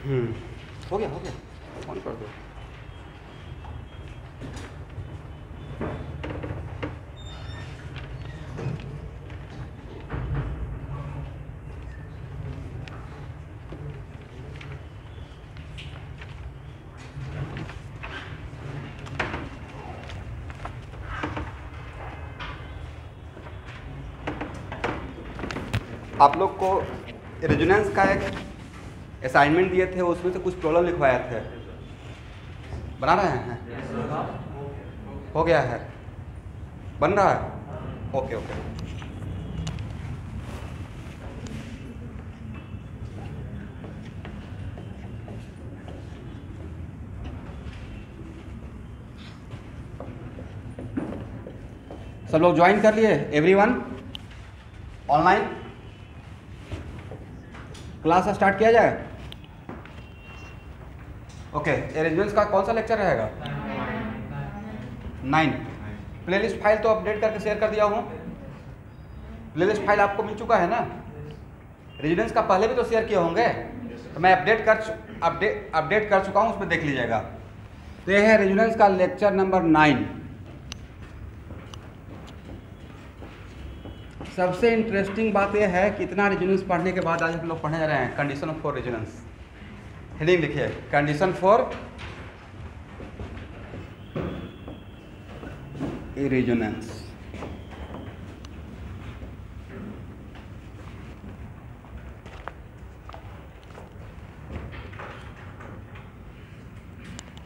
हो गया ऑन कर दो। आप लोग को रेजोनेंस का एक असाइनमेंट दिए थे, उसमें से कुछ प्रॉब्लम लिखवाए थे, बना रहे हैं? हो गया है, बन रहा है? ओके। सब लोग ज्वाइन कर लिए? Everyone online? क्लास स्टार्ट किया जाए? ओके। अरेंजमेंट्स का कौन सा लेक्चर रहेगा? 9। प्लेलिस्ट फाइल तो अपडेट करके शेयर कर दिया हूँ। प्लेलिस्ट फाइल आपको मिल चुका है ना? रेजिडेंस का पहले भी तो शेयर किए होंगे, तो मैं अपडेट कर चुका हूँ, उसमें देख लीजिएगा। तो यह है रेजिडेंस का लेक्चर नंबर 9। सबसे इंटरेस्टिंग बात यह है कि इतना रेजोनेंस पढ़ने के बाद आज हम लोग पढ़ने जा रहे हैं कंडीशन फॉर रेजोनेंस। हेडिंग लिखिए, कंडीशन फॉर रेजोनेंस।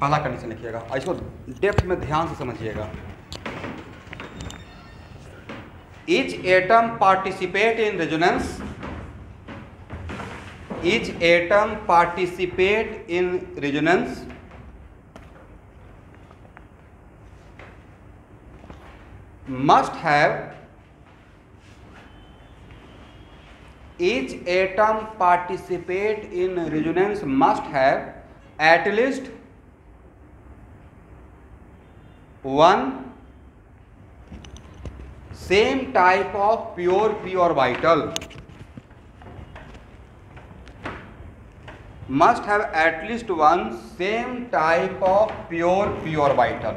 पहला कंडीशन लिखिएगा, इसको डेप्थ में ध्यान से समझिएगा। Each atom participate in resonance. Each atom participate in resonance must have. Each atom participate in resonance must have at least one same type of pure p orbital. Must have at least one same type of pure p orbital.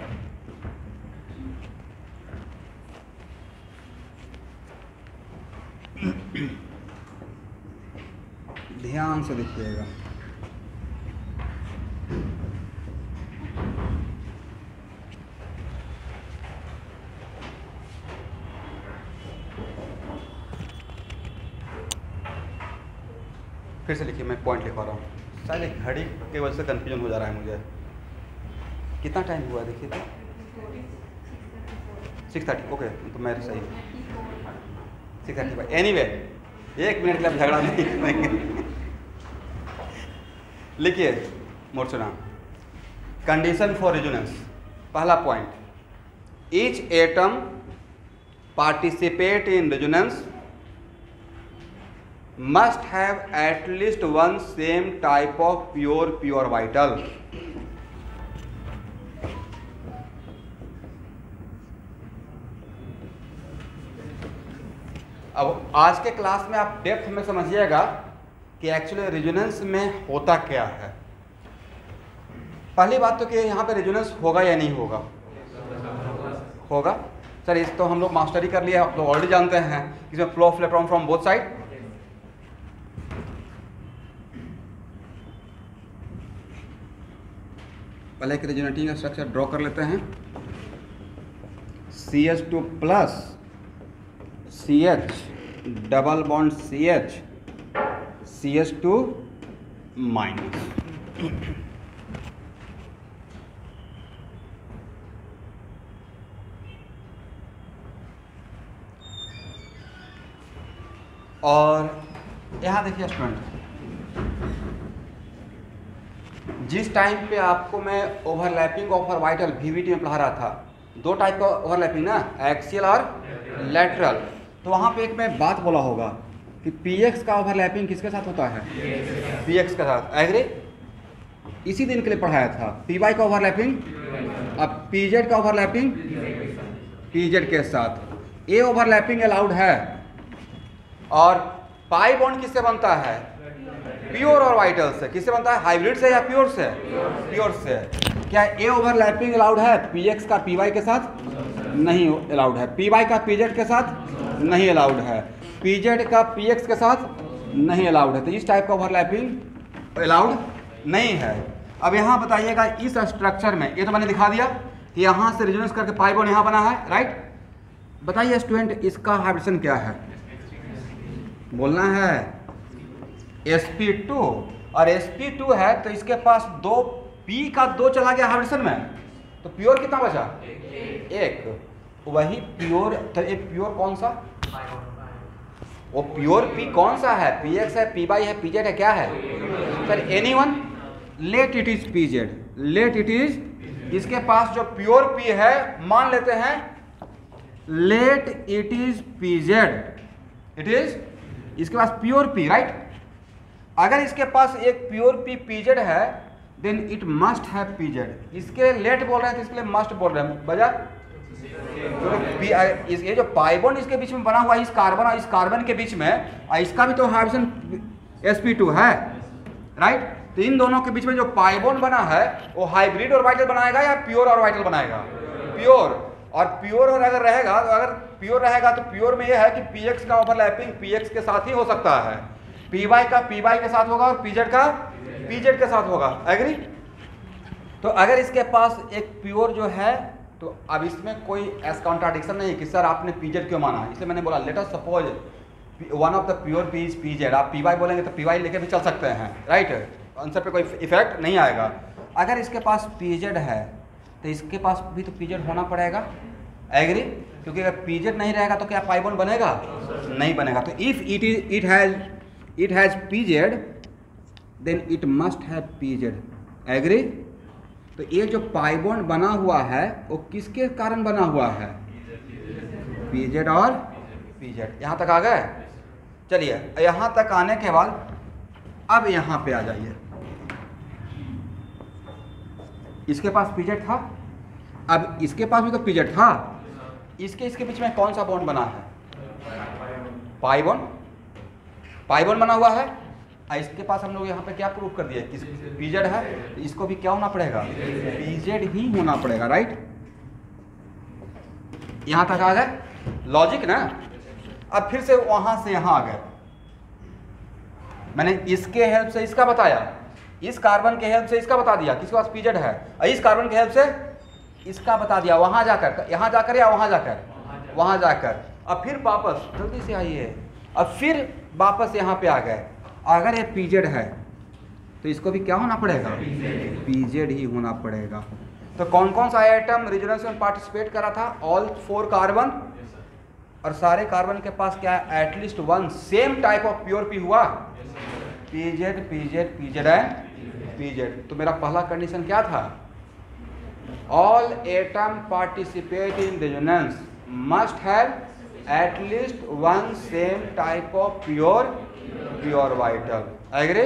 ध्यान से देखिएगा। फिर से लिखिए, मैं point लिखवा रहा हूँ। शायद घड़ी की वजह से कंफ्यूजन हो जा रहा है मुझे। कितना टाइम हुआ देखिए तो? 6:30। ओके, तो मैं सही 6:30। एनीवे, 1 मिनट के लिए झगड़ा नहीं करेंगे। लिखिए मोर्चना, कंडीशन फॉर रेजोनेंस। पहला point, each atom participate in resonance must have at least one same type of pure p orbital. अब आज के क्लास में आप डेप्थ में समझिएगा कि एक्चुअली रेजोनेंस में होता क्या है। पहली बात तो कि यहाँ पे रेजोनेंस होगा या नहीं होगा? होगा। सर इस तो हम लोग मास्टरी कर लिया, आप लोग ऑलरेडी जानते हैं इसमें flow of electron from both side. पहले एक रेजोनेटिंग स्ट्रक्चर ड्रॉ कर लेते हैं। CH2 plus CH double bond CH CH2 minus. और यहाँ देखिए स्टूडेंट, जिस टाइम पे आपको मैं ओवरलैपिंग ऑफ ऑर्बिटल VVT में पढ़ा रहा था, 2 टाइप का ओवरलैपिंग ना, एक्सियल और लेटरल। तो वहाँ पे एक मैं बात बोला होगा कि PX का ओवरलैपिंग किसके साथ होता है? PX के साथ। एग्री? इसी दिन के लिए पढ़ाया था। PY का ओवरलैपिंग, अब PZ का ओवरलैपिंग PZ के साथ। ये ओवरलैपिंग अलाउड है। और पाई बॉन्ड किससे बनता है? प्योर और वाइटल से। किससे बनता है? हाइब्रिड से या प्योर से? प्योर से। क्या ए ओवरलैपिंग अलाउड है पीएक्स का पीवाई के साथ? नहीं अलाउड है। पीवाई का पीजेड के साथ नहीं अलाउड है। पीजेड का पीएक्स के साथ नहीं अलाउड है। तो इस टाइप का ओवरलैपिंग अलाउड नहीं है। अब यहाँ बताइएगा इस स्ट्रक्चर में, ये तो मैंने दिखा दिया कि यहाँ से रेजोनेंस करके पाई बॉन्ड यहाँ बना है, राइट। बताइए स्टूडेंट इसका हाइब्रिडेशन क्या है? बोलना है sp2 और sp2 है तो इसके पास दो p का दो चला गया हाइब्रिडेशन में, तो प्योर कितना बचा? एक। वही प्योर, तो ये प्योर कौन सा? वो प्योर p कौन सा है? px है, py है, pz है, क्या है sir? Anyone? Let it is pz, let it is. इसके पास जो प्योर p है मान लेते हैं let it is pz, it is इसके पास प्योर p, राइट। अगर इसके पास एक प्योर p pz है then it must have pz। इसके लेट बोल रहे हैं तो इसके लिए मस्ट बोल रहे हैं बजा। ये जो पाई बॉन्ड इसके बीच में बना हुआ इस कार्बन और इस कार्बन के बीच में, इसका भी तो हाइब्रिडेशन sp2 है, राइट। तो इन दोनों के बीच में जो पाई बॉन्ड बना है वो हाइब्रिड और वाइटल बनाएगा या प्योर और वाइटल बनाएगा? प्योर। और प्योर और अगर रहेगा तो अगर प्योर रहेगा तो प्योर में यह है कि px का ओवरलैपिंग px के साथ ही हो सकता है, py का py के साथ होगा और pz का pz के साथ होगा। एग्री? तो अगर इसके पास एक प्योर जो है तो अब इसमें कोई ऐसा कॉन्ट्राडिक्शन नहीं कि सर आपने pz क्यों माना, इसलिए मैंने बोला let us suppose one of the pure p is pz। आप py बोलेंगे तो py लेके भी चल सकते हैं, राइट। आंसर पे कोई इफेक्ट नहीं आएगा। अगर इसके पास pz है तो इसके पास भी तो pz होना पड़ेगा। एग्री? क्योंकि अगर pz नहीं रहेगा तो क्या पाई बॉन्ड बनेगा? नहीं बनेगा। तो if it has pz then it must have pz। Agree? तो ये जो पाई बॉन्ड बना हुआ है वो किसके कारण बना हुआ है? pz और pz। यहाँ तक आ गए? चलिए यहाँ तक आने के बाद अब यहाँ पे आ जाइए। इसके पास pz था, अब इसके पास भी तो pz था। इसके बीच में कौन सा बॉन्ड बना है? Pi bond. पाई बॉन्ड बना हुआ है। इसके पास हम लोग यहाँ पे क्या प्रूफ कर दिए कि pz है, तो इसको भी क्या होना पड़ेगा? pz ही होना पड़ेगा, राइट। यहाँ तक आ गए? लॉजिक ना। अब फिर से वहां से यहाँ आ गए। मैंने इसके हेल्प से इसका बताया, इस कार्बन के हेल्प से इसका बता दिया किसके पास pz है, और इस कार्बन के हेल्प से इसका बता दिया। वहां जाकर, यहाँ जाकर या वहां जाकर? वहां जाकर। अब फिर वापस जल्दी से आइए, अब फिर वापस यहाँ पे आ गए। अगर ये pz है तो इसको भी क्या होना पड़ेगा? pz ही होना पड़ेगा। तो कौन कौन सा एटम रेजोनेंस में पार्टिसिपेट करा था? All 4 carbon. और सारे कार्बन के पास क्या है? At least one same type of pure p हुआ। pz pz pz and pz। तो मेरा पहला कंडीशन क्या था? All atom participate in resonance must have at least one same type of pure vital. Agree?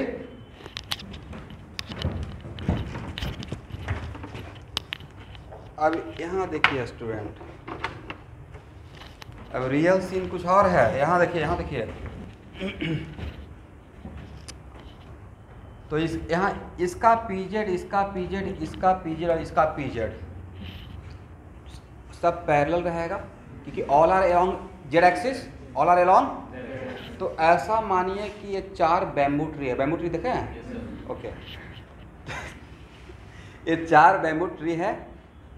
अब यहाँ देखिए स्टूडेंट, अब रियल सीन कुछ और है। यहाँ देखिए, यहाँ देखिए। तो यहाँ इसका pz, इसका pz, इसका pz और इसका pz सब पैरेलल रहेगा क्योंकि all are along z axis, all are along. तो ऐसा मानिए कि ये 4 बैम्बू ट्री है। बैम्बू ट्री देखे हैं? ओके। ये 4 बैम्बू ट्री है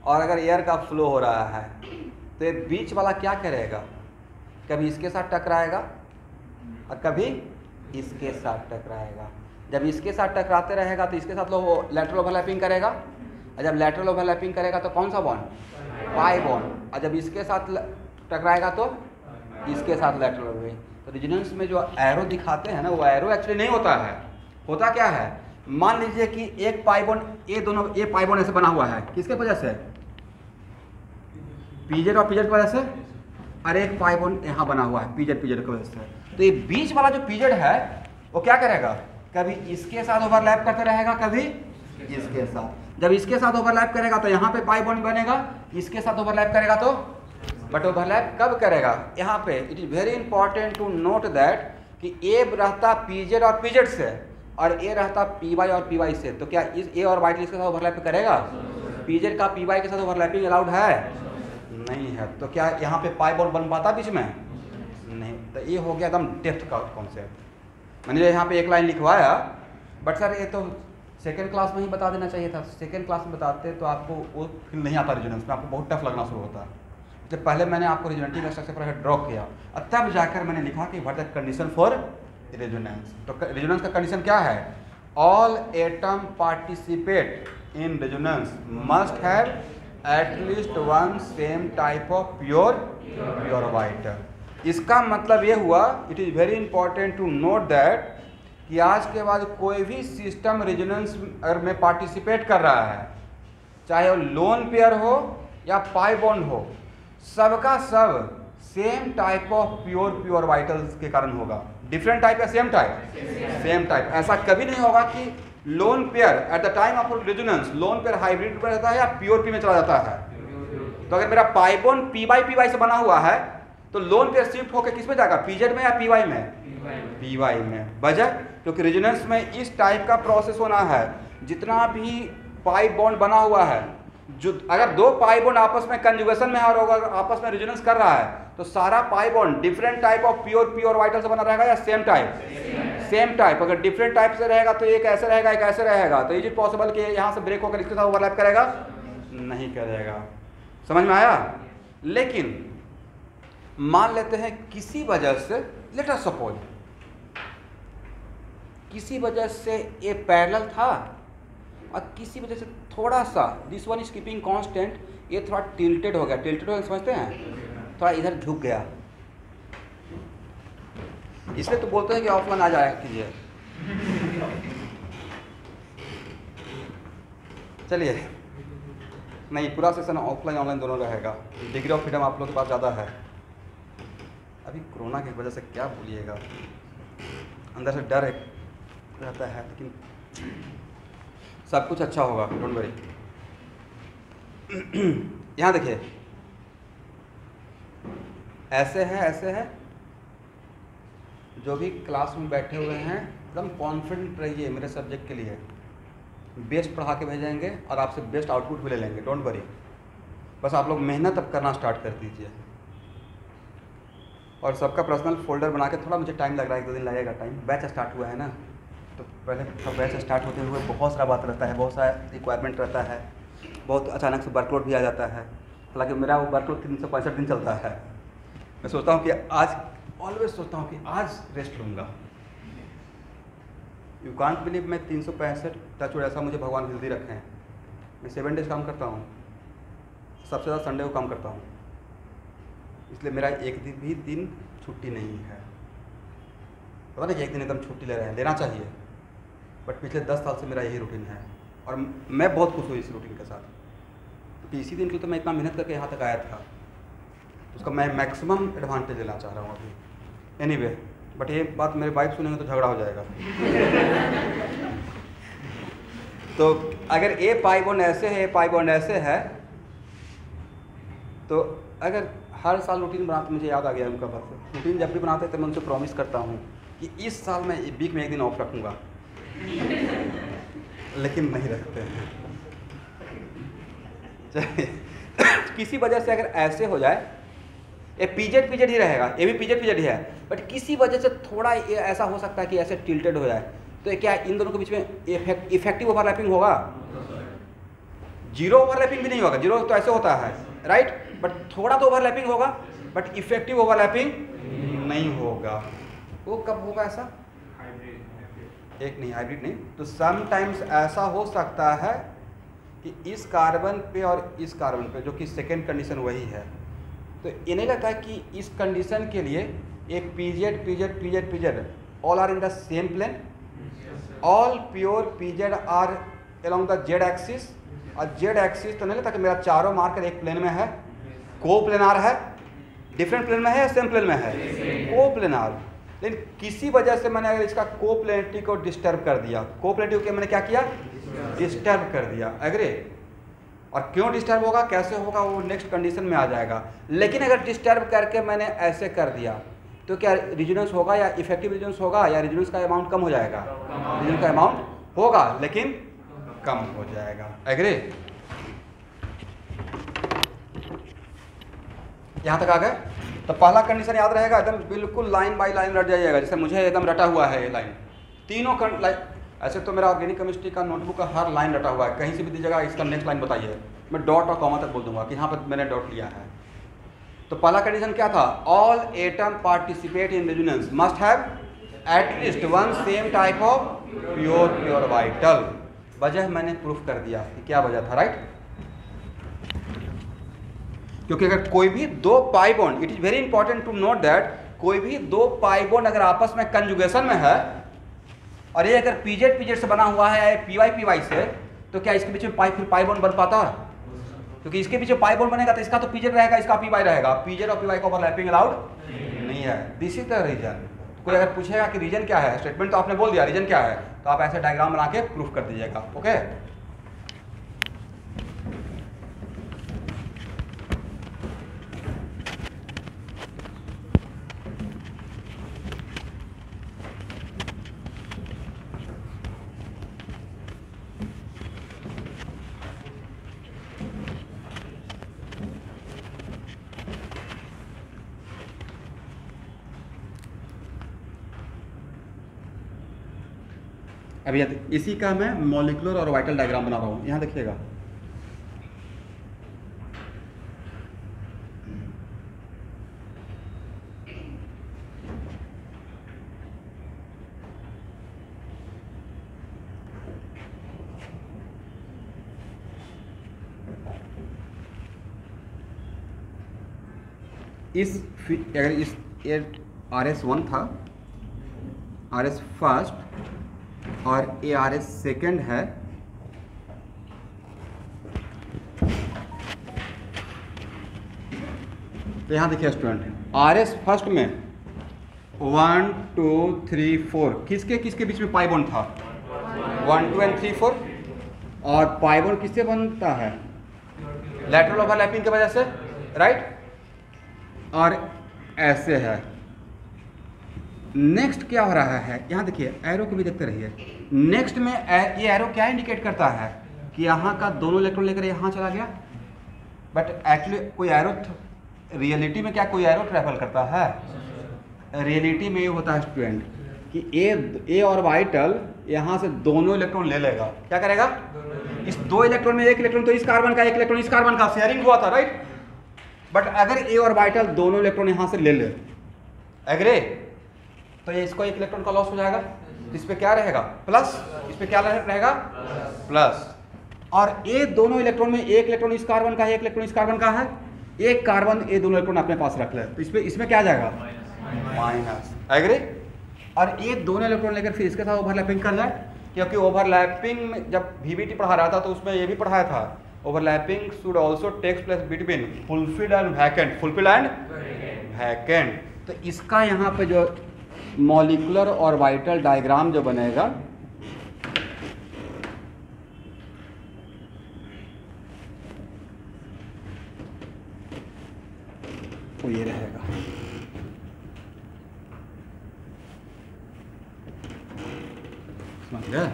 और अगर एयर का फ्लो हो रहा है तो ये बीच वाला क्या करेगा? कभी इसके साथ टकराएगा और कभी इसके साथ टकराएगा। जब इसके साथ टकराते रहेगा तो इसके साथ लैटरल ओवरलैपिंग करेगा, और जब लैटरल ओवरलैपिंग करेगा तो कौन सा बॉन्ड? पाई बॉन्ड। और जब इसके साथ टकराएगा तो इसके साथ लैटरल ओवरलैपिंग। तो रेजोनेंस में जो एरो दिखाते हैं ना, वो एरो एक्चुअली नहीं होता है। होता क्या है? मान लीजिए कि एक पाई बॉन्ड, ये पाई बॉन्ड ऐसे बना हुआ है, किसके वजह से? pz और pz की वजह से। और एक पाई बॉन्ड यहाँ बना हुआ है pz की वजह से। तो ये बीच वाला जो pz है वो क्या करेगा? कभी इसके साथ ओवरलैप करते रहेगा, कभी इसके साथ। जब इसके साथ ओवरलैप करेगा तो यहाँ पे पाई बॉन्ड बनेगा, इसके साथ ओवरलैप करेगा तो, बट ओवरलैप कब करेगा? यहाँ पे it is very important to note that कि ए रहता pz और pz से, और ए रहता पी वाई और पी वाई से, तो क्या इस ए और वाइटल इसके साथ ओवरलैप करेगा? पीजेड का पी वाई के साथ ओवरलैपिंग अलाउड है? नहीं है। तो क्या यहाँ पे पाई बॉन्ड बन पाता बीच में? नहीं। तो ये हो गया एकदम डेप्थ का कॉन्सेप्ट। मैंने यहाँ पे एक लाइन लिखवाया, बट सर ये तो सेकेंड क्लास में ही बता देना चाहिए था। सेकेंड क्लास में बताते तो आपको वो फील नहीं आता रेजोनेंस में, आपको बहुत टफ लगना शुरू होता है। तो पहले मैंने आपको रेजोनेटिव स्ट्रक्चर पर ड्रॉ किया और तब जाकर मैंने लिखा कि what the condition for resonance. तो रेजोनेंस का कंडीशन क्या है? All atom participate in resonance must have at least one same type of pure white. इसका मतलब ये हुआ, it is very important to note that कि आज के बाद कोई भी सिस्टम रेजोनेंस में पार्टिसिपेट कर रहा है, चाहे वो लोन पेयर हो या पाई बॉन्ड हो, सबका सब same type of pure vitals के कारण होगा। डिफरेंट टाइप या सेम टाइप? Same type. ऐसा कभी नहीं होगा कि lone pair eight the time of resonance lone pair hybrid में रहता है या प्योर पी में चला जाता है। तो अगर मेरा पाई बॉन्ड पी वाई से बना हुआ है तो लोन पेयर शिफ्ट होकर किस में जाएगा? पीजेड में या पी वाई में? पी वाई में। वजह क्योंकि रेजोनेंस में इस टाइप का प्रोसेस होना है। जितना भी पाई बॉन्ड बना हुआ है, जो अगर दो पाई बॉन्ड आपस में कंजुगेशन में है और अगर आपस में रेजोनेंस कर रहा है तो सारा pi bond different type of pure vital से बना रहेगा या सेम टाइप? Same type. अगर डिफरेंट टाइप से रहेगा तो एक ऐसे रहेगा एक ऐसे रहेगा, तो इज इट पॉसिबल कि यहाँ से ब्रेक होकर इसके साथ ओवरलैप करेगा? नहीं करेगा। समझ में आया? लेकिन मान लेते हैं किसी वजह से, लेट अस सपोज किसी वजह से ये पैरेलल था और किसी वजह से थोड़ा सा this one is keeping constant, ये थोड़ा टिल्टेड हो गया। टिल्टेड हो गया समझते हैं? थोड़ा इधर झुक गया। इसलिए तो बोलते हैं कि ऑफलाइन आ जाया कीजिए। चलिए, नहीं पूरा सेशन ऑफलाइन ऑनलाइन दोनों रहेगा। डिग्री ऑफ फ्रीडम आप लोगों के पास ज़्यादा है। अभी कोरोना की वजह से क्या बोलिएगा, अंदर से डर एक रहता है, लेकिन सब कुछ अच्छा होगा, डोंट वरी। यहाँ देखिए, ऐसे है। जो भी क्लास में बैठे हुए हैं एकदम कॉन्फिडेंट रहिए, मेरे सब्जेक्ट के लिए बेस्ट पढ़ा के भेजेंगे और आपसे बेस्ट आउटपुट भी ले लेंगे, डोंट वरी। बस आप लोग मेहनत अब करना स्टार्ट कर दीजिए। और सबका पर्सनल फोल्डर बना के, थोड़ा मुझे टाइम लग रहा है, 1-2 दिन लगेगा टाइम। बैच स्टार्ट हुआ है ना, तो पहले बैच स्टार्ट होते हुए बहुत सारा बात रहता है, बहुत सारा रिक्वायरमेंट रहता है, बहुत अचानक से वर्कलोड भी आ जाता है। हालांकि मेरा वो वर्कलोड 365 दिन चलता है। मैं सोचता हूँ कि आज ऑलवेज सोचता हूँ कि आज रेस्ट लूँगा। यू कांट बिलीव, मैं 365 टच वुड ऐसा मुझे भगवान हेल्दी रखे हैं। मैं 7 डेज काम करता हूँ, सबसे ज़्यादा संडे को काम करता हूँ, इसलिए मेरा एक दिन भी दिन छुट्टी नहीं है। पता नहीं कि एक दिन एकदम छुट्टी ले रहे हैं, लेना चाहिए, बट पिछले 10 साल से मेरा यही रूटीन है और मैं बहुत खुश हूँ इस रूटीन के साथ, क्योंकि इसी दिन के लिए तो मैं इतना मेहनत करके यहाँ तक आया था। उसका मैं मैक्सिमम एडवांटेज लेना चाह रहा हूँ अभी। एनीवे, बट ये बात मेरे वाइफ सुनेंगे तो झगड़ा हो जाएगा। तो अगर ए पाई बॉन्ड ऐसे है, ए पाई बॉन्ड ऐसे है, तो अगर हर साल रूटीन बनाते, मुझे याद आ गया उनका बात। रूटीन जब भी बनाते तो मैं उनसे प्रॉमिस करता हूँ कि इस साल मैं वीक में एक दिन ऑफ रखूँगा, लेकिन नहीं रखते हैं। चलिए, किसी वजह से अगर ऐसे हो जाए, ये पीजेड ही रहेगा, ये भी पीजेड ही है, बट किसी वजह से थोड़ा ऐसा हो सकता है कि ऐसे टिल्टेड हो जाए, तो क्या इन दोनों के बीच में इफेक्टिव ओवरलैपिंग होगा? जीरो ओवरलैपिंग भी नहीं होगा, जीरो तो ऐसे होता है, राइट? बट थोड़ा तो ओवरलैपिंग होगा, बट इफेक्टिव ओवरलैपिंग नहीं होगा। वो कब होगा ऐसा? एक नहीं, हाइब्रिड नहीं, तो समटाइम्स ऐसा हो सकता है कि इस कार्बन पे और इस कार्बन पे, जो कि सेकेंड कंडीशन वही है, तो ये नहीं लगता है कि इस कंडीशन के लिए एक p z all are in the same plane, all pure p z are along the z axis, और जेड एक्सिस तो नहीं लगता कि मेरा चारों मार्कर एक प्लेन में है, को प्लेनार है, डिफरेंट प्लेन में है या सेम प्लेन में है? को प्लेनार। लेकिन किसी वजह से मैंने अगर इसका कोप्लेनिटी को डिस्टर्ब कर दिया, कोप्लेनिटी को मैंने क्या किया? डिस्टर्ब कर दिया। एग्री? और क्यों डिस्टर्ब होगा, कैसे होगा, वो नेक्स्ट कंडीशन में आ जाएगा। लेकिन अगर डिस्टर्ब करके मैंने ऐसे कर दिया, तो क्या रेजोनेंस होगा या इफेक्टिव रेजोनेंस होगा या रेजोनेंस का अमाउंट कम हो जाएगा? रेजोनेंस का अमाउंट होगा लेकिन कम हो जाएगा। एग्री? यहाँ तक आ गए? तो पहला कंडीशन याद रहेगा, एकदम बिल्कुल लाइन बाय लाइन रट जाइएगा, जैसे मुझे एकदम रटा हुआ है ये लाइन। तीनों ऐसे तो मेरा ऑर्गेनिक केमिस्ट्री का नोटबुक का हर लाइन रटा हुआ है, कहीं से भी दीजिएगा इसका नेक्स्ट लाइन बताइए, मैं डॉट और कॉमा तक बोल दूंगा कि यहाँ पर मैंने डॉट लिया है। तो पहला कंडीशन क्या था? All atom participate in resonance must have at least one same type of pure vital. वजह मैंने प्रूफ कर दिया कि क्या वजह था, राइट? क्योंकि अगर कोई भी दो pi bond, it is very important to note that, कोई भी दो पाई बॉन्ड अगर आपस में कंजुगेशन में है और ये अगर पीजेड से बना हुआ है पीवाई से, तो क्या इसके बीच में पाई बॉन्ड बन पाता है? क्योंकि इसके पीछे पाई बॉन्ड बनेगा तो इसका तो पीजेड रहेगा, इसका पीवाई रहेगा। पीजेड और पीवाई का ओवरलैपिंग अलाउड नहीं है। This is the reason. कोई अगर पूछेगा कि रीजन क्या है, स्टेटमेंट तो आपने बोल दिया, रीजन क्या है, तो आप ऐसे डायग्राम बना के प्रूफ कर दीजिएगा। ओके? अभी इसी का मैं मॉलिक्यूलर और वाइटल डायग्राम बना रहा हूँ। यहाँ देखिएगा, अगर इस RS1 था, RS फर्स्ट और ARS सेकेंड है, तो यहां देखिए स्टूडेंट, RS फर्स्ट में 1 2 3 4 किसके किसके बीच में पाई बॉन्ड था? 1 2 and 3 4। और पाई बॉन्ड किससे बनता है? लैटरल ओवरलैपिंग की वजह से, राइट? और ऐसे है। नेक्स्ट क्या हो रहा है, यहाँ देखिए, एरो को भी देखते रहिए। नेक्स्ट में ये एरो क्या इंडिकेट करता है कि यहाँ का दोनों इलेक्ट्रॉन लेकर यहाँ चला गया, बट एक्चुअली कोई एरो रियलिटी में क्या कोई एरो ट्रैवल करता है? रियलिटी में ये होता है स्टूडेंट कि ए और वाइटल यहाँ से दोनों इलेक्ट्रॉन ले लेगा। क्या करेगा? इस दो इलेक्ट्रॉन में एक इलेक्ट्रॉन तो इस कार्बन का, एक इलेक्ट्रॉन इस कार्बन का, शेयरिंग हुआ था, राइट? बट अगर ए और वाइटल दोनों इलेक्ट्रॉन यहाँ से ले ले, एग्री, तो ये इसको एक इलेक्ट्रॉन का लॉस हो जाएगा। इस पे क्या रहेगा? प्लस। इस पे क्या रहेगा? प्लस। और ए दोनों इलेक्ट्रॉन में एक इलेक्ट्रॉन इस कार्बन का है, एक इलेक्ट्रॉन इस कार्बन का है, एक कार्बन ए दोनों इलेक्ट्रॉन अपने पास रख ले, तो इसमें क्या जाएगा? माइनस। एग्री? और ये दोनों इलेक्ट्रॉन लेकर फिर इसके साथ ओवरलैपिंग कर जाए, क्योंकि ओवरलैपिंग में जब VBT पढ़ा रहा था तो उसमें ये भी पढ़ाया था, overlapping should also takes place between fulfilled and vacant. Fulfilled and vacant. तो इसका यहाँ पे जो मॉलिक्यूलर और वाइटल डायग्राम जो बनेगा, वो ये रहेगा। समझ गए?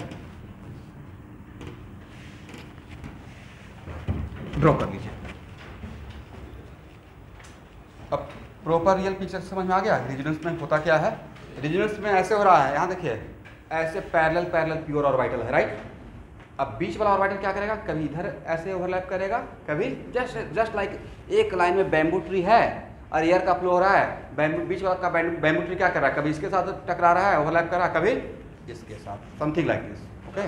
ड्रॉ कर लीजिए। अब प्रॉपर रियल पिक्चर समझ में आ गया। रेजोनेंस में होता क्या है? रेजोनेंस में ऐसे हो रहा है, यहाँ देखिए, ऐसे पैरेलल प्योर और वाइटल है, राइट? अब बीच वाला और वाइटल क्या करेगा? कभी इधर ऐसे ओवरलैप करेगा, कभी जस्ट लाइक एक लाइन में बैम्बू ट्री है और एयर का फ्लो हो रहा है, बीच वाला का बैम्बू ट्री क्या कर रहा है? कभी इसके साथ टकरा रहा है, ओवरलैप कर रहा है, कभी इसके साथ, समथिंग लाइक दिस। ओके?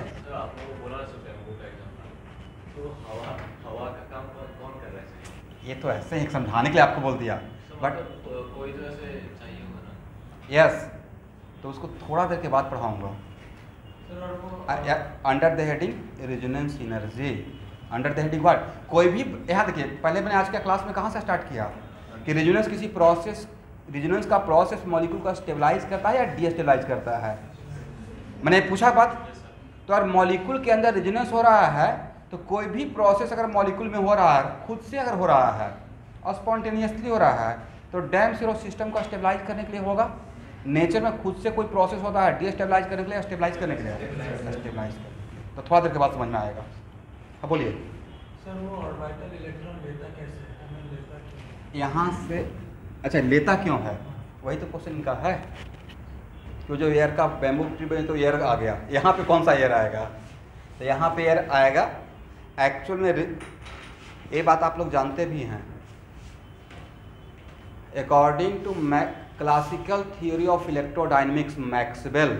ये तो ऐसे ही समझाने के लिए आपको बोल दिया, बट कोई तो ऐसे चाहिए होगा ना। यस, तो उसको थोड़ा देर के बाद पढ़ाऊंगा। Under the heading resonance energy, under the heading what? कोई भी, यहाँ देखिए, पहले मैंने आज के क्लास में कहाँ से स्टार्ट किया कि रेजोनेंस किसी प्रोसेस, रेजोनेंस का प्रोसेस मॉलिक्यूल का स्टेबलाइज करता है या डीस्टेबलाइज करता है? मैंने पूछा बात, तो अगर मॉलिक्यूल के अंदर रेजोनेंस हो रहा है तो कोई भी प्रोसेस अगर मॉलिक्यूल में हो रहा है, खुद से अगर हो रहा है, स्पॉन्टेनियसली हो रहा है, तो डैम सीरो सिस्टम को स्टेबलाइज करने के लिए होगा। नेचर में खुद से कोई प्रोसेस होता है डीस्टेबलाइज करने के लिए, स्टेबलाइज करने के लिए, स्टेबलाइज करने के लिए। तो थोड़ा देर के बाद समझ में आएगा। हाँ बोलिए सर, वो ऑर्बिटल इलेक्ट्रॉन लेता कैसे है? लेता क्यों? यहाँ से, अच्छा लेता क्यों है, वही तो क्वेश्चन इनका है। तो जो एयर का बैम्बू ट्यूब में तो एयर आ गया, यहाँ पे कौन सा एयर आएगा, तो यहाँ पे एयर आएगा। एक्चुअल में ये बात आप लोग जानते भी हैं, according to classical theory of electrodynamics Maxwell,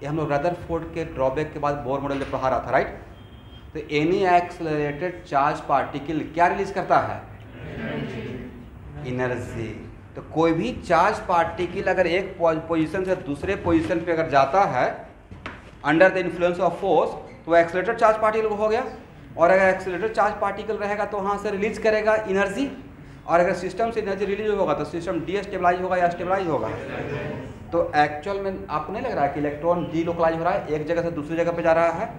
ये हम लोग रदरफोर्ड के ड्रॉबैक के बाद बोर मॉडल में पढ़ा रहा था, राइट। तो एनी एक्सेलरेटेड चार्ज पार्टिकल क्या रिलीज करता है, एनर्जी। तो कोई भी चार्ज पार्टिकल अगर एक पोजीशन से दूसरे पोजीशन पे अगर जाता है under the influence of force, तो एक्सेलरेटेड चार्ज पार्टिकल हो गया। और अगर एक्सेलरेटेड चार्ज पार्टिकल रहेगा तो वहाँ से रिलीज करेगा एनर्जी, और अगर सिस्टम से एनर्जी रिलीज होगा तो सिस्टम डीस्टेबलाइज होगा या स्टेबलाइज होगा। तो एक्चुअल में आपको नहीं लग रहा है कि इलेक्ट्रॉन डीलोकलाइज हो रहा है, एक जगह से दूसरी जगह पे जा रहा है।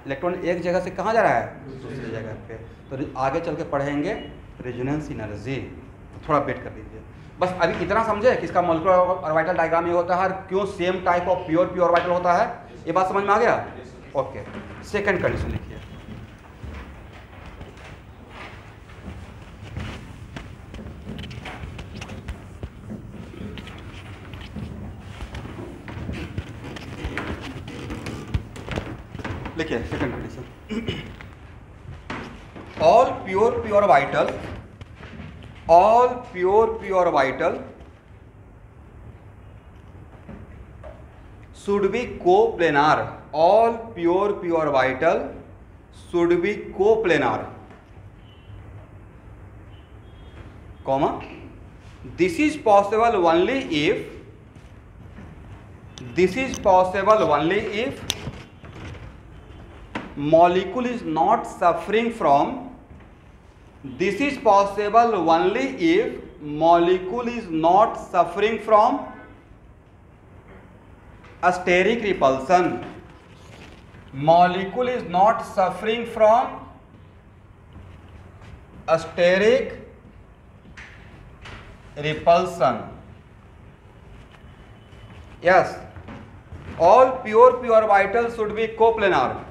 इलेक्ट्रॉन एक जगह से कहाँ जा रहा है, दूसरी जगह पे। तो आगे चल के पढ़ेंगे रेजोनेंस एनर्जी, थोड़ा वेट कर दीजिए। बस अभी इतना समझे कि इसका मॉलिक्यूलर ऑर्बिटल डायग्राम ये होता है, और क्यों same type of pure orbital होता है, ये बात समझ में आ गया। ओके, सेकंड कंडीशन लिखिए। लिखिए second condition, all pure orbital, all pure orbital should be coplanar. All pure orbital should be coplanar, comma, this is possible only if molecule is not suffering from, this is possible only if molecule is not suffering from steric repulsion. Molecule is not suffering from steric repulsion. Yes, all pure orbitals should be coplanar,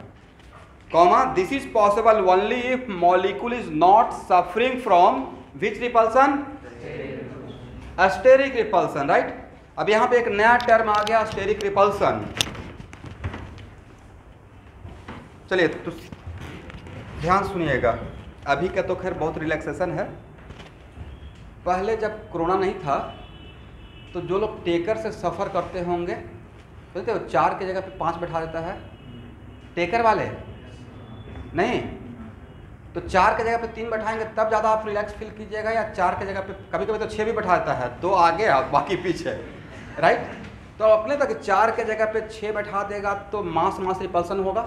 comma, this is possible only if molecule is not suffering from which repulsion, steric repulsion, right। अब यहाँ पे एक नया term आ गया, steric repulsion. चलिए तो ध्यान सुनिएगा, अभी का तो खैर बहुत रिलैक्सेशन है। पहले जब कोरोना नहीं था तो जो लोग टेकर से सफ़र करते होंगे, बोलते हो 4 की जगह पे 5 बैठा देता है, टेकर वाले नहीं, तो 4 की जगह पे 3 बैठाएंगे तब ज़्यादा आप रिलैक्स फील कीजिएगा, या 4 की जगह पे कभी कभी तो 6 भी बैठा देता है, 2 आगे और बाकी पीछे, राइट। तो अपने तक 4 के जगह पे 6 बैठा देगा तो मास रिपल्सन होगा।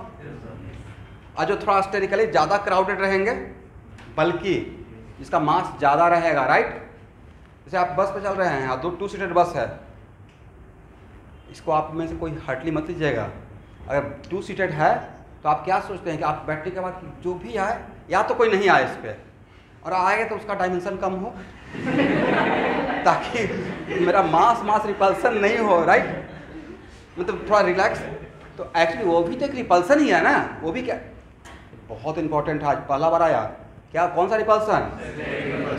और जो थोड़ा स्टेरिकली ज़्यादा क्राउडेड रहेंगे, बल्कि जिसका मास ज़्यादा रहेगा, राइट। जैसे आप बस पे चल रहे हैं, 2 सीटेड बस है, इसको आप में से कोई हटली मत लीजिएगा। अगर 2 सीटेड है तो आप क्या सोचते हैं कि आप बैठने के बाद जो भी आए, या तो कोई नहीं आए इस पर, और आएगा तो उसका डायमेंशन कम हो ताकि मेरा मास रिपल्सन नहीं हो, राइट। मतलब थोड़ा रिलैक्स। तो एक्चुअली वो भी तो एक रिपल्सन ही है ना, वो भी क्या बहुत इंपॉर्टेंट है, आज पहला बार आया। क्या, कौन सा रिपल्सन,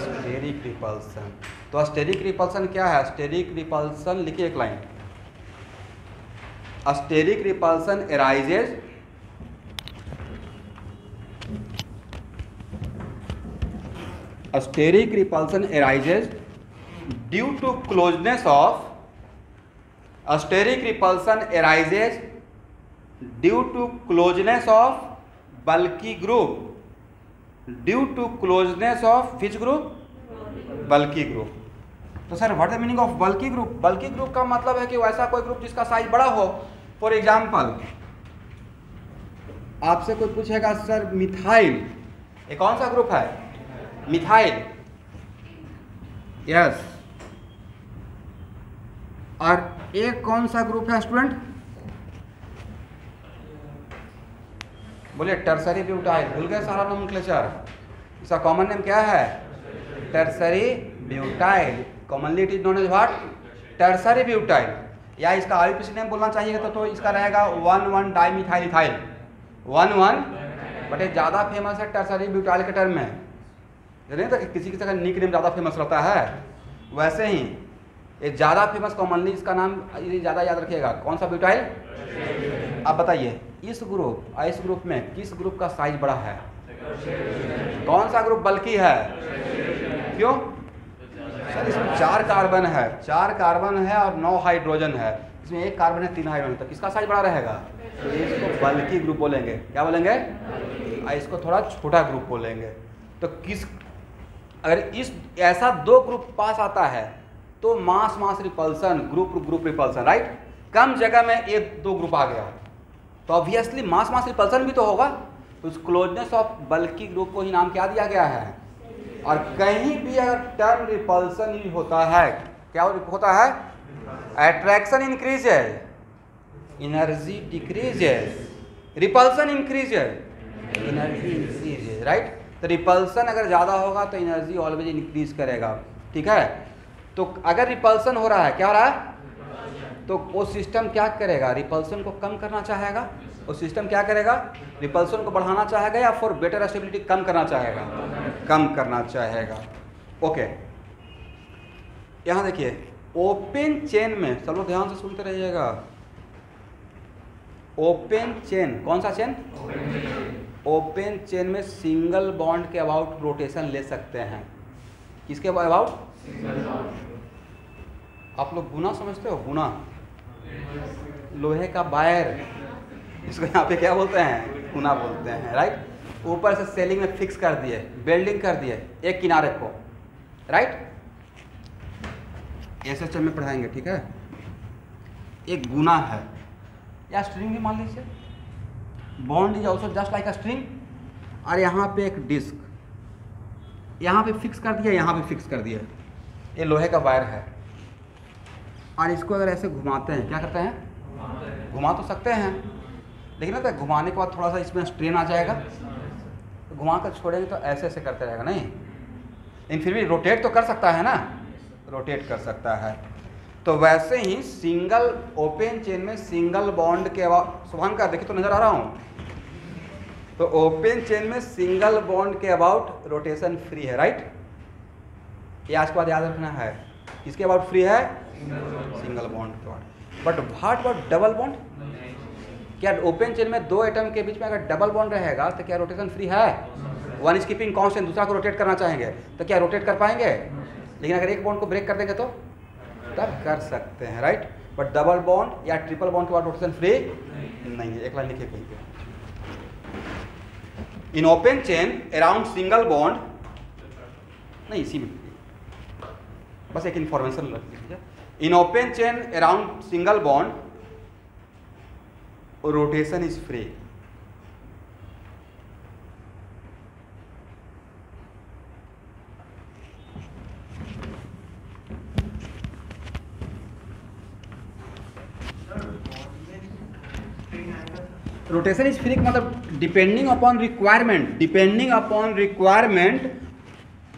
स्टेरिक रिपल्सन। तो स्टेरिक रिपल्सन क्या है, स्टेरिक रिपल्सन लिखिए एक line, steric repulsion arises steric repulsion arises due to closeness of, steric repulsion arises due to closeness of bulky group, due to closeness of which group, bulky group। तो sir what the meaning of bulky group? Bulky group का मतलब है कि वैसा कोई group जिसका size बड़ा हो। फॉर एग्जाम्पल आपसे कोई पूछेगा सर मिथाइल, ये कौन सा ग्रुप है, मिथाइल, यस। और एक कौन सा ग्रुप है स्टूडेंट, बोलिए टर्सरी ब्यूटाइल। भूल गए सारा नोमेनक्लेचर, इसका कॉमन नेम क्या है, tertiary butyl. Commonly it is known as what, tertiary butyl, या इसका आईयूपीएसी नेम बोलना चाहिए तो इसका रहेगा 1,1 डाइमिथाइल इथाइल 1,1, बट ये ज़्यादा फेमस है टर्सरी ब्यूटाइल के टर्म में। नहीं तो किसी किसी का निक नेम ज़्यादा फेमस रहता है, वैसे ही ये ज़्यादा फेमस कॉमनली इसका नाम ज़्यादा याद रखिएगा, कौन सा ब्यूटाइल। अब बताइए इस ग्रुप में किस ग्रुप का साइज बड़ा है, कौन सा ग्रुप बल्कि है, क्यों सर इसमें 4 कार्बन है, 4 कार्बन है और 9 हाइड्रोजन है, इसमें 1 कार्बन है 3 हाइड्रोजन, तो किसका साइज बड़ा रहेगा, तो इसको बल्कि ग्रुप बोलेंगे, क्या बोलेंगे, इसको थोड़ा छोटा ग्रुप बोलेंगे। तो अगर इस ऐसा 2 ग्रुप पास आता है तो मास रिपल्सन, ग्रुप रिपल्सन, राइट। कम जगह में ये 2 ग्रुप आ गया तो ऑब्वियसली मास रिपल्सन भी तो होगा, तो उस क्लोजनेस ऑफ बल्कि ग्रुप को ही नाम क्या दिया गया है। और कहीं भी अगर टर्म रिपल्सन ही होता है, क्या होता है, अट्रैक्शन इंक्रीज है, एनर्जी डिक्रीज है, रिपल्सन इंक्रीज है, एनर्जी इंक्रीज है, राइट। तो रिपल्सन अगर ज़्यादा होगा तो एनर्जी ऑलवेज इंक्रीज करेगा, ठीक है। तो अगर रिपल्सन हो रहा है, क्या हो रहा है, तो वो सिस्टम क्या करेगा, रिपल्सन को कम करना चाहेगा, वो सिस्टम क्या करेगा, रिपल्सन को बढ़ाना चाहेगा या फॉर बेटर स्टेबिलिटी कम करना चाहेगा, कम करना चाहेगा। ओके, यहाँ देखिए ओपन चेन में, सब लोग ध्यान से सुनते रहिएगा, ओपन चेन, कौन सा चेन, ओपन चेन में सिंगल बॉन्ड के अबाउट रोटेशन ले सकते हैं, किसके अबाउट, आप लोग गुना समझते हो, गुना, लोहे का वायर, इसको यहाँ पे क्या बोलते हैं, गुना बोलते हैं, राइट। ऊपर से सेलिंग में फिक्स कर दिए, वेल्डिंग कर दिए एक किनारे को, राइट। एसएचएम में पढ़ाएंगे, ठीक है। एक गुना है या स्ट्रिंग भी मान लीजिए, bond is also just like a string, और यहाँ पे एक डिस्क, यहाँ पे फिक्स कर दिया, यहाँ पे फिक्स कर दिया, ये लोहे का वायर है, और इसको अगर ऐसे घुमाते हैं, क्या करते हैं, घुमा तो सकते हैं, लेकिन ना घुमाने के बाद थोड़ा सा इसमें स्ट्रेन आ जाएगा, तो घुमा कर छोड़ेंगे तो ऐसे ऐसे करते रहेगा, नहीं, लेकिन फिर भी रोटेट तो कर सकता है ना, रोटेट कर सकता है। तो वैसे ही सिंगल ओपन चेन में सिंगल बॉन्ड के सुभान का देखिए तो नजर आ रहा हूँ, तो ओपन चेन में सिंगल बॉन्ड के अबाउट रोटेशन फ्री है, राइट। ये आज के बाद याद रखना है, किसके अबाउट फ्री है, सिंगल बॉन्ड के about. But what about double bond, क्या ओपन चेन में 2 एटम के बीच में अगर डबल बॉन्ड रहेगा तो क्या रोटेशन फ्री है, वन इज कीपिंग कांस्टेंट, दूसरा को रोटेट करना चाहेंगे तो क्या रोटेट कर पाएंगे, लेकिन अगर एक बॉन्ड को ब्रेक कर देंगे तो तब कर सकते हैं, राइट। बट डबल बॉन्ड या ट्रिपल बॉन्ड के बाद रोटेशन फ्री नहीं है, एक लाइन लिखिए कहीं पे, in open chain around single bond, नहीं इसी में बस एक इंफॉर्मेशन रख लीजिए, in open chain around single bond rotation is free. Rotation is free मतलब depending upon requirement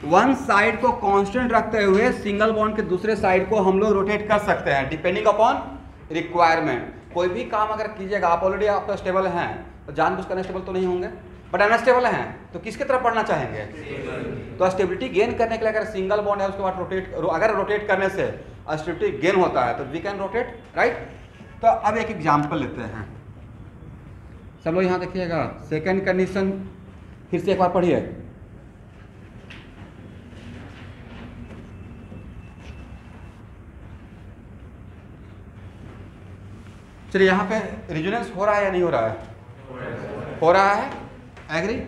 one side को कांस्टेंट रखते हुए सिंगल बॉन्ड के दूसरे साइड को हम लोग रोटेट कर सकते हैं, डिपेंडिंग अपॉन रिक्वायरमेंट। कोई भी काम अगर कीजिएगा, आप ऑलरेडी आप स्टेबल हैं तो जानबूझकर अनस्टेबल तो नहीं होंगे, बट अनस्टेबल हैं तो किसके तरफ बढ़ना चाहेंगे, तो स्टेबिलिटी गेन करने के लिए अगर सिंगल बॉन्ड है उसके बाद अगर रोटेट करने से स्टेबिलिटी गेन होता है तो वी कैन रोटेट, राइट। तो अब एक एग्जाम्पल लेते हैं, सब लोग यहाँ देखिएगा, सेकेंड कंडीशन फिर से एक बार पढ़िए, चलिए यहाँ पे रिजोनेंस हो रहा है या नहीं हो रहा है, हो रहा है, एग्री।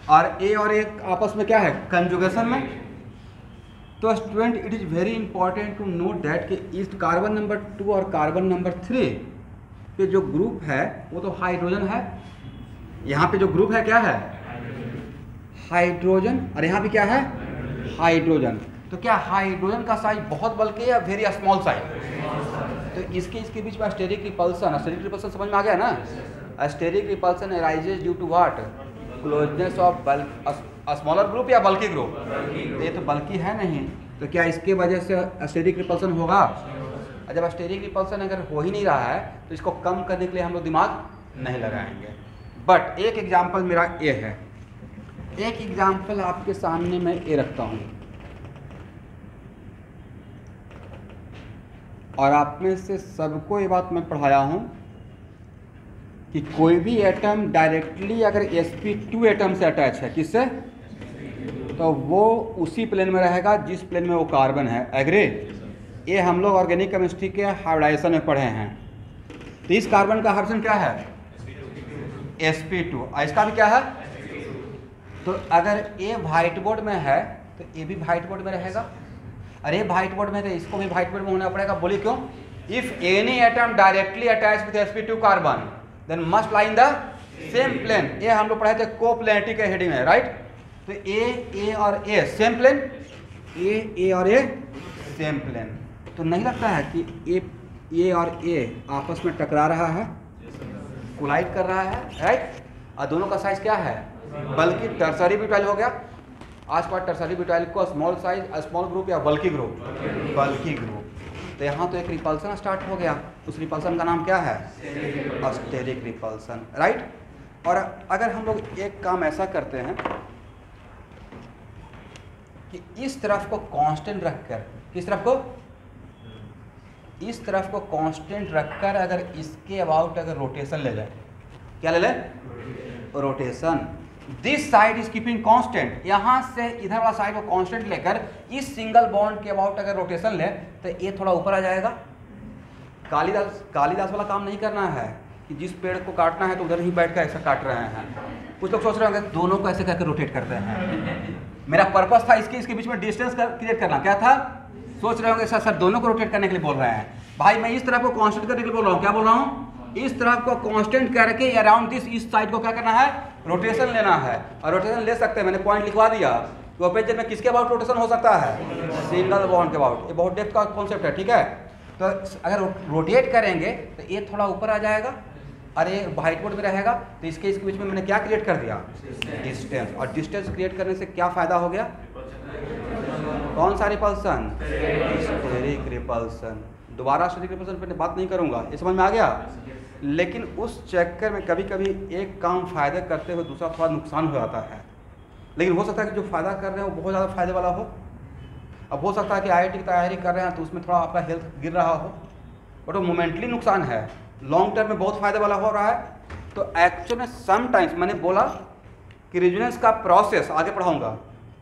और ए और ए आपस में क्या है, कंजुगेशन में। तो student it is very important to note that कि इस कार्बन नंबर 2 और कार्बन नंबर 3 पे जो ग्रुप है वो तो हाइड्रोजन है, यहाँ पे जो ग्रुप है क्या है, हाइड्रोजन, और यहाँ पे क्या है, हाइड्रोजन। तो क्या हाइड्रोजन का साइज बहुत बल्कि या वेरी स्मॉल साइज, तो इसके बीच में स्टेरिक रिपल्सन समझ में आ गया ना। Steric repulsion arises due to what, closeness of smaller group या बल्कि ग्रुप, ये तो बल्कि है नहीं, तो तो क्या इसके वजह से स्टेरिक रिपल्सन होगा? और जब स्टेरिक रिपल्सन अगर हो ही नहीं रहा है तो इसको कम करने के लिए हम लोग दिमाग नहीं लगाएंगे। बट एक एग्जाम्पल मेरा ए है, एक एग्जाम्पल आपके सामने मैं ए रखता हूँ, और आप में से सबको ये बात मैं पढ़ाया हूँ कि कोई भी एटम डायरेक्टली अगर sp2 एटम से अटैच है, किससे? तो वो उसी प्लेन में रहेगा जिस प्लेन में वो कार्बन है। एग्री? ये हम लोग ऑर्गेनिक केमिस्ट्री के हाइब्रिडाइजेशन में पढ़े हैं। तो इस कार्बन का हाइड्रोजन क्या है? sp2, और इसका भी क्या है? तो अगर ए व्हाइट बोर्ड में है तो ए भी व्हाइट बोर्ड में रहेगा, अरे व्हाइट बोर्ड में तो इसको भी व्हाइट बोर्ड में होना पड़ेगा। बोलिए क्यों? If any atom directly attach with sp2 carbon then must lie in the same plane. ये हम लोग पढ़े थे कोप्लेनिटी के हेडिंग में, राइट? तो ए और ए सेम प्लेन, ए और ए सेम प्लेन। तो नहीं लगता है कि ए और ए आपस में टकरा रहा है, कोलाइड कर रहा है, राइट? और दोनों का साइज क्या है? बल्कि टर्सरी ब्यूटाइल हो गया। आज का टर्सरी ब्यूटाइल को स्मॉल साइज, स्मॉल ग्रुप या बल्कि ग्रुप? बल्कि ग्रुप। तो यहाँ तो एक रिपल्सन स्टार्ट हो गया, उस रिपल्सन का नाम क्या है? Steric repulsion, right? और अगर हम लोग एक काम ऐसा करते हैं कि इस तरफ को कांस्टेंट रखकर, किस तरफ को? इस तरफ को कांस्टेंट रखकर अगर इसके अबाउट अगर रोटेशन ले लें, क्या ले लें? Rotation. This side is keeping constant, यहाँ से इधर वाला साइड को कांस्टेंट लेकर इस सिंगल बॉन्ड के अबाउट अगर रोटेशन ले तो ये थोड़ा ऊपर आ जाएगा। कालिदास वाला काम नहीं करना है कि जिस पेड़ को काटना है तो उधर ही बैठ कर ऐसा काट रहे हैं। कुछ लोग सोच रहे होंगे दोनों को ऐसे करके रोटेट करते हैं। मेरा पर्पस था इसके बीच में डिस्टेंस क्रिएट करना। क्या था? सोच रहे होंगे सर दोनों को रोटेट करने के लिए बोल रहे हैं। भाई मैं इस तरफ को कांस्टेंट करने के लिए बोल रहा हूँ। क्या बोल रहा हूँ? इस तरफ को कांस्टेंट करके अराउंड दिस इस साइड को क्या करना है? रोटेशन लेना है। और रोटेशन ले सकते हैं, मैंने पॉइंट लिखवा दिया। तो ओपेजन में किसके अबाउट रोटेशन हो सकता है? सिंगल बॉन्ड के अबाउट। ये बहुत डेप्थ का कॉन्सेप्ट है, ठीक है? तो अगर रोटेट करेंगे तो ये थोड़ा ऊपर आ जाएगा और ये व्हाइट बोर्ड में रहेगा। तो इसके बीच में मैंने क्या क्रिएट कर दिया? डिस्टेंस। और डिस्टेंस क्रिएट करने से क्या फायदा हो गया? कौन सा रिपल्सन? Steric repulsion. दोबारा स्टेरिक रिपल्सन पर बात नहीं करूंगा, ये समझ में आ गया? लेकिन उस चक्कर में कभी कभी एक काम फायदा करते हुए दूसरा थोड़ा नुकसान हो जाता है। लेकिन हो सकता है कि जो फायदा कर रहे हैं वो बहुत ज़्यादा फायदे वाला हो। अब हो सकता है कि IIT की तैयारी कर रहे हैं तो उसमें थोड़ा आपका हेल्थ गिर रहा हो, बट वो मोमेंटली नुकसान है, लॉन्ग टर्म में बहुत फायदे वाला हो रहा है। तो एक्चुअल में समटाइम्स मैंने बोला कि रेजोनेंस का प्रोसेस आगे पढ़ाऊंगा,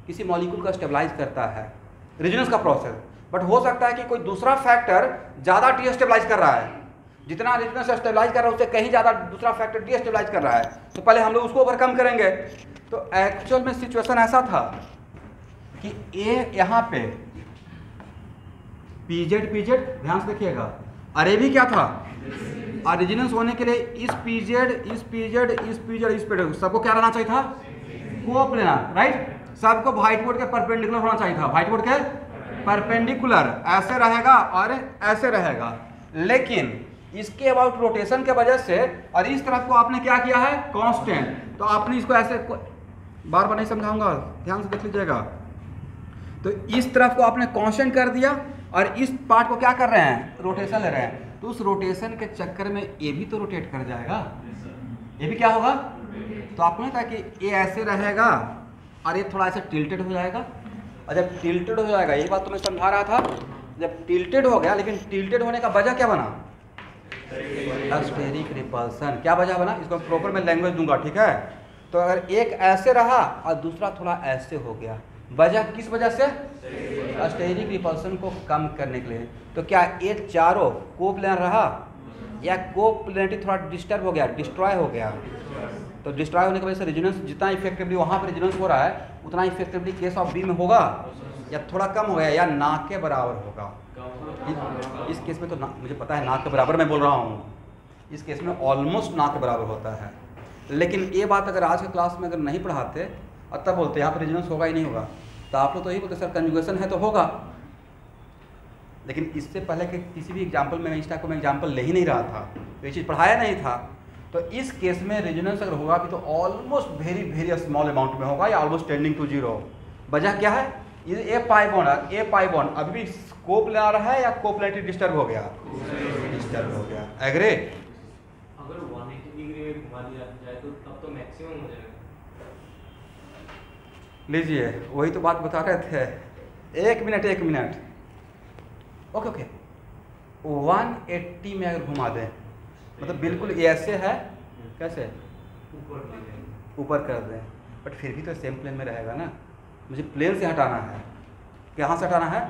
किसी मॉलिक्यूल का स्टेबलाइज करता है रेजोनेंस का प्रोसेस। बट हो सकता है कि कोई दूसरा फैक्टर ज़्यादा डीस्टेबलाइज कर रहा है, जितना रेजोनेंस स्टेबलाइज कर रहा है उससे कहीं ज़्यादा दूसरा फैक्टर डीस्टेबलाइज कर रहा है। तो पहले हम लोग उसको ओवरकम करेंगे। तो एक्चुअल में सिचुएशन ऐसा था कि ए यहाँ पे पीजेड ध्यान से देखिएगा, अरे भी क्या था? रेजोनेंस होने के लिए इस पीजेड सबको क्या रहना चाहिए था? Coplanar, right? सबको व्हाइट बोर्ड के परपेंडिकुलर होना चाहिए था। व्हाइट बोर्ड के परपेंडिकुलर ऐसे रहेगा और ऐसे रहेगा। लेकिन इसके अबाउट रोटेशन के वजह से और इस तरफ को आपने क्या किया है? कांस्टेंट। तो आपने इसको ऐसे बार बार नहीं समझाऊंगा, ध्यान से देख लीजिएगा। तो इस तरफ को आपने कांस्टेंट कर दिया और इस पार्ट को क्या कर रहे हैं? रोटेशन ले रहे हैं। तो उस रोटेशन के चक्कर में ये भी तो रोटेट कर जाएगा, ये भी क्या होगा? तो आपको नहीं था कि ये ऐसे रहेगा और ये थोड़ा ऐसे टिल्टेड हो जाएगा। और जब टिल्टेड हो जाएगा, ये बात तो मैं समझा रहा था, जब टिल्टेड हो गया, लेकिन टिल्टेड होने का वजह क्या बना? Steric repulsion. क्या वजह बना? इसको प्रॉपर मैं लैंग्वेज दूंगा, ठीक है? तो अगर एक ऐसे रहा और दूसरा थोड़ा ऐसे हो गया, वजह किस वजह से? स्टेरिक रिपल्सन को कम करने के लिए। तो क्या ये चारों कोप्लेनर रहा या कोप्लेनिटी थोड़ा डिस्टर्ब हो गया, डिस्ट्रॉय हो गया? तो डिस्ट्रॉय होने की वजह से रेजोनेंस जितना इफेक्टिवली वहाँ पर रेजोनेंस हो रहा है उतना इफेक्टिवली केस ऑफ बी में होगा या थोड़ा कम हो गया या ना के बराबर होगा। इस केस में तो ना, मुझे पता है ना के बराबर मैं बोल रहा हूँ, इस केस में ऑलमोस्ट ना के बराबर होता है। लेकिन ये बात अगर आज के क्लास में अगर नहीं पढ़ाते और तब बोलते यहाँ पर रेजोनेंस होगा ही नहीं होगा, तो आप लोग तो यही बोलते सर कंजुगेशन है तो होगा। लेकिन इससे पहले के किसी भी एग्जाम्पल में इस टाइप को मैं एग्जाम्पल ले ही नहीं रहा था, तो ये चीज़ पढ़ाया नहीं था। तो इस केस में रेजोनेंस अगर होगा भी तो ऑलमोस्ट वेरी स्मॉल अमाउंट में होगा या ऑलमोस्ट टेंडिंग टू जीरो। वजह क्या है? ये ए पाई बॉन्ड, ए पाई बॉन्ड अभी भी कोप्लेनर आ रहा है या कोप्लेनरी डिस्टर्ब हो गया? डिस्टर्ब हो गया। एग्री? अगर 180 डिग्री में घुमा दिया जाए तो तब तो मैक्सिमम हो जाएगा। लीजिए, वही तो बात बता रहे थे। एक मिनट। ओके 180 में अगर घुमा दें, मतलब बिल्कुल ऐसे है, कैसे ऊपर कर दें, बट फिर भी तो सेम प्लेन में रहेगा ना। मुझे प्लेन से हटाना है, कहाँ से हटाना है?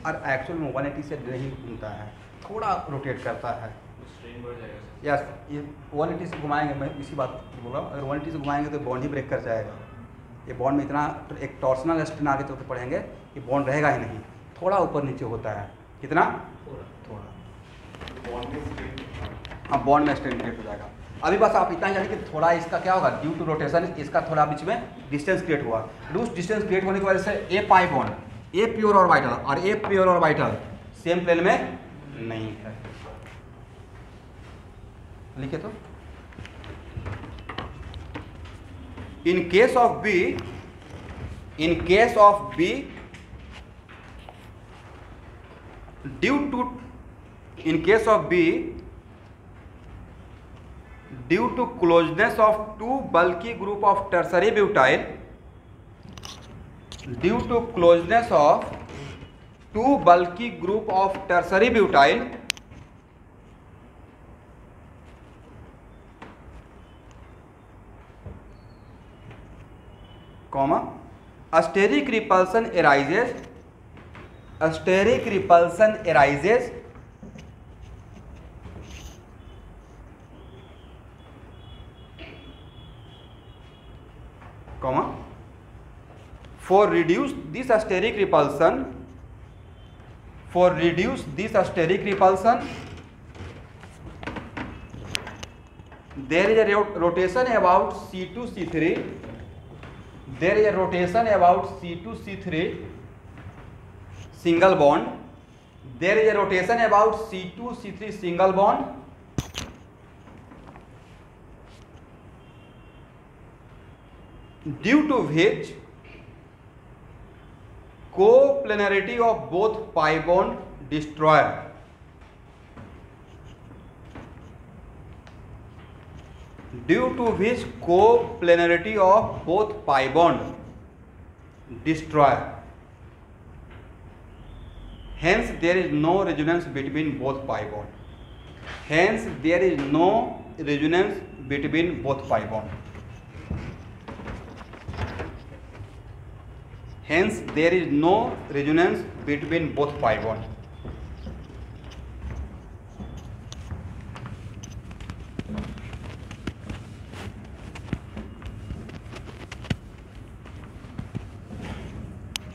और एक्चुअल में 180 से नहीं घूमता है, थोड़ा रोटेट करता है। स्ट्रेन बढ़ जाएगा। यस, ये 180 से घुमाएंगे, मैं इसी बात बोल रहा हूँ। अगर 180 से घुमाएंगे तो बॉन्ड ही ब्रेक कर जाएगा। ये बॉन्ड में इतना एक टॉर्सनल स्ट्रेन आगे तो पढ़ेंगे कि बॉन्ड रहेगा ही नहीं, थोड़ा ऊपर नीचे होता है। कितना? थोड़ा। हाँ, बॉन्ड में स्ट्रेन क्रिएट हो जाएगा। अभी बस आप इतना ही जानिए कि थोड़ा इसका क्या होगा, ड्यू टू रोटेशन इसका थोड़ा बीच में डिस्टेंस क्रिएट हुआ। उस डिस्टेंस क्रिएट होने की वजह से a pi bond, a pure orbital और a pure orbital same plane में नहीं है। लिखे तो, in case of B, due to closeness of two bulky group of tertiary butyl, comma, steric repulsion arises comma, for reduce this steric repulsion, there is a rotation about C2C3, single bond, there is a rotation about C2C3 single bond, due to which coplanarity of both pi bond destroy, hence there is no resonance between both pi bond,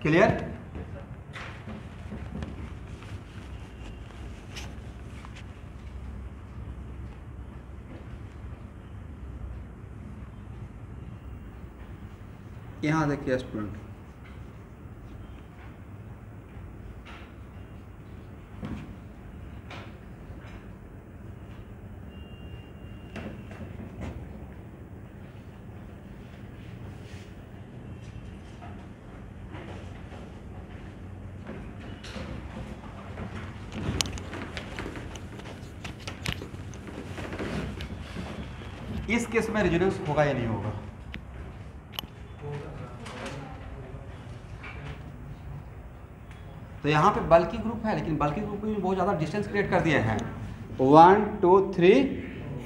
clear? यहाँ देखिए student, इस case में resonance होगा या नहीं होगा? तो यहाँ पे बल्कि ग्रुप है, लेकिन बल्कि ग्रुप में बहुत ज़्यादा डिस्टेंस क्रिएट कर दिए हैं। 1 2 3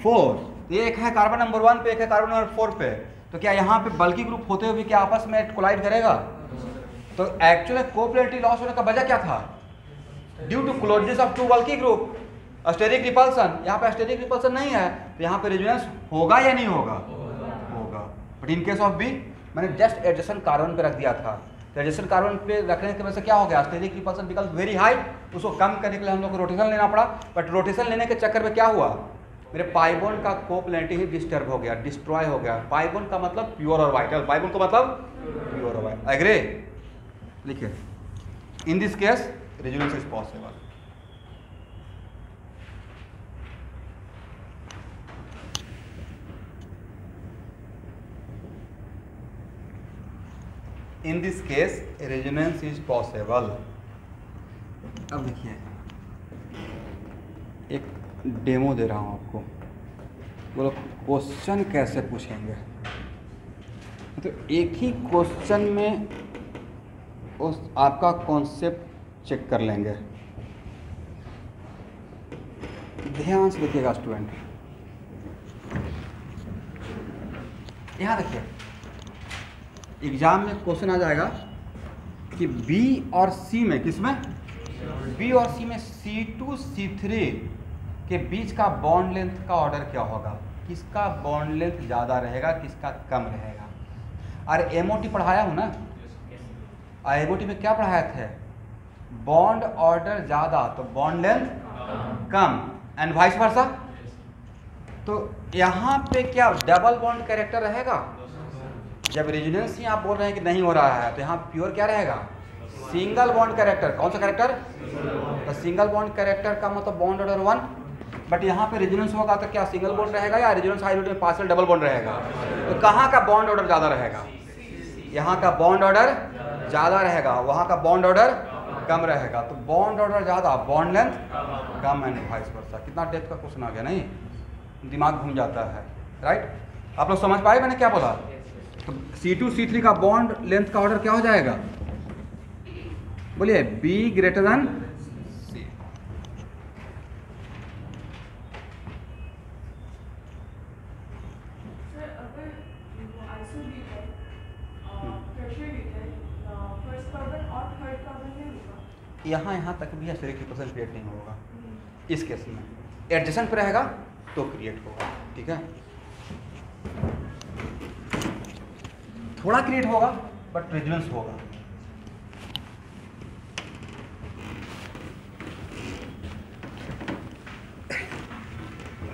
4, एक है कार्बन नंबर 1 पे, एक है कार्बन नंबर 4 पे। तो क्या यहाँ पे बल्कि ग्रुप होते हुए क्या आपस में कोलाइड करेगा? तो एक्चुअली कोप्लेनरिटी लॉस होने का वजह क्या था? Due to closeness of two bulky group, steric repulsion. यहाँ पे स्टेरिक रिपल्सन नहीं है, तो यहाँ पे रेजोनेंस होगा या नहीं होगा? होगा। But in case of B मैंने जस्ट एडजेसेंट कार्बन पे रख दिया था, तो एडजेसेंट कार्बन पे रखने की वजह से क्या हो गया? Steric repulsion become very high. उसको कम करने के लिए हम लोग को रोटेशन लेना पड़ा, बट रोटेशन लेने के चक्कर में क्या हुआ? मेरे पाई बॉन्ड का कोप्लेनरिटी ही डिस्टर्ब हो गया, डिस्ट्रॉय हो गया। पाई बॉन्ड का मतलब प्योर ऑर्बिटल, पाई बॉन्ड का मतलब प्योर ऑर्बिटल। एग्री? लिखिए, इन this case resonance is possible. In this case resonance is possible. अब देखिए एक डेमो दे रहा हूँ आपको, बोलो क्वेश्चन कैसे पूछेंगे। तो एक ही क्वेश्चन में उस आपका कॉन्सेप्ट चेक कर लेंगे। ध्यान से देखिएगा स्टूडेंट, यहाँ देखिए एग्जाम में क्वेश्चन आ जाएगा कि बी और सी में, किसमें, बी और सी में C2 C3 के बीच का बॉन्ड लेंथ का ऑर्डर क्या होगा, किसका बॉन्ड लेंथ ज़्यादा रहेगा, किसका कम रहेगा। और MOT पढ़ाया हूँ ना, और MOT में क्या पढ़ाए थे, बॉन्ड ऑर्डर ज़्यादा तो bond length come, and vice versa. तो यहाँ पे क्या डबल बॉन्ड कैरेक्टर रहेगा। जब रेजोनेंस ही आप बोल रहे हैं कि नहीं हो रहा है, तो यहाँ प्योर क्या रहेगा, सिंगल बॉन्ड कैरेक्टर। कौन सा कैरेक्टर, तो सिंगल बॉन्ड कैरेक्टर का मतलब बॉन्ड ऑर्डर 1। बट यहाँ पे रेजोनेंस होगा तो क्या सिंगल बॉन्ड रहेगा या रेजोनेंस हाइब्रिड में पार्शियल डबल बॉन्ड रहेगा। तो कहाँ का बॉन्ड ऑर्डर ज़्यादा रहेगा, यहाँ का बॉन्ड ऑर्डर ज़्यादा रहेगा, वहाँ का बॉन्ड ऑर्डर कम रहेगा। तो बॉन्ड ऑर्डर ज़्यादा, bond length come, and vice versa. कितना डेप्थ का क्वेश्चन आ गया, नहीं दिमाग घूम जाता है, राइट। आप लोग समझ पाए मैंने क्या बोला। तो C2 C3 का बॉन्ड लेंथ का ऑर्डर क्या हो जाएगा, बोलिए B greater than C। Sir अगर आइसो दी है, प्रेशर दी है, फर्स्ट कार्बन और थर्ड कार्बन में होगा, यहाँ तक भी स्टेरिक रिपल्सन क्रिएट नहीं होगा। इस केस में एडजेसेंट पे रहेगा तो क्रिएट होगा, ठीक है। थोड़ा क्रिएट होगा बट रेजोनेंस होगा।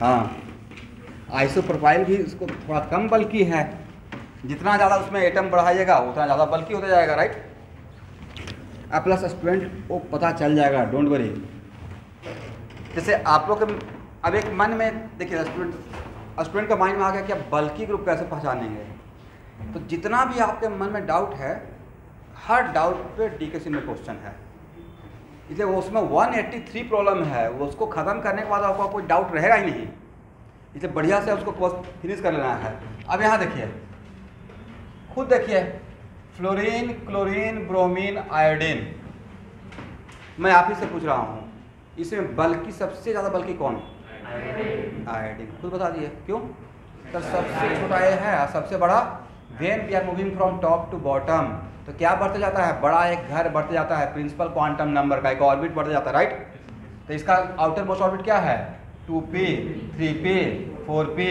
हाँ, आइसोप्रोपाइल भी उसको थोड़ा कम बल्कि है, जितना ज़्यादा उसमें एटम बढ़ाइएगा उतना ज़्यादा बल्कि होता जाएगा, राइट। अब प्लस स्टूडेंट को पता चल जाएगा, डोंट वरी। जैसे आप लोग के अब एक मन में देखिए, स्टूडेंट का माइंड में आ गया कि आप बल्कि ग्रुप कैसे पहचानेंगे। तो जितना भी आपके मन में डाउट है, हर डाउट पे DKC में क्वेश्चन है, इसलिए वो उसमें 183 प्रॉब्लम है, वो उसको ख़त्म करने के बाद आपको कोई डाउट रहेगा ही नहीं, इसलिए बढ़िया से उसको फिनिश कर लेना है। अब यहाँ देखिए, खुद देखिए, फ्लोरीन, क्लोरीन, ब्रोमीन, आयोडीन, मैं आप ही से पूछ रहा हूँ, इसमें बल्कि सबसे ज़्यादा बल्कि कौन, आयोडीन। खुद बता दिए क्यों, तो सबसे छोटा ये है और सबसे बड़ा। When we are moving from top to bottom, तो क्या बढ़ते जाता है, बड़ा एक घर बढ़ते जाता है, प्रिंसिपल क्वांटम नंबर का एक ऑर्बिट बढ़ते जाता है, राइट। तो इसका आउटर मोस्ट ऑर्बिट क्या है, 2p, 3p, 4p,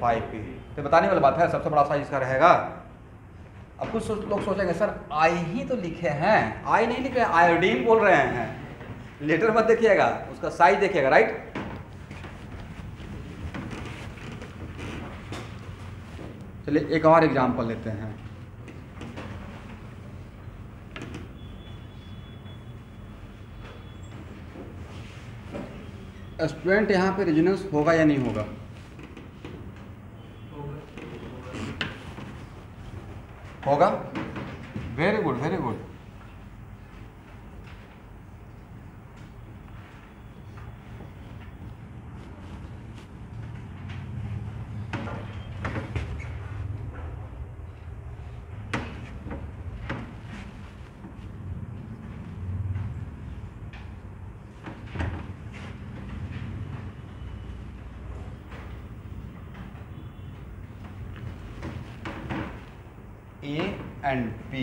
5p। तो बताने वाली बात है, सबसे बड़ा साइज इसका रहेगा। अब कुछ लोग सोचेंगे सर आई ही तो लिखे हैं, आई नहीं लिख रहे हैं, आयोडीन बोल रहे हैं। लेटर मत देखिएगा, उसका साइज देखिएगा, राइट। चलिए एक और एग्जांपल लेते हैं। स्टूडेंट यहाँ पे रेजोनेंस होगा या नहीं होगा, होगा। Very good, very good. A and B,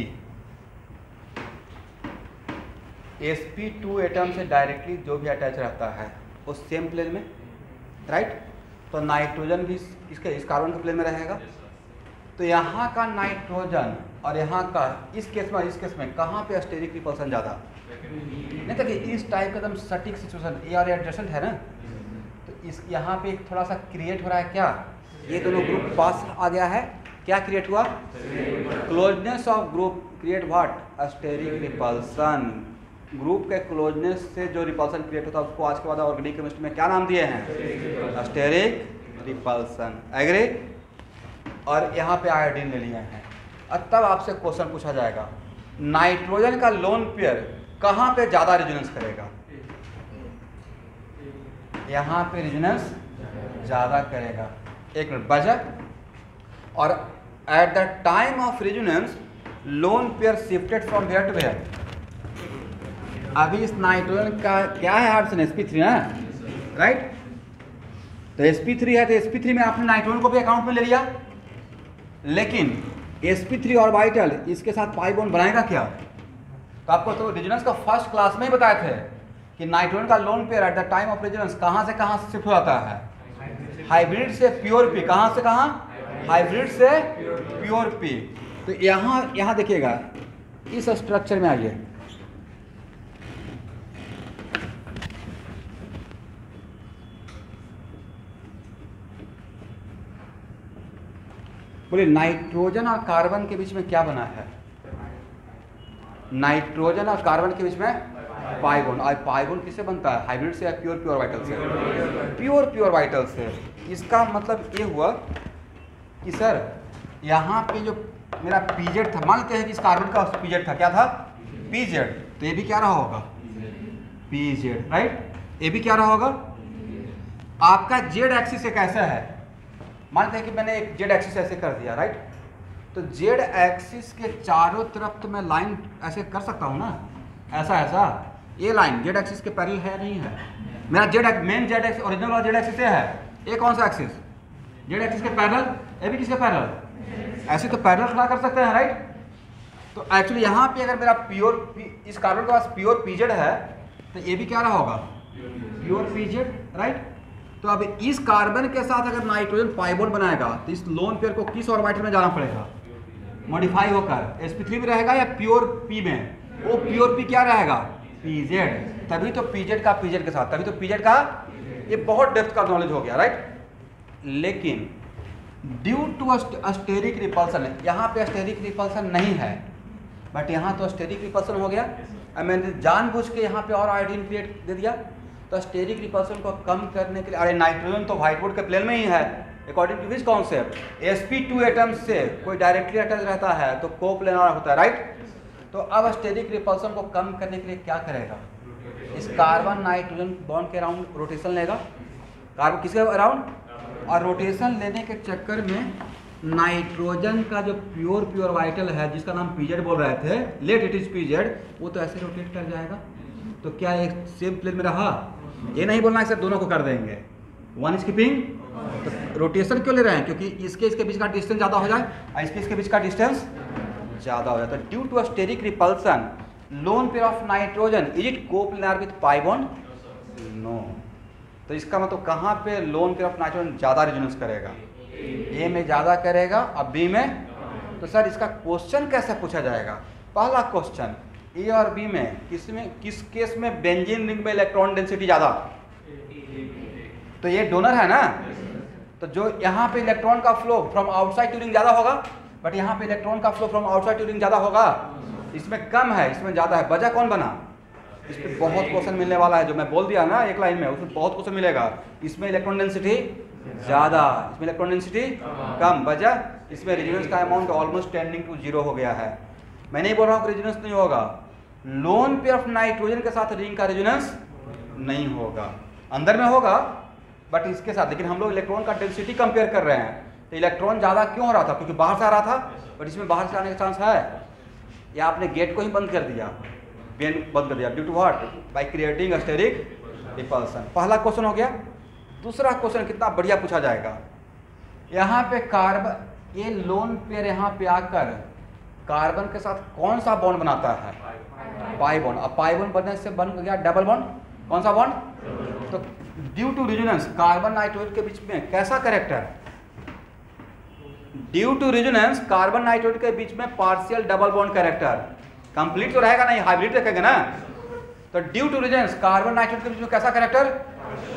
sp2 atom से डायरेक्टली जो भी अटैच रहता है वो सेम प्लेन में, राइट। तो नाइट्रोजन भी इस कार्बन के प्लेन में रहेगा। तो यहाँ का नाइट्रोजन और यहाँ का इस केस में कहाँ पे स्टेरिक रिपल्सन ज़्यादा, नहीं तो कि इस टाइप का एकदम सटीक सिचुएशन, ए और एडजेसेंट है ना, तो इस यहाँ पे एक थोड़ा सा क्रिएट हो रहा है, क्या ये दोनों ग्रुप पास आ गया है, क्या क्रिएट हुआ, closeness of group create what, steric repulsion. Group के क्लोजनेस से जो रिपल्सन क्रिएट होता है उसको आज के बाद ऑर्गेनिक केमिस्ट्री में क्या नाम दिए हैं, स्टेरिक रिपल्सन। एग्री। और यहाँ पे आयोडीन ले लिए हैं। और तब आपसे क्वेश्चन पूछा जाएगा नाइट्रोजन का लोन पेयर कहाँ पे ज़्यादा रेजोनेंस करेगा? यहाँ पे रेजोनेंस ज़्यादा करेगा। एक मिनट बजा। और at the time of resonance lone pair shifted from where to where. अभी इस नाइट्रोजन का क्या है ऑप्शन? sp3 ना, राइट? तो sp3 है, तो sp3 में आपने नाइट्रोजन को भी अकाउंट में ले लिया, लेकिन sp3 ऑर्बिटल इसके साथ पाई बॉन्ड बनाएगा क्या? तो आपको तो रेजोनेंस का फर्स्ट क्लास में ही बताए थे कि नाइट्रोजन का lone pair eight the time of resonance कहाँ से कहाँ शिफ्ट हो जाता है? हाइब्रिड से प्योर पी। कहाँ से कहाँ? हाइब्रिड से प्योर पी। तो यहाँ देखिएगा, इस स्ट्रक्चर में आइए, बोलिए नाइट्रोजन और कार्बन के बीच में क्या बना है? नाइट्रोजन और कार्बन के बीच में पाई बॉन्ड। और पाई बॉन्ड किससे बनता है? हाइब्रिड से या प्योर ऑर्बिटल से? प्योर ऑर्बिटल से। इसका मतलब ये हुआ कि सर यहाँ पे जो मेरा पीजेड था, मान लेते हैं कि इस कार्बन का पीजेड था, क्या था? पीजेड। तो ये भी क्या रहा होगा? PZ, right? ये भी क्या रहा होगा? आपका जेड एक्सिस से कैसा है? मानते हैं कि मैंने एक जेड एक्सिस ऐसे कर दिया, राइट? तो जेड एक्सिस के चारों तरफ तो मैं लाइन ऐसे कर सकता हूँ ना, ऐसा। ये लाइन जेड एक्सिस के पैरेलल है नहीं है? मेरा मेन जेड एक्सिस, ओरिजिनल वाला जेड एक्सिस ये है। ये कौन सा एक्सिस? जेड एक्सिस के पैरेलल। ये भी किसके पैरेलल? ऐसे तो पैरेलल खड़ा कर सकते हैं, राइट? तो एक्चुअली यहाँ पे अगर मेरा इस कार्बन के पास प्योर पीजेड है, तो ये भी क्या रहा होगा? Pure PZ, right? तो अब इस कार्बन के साथ अगर नाइट्रोजन पाई बॉन्ड बनाएगा तो इस लोन पेयर को किस ऑर्बिटल में जाना पड़ेगा? मॉडिफाई होकर sp3 में रहेगा या प्योर पी में? वो प्योर पी क्या रहेगा? पीजेड। तभी तो पीजेड का पीजेड के साथ, तभी तो पीजेड का, ये बहुत डेप्थ का नॉलेज हो गया, राइट? लेकिन ड्यू टू स्टेरिक रिपल्सन, यहाँ पे स्टेरिक रिपल्सन नहीं है, बट यहाँ तो स्टेरिक रिपल्सन हो गया। मैंने जानबूझ के यहाँ पे और आयोडीन क्रिएट दे दिया, तो स्टेरिक रिपल्सन को कम करने के लिए, अरे नाइट्रोजन तो व्हाइट बोर्ड के प्लेन में ही है, according to which concept? sp2 atom से कोई डायरेक्टली अटैच रहता है तो कोप्लेनर होता है, राइट? तो अब स्टेरिक रिपल्सन को कम करने के लिए क्या करेगा? इस कार्बन नाइट्रोजन बॉन्ड के अराउंड रोटेशन लेगा, कार्बन किसके अराउंड, और रोटेशन लेने के चक्कर में नाइट्रोजन का जो प्योर ऑर्बिटल है जिसका नाम पीजेड बोल रहे थे, लेट इट इज पीजेड, वो तो ऐसे रोटेट कर जाएगा। तो क्या एक सेम प्लेन में रहा? ये नहीं बोलना है सर दोनों को कर देंगे, वन स्किपिंग। तो रोटेशन क्यों ले रहे हैं? क्योंकि इसके बीच का डिस्टेंस ज़्यादा हो जाए और इसके बीच का डिस्टेंस ज़्यादा हो जाए। तो due to steric repulsion lone pair of nitrogen is it coplanar with pi bond? No. तो इसका मतलब कहाँ पे लोन पेयर ऑफ नाइट्रोजन ज़्यादा रेजोनेंस करेगा? ए में ज़्यादा करेगा और बी में? तो सर इसका क्वेश्चन कैसे पूछा जाएगा? पहला क्वेश्चन, ए और बी में किस केस में बेंजीन रिंग में इलेक्ट्रॉन डेंसिटी ज़्यादा? तो ये डोनर है ना, तो जो यहाँ पे इलेक्ट्रॉन का flow from outside to ring ज़्यादा होगा, बट यहाँ पे इलेक्ट्रॉन का flow from outside to ring ज़्यादा होगा। इसमें कम है, इसमें ज़्यादा है। वजह कौन बना? इस पर बहुत क्वेश्चन मिलने वाला है, जो मैं बोल दिया ना एक लाइन में, उसमें बहुत क्वेश्चन मिलेगा। इसमें इलेक्ट्रॉन डेंसिटी ज़्यादा, इसमें इलेक्ट्रॉन डेंसिटी कम। वजह इसमें रेजोनेंस का अमाउंट ऑलमोस्ट टेंडिंग टू 0 हो गया है। मैं नहीं बोल रहा हूँ कि रेजोनेंस नहीं होगा, लोन पेयर ऑफ नाइट्रोजन के साथ रिंग का रेजोनेंस नहीं होगा, अंदर में होगा बट इसके साथ। लेकिन हम लोग इलेक्ट्रॉन का डेंसिटी कंपेयर कर रहे हैं, तो इलेक्ट्रॉन ज़्यादा क्यों हो रहा था? क्योंकि बाहर से आ रहा था, बट इसमें बाहर से आने का चांस है, या आपने गेट को ही बंद कर दिया, बंद कर दिया due to what? By creating steric repulsion. पहला क्वेश्चन हो गया। दूसरा क्वेश्चन कितना बढ़िया पूछा जाएगा, यहाँ पे कार्बन, ये लोन पेयर यहाँ पे आकर कार्बन के साथ कौन सा बॉन्ड बनाता है? Pi bond. अब पाई बॉन्ड बनने से बन गया डबल बॉन्ड। कौन सा बॉन्ड? तो due to resonance carbon nitrogen के बीच में कैसा character? Due to resonance carbon nitrogen के बीच में partial double bond character. Complete तो रहेगा नहीं, हाइब्रिड रखेंगे ना। तो due to resonance carbon nitrogen के बीच में कैसा character?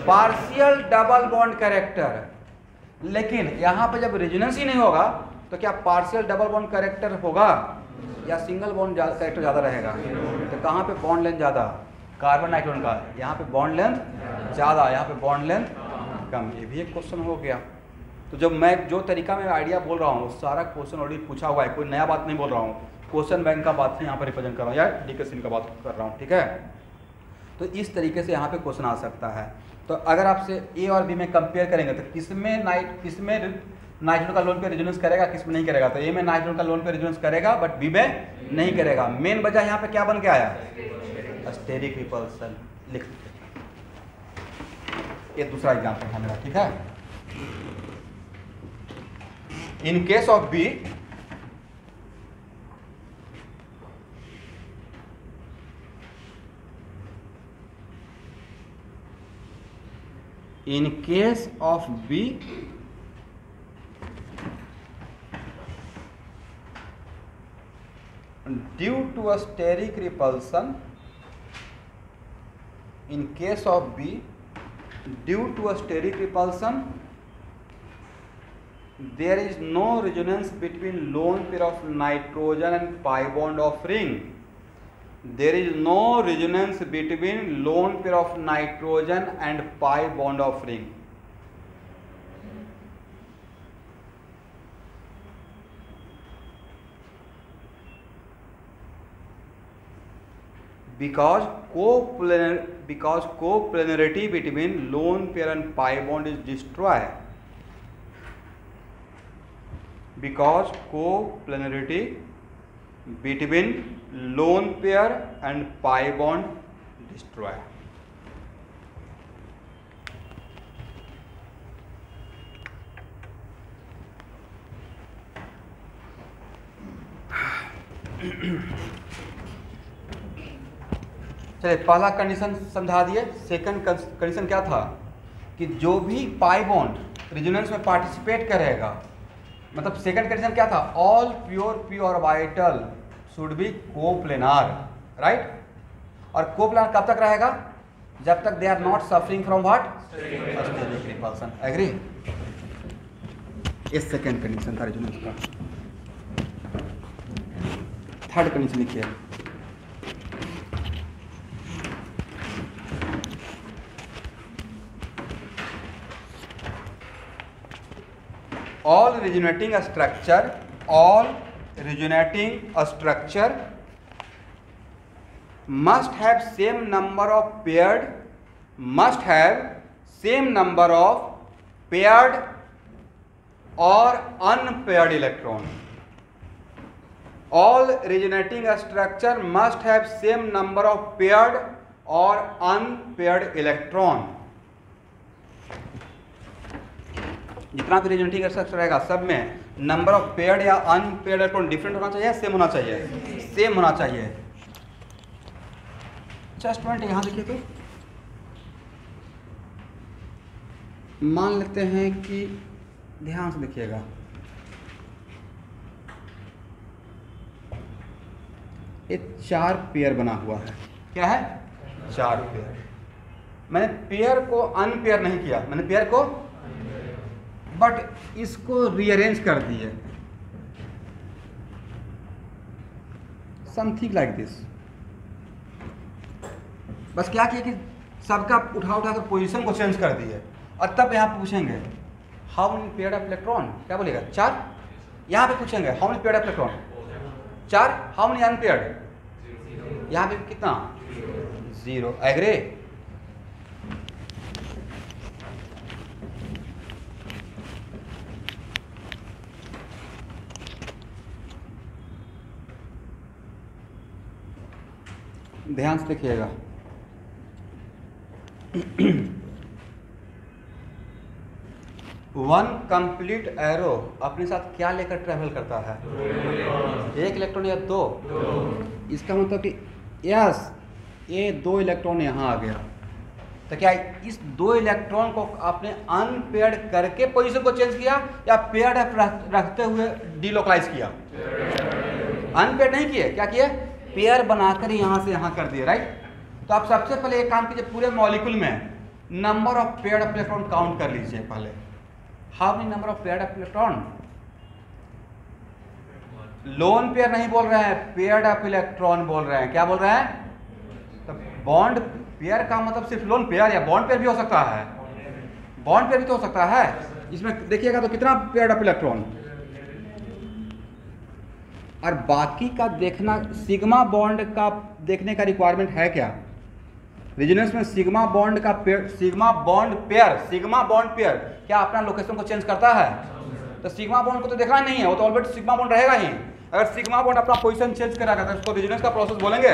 Partial double bond character. लेकिन यहाँ पे जब रेजोनेंस ही नहीं होगा तो क्या पार्शियल डबल बॉन्ड कैरेक्टर होगा या सिंगल बॉन्ड कैरेक्टर ज़्यादा रहेगा? तो कहाँ पे बॉन्ड लेंथ ज़्यादा? कार्बन नाइट्रोजन का। यहाँ पे बॉन्ड लेंथ ज़्यादा, यहाँ पे बॉन्ड लेंथ कम। ये भी एक क्वेश्चन हो गया। तो तो जब मैं जो तरीका मैं आइडिया बोल रहा हूँ सारा क्वेश्चन ऑलरेडी पूछा हुआ है, कोई नया बात नहीं बोल रहा हूँ, क्वेश्चन बैंक का बात ही यहाँ पर रिप्रेजेंट कर रहा हूँ या डिस्कशन का बात कर रहा हूँ, ठीक है। तो इस तरीके से यहाँ पे क्वेश्चन आ सकता है। तो अगर आपसे ए और बी में कंपेयर करेंगे तो किसमें नाइट्रोजन का लोन पे रेजोनेंस करेगा, किसमें नहीं करेगा, तो ए में नाइट्रोजन का लोन पे रेजोनेंस करेगा बट बी में नहीं करेगा। मेन वजह यहाँ पे क्या बन के आया, स्टेरिक रिपल्सन। लिख ये दूसरा एग्जाम्पल था मेरा, ठीक है। In case of B in case of B, due to a steric repulsion, in case of B, due to a steric repulsion, there is no resonance between lone pair of nitrogen and pi bond of ring. There is no resonance between lone pair of nitrogen and pi bond of ring. Because coplanarity between lone pair and pi bond is destroyed. Because coplanarity between lone pair and pi bond destroy. चलिए पहला condition समझा दिए। Second condition क्या था कि जो भी pi bond resonance में पार्टिसिपेट करेगा, मतलब सेकंड कंडीशन क्या था, all p orbital should be coplanar, right. और कोप्लेनार कब तक रहेगा, जब तक they are not suffering from what, steric repulsion. Agree. इस सेकंड कंडीशन था रेजोनेंस का। थर्ड कंडीशन लिखिए, all resonating structure must have same number of paired or unpaired electron. All resonating structure must have same number of paired or unpaired electron. जितना भी resonating structure रहेगा सब में number of paired या unpaired electron different होना चाहिए, same होना चाहिए, सेम होना चाहिए। जस्ट मिनट यहाँ देखिए, तो मान लेते हैं कि ध्यान से देखिएगा, ये 4 पेयर बना हुआ है। क्या है, 4 पेयर। मैंने पेयर को अनपेयर नहीं किया, मैंने पेयर को बट इसको रीअरेंज कर दिए, समथिंग लाइक दिस। बस क्या किया कि सबका उठा कर पोजीशन को चेंज कर दिए, और तब यहाँ पे पूछेंगे how many pair of electron, क्या बोलेगा 4। यहाँ पे पूछेंगे how many pair of electron 4, how many unpaired, यहाँ पे कितना 0। एग्री। ध्यान से देखिएगा, वन कंप्लीट एरो अपने साथ क्या लेकर ट्रेवल करता है, 1 इलेक्ट्रॉन या 2। इसका मतलब कि यस, ये 2 इलेक्ट्रॉन यहाँ आ गया, तो क्या इस 2 इलेक्ट्रॉन को आपने अनपेयर्ड करके पोजीशन को चेंज किया या पेयर्ड रखते हुए डिलोकलाइज किया? अनपेयर्ड नहीं किए, क्या किए, पेयर बनाकर यहाँ से यहाँ कर दिए, राइट। तो आप सबसे पहले एक काम कीजिए, पूरे मॉलिक्यूल में number of paired of electron count कर लीजिए पहले। How many number of paired of electron, lone pair नहीं बोल रहे हैं, पेयर्ड ऑफ इलेक्ट्रॉन बोल रहे हैं। क्या बोल रहे हैं, तो बॉन्ड पेयर का मतलब सिर्फ लोन पेयर या बॉन्ड पेयर भी हो सकता है, बॉन्ड पेयर भी तो हो सकता है। इसमें देखिएगा तो कितना पेयर ऑफ इलेक्ट्रॉन, और बाकी का देखना सिग्मा बॉन्ड का देखने का रिक्वायरमेंट है क्या? रेजोनेंस में सिग्मा बॉन्ड का पेयर, सिग्मा बॉन्ड पेयर क्या अपना लोकेशन को चेंज करता है? तो सिग्मा बॉन्ड को तो देखना नहीं है, वो तो ऑलरेडी सिग्मा बॉन्ड रहेगा ही। अगर सिग्मा बॉन्ड अपना पोजीशन चेंज करेगा तो उसको रेजोनेंस का प्रोसेस बोलेंगे।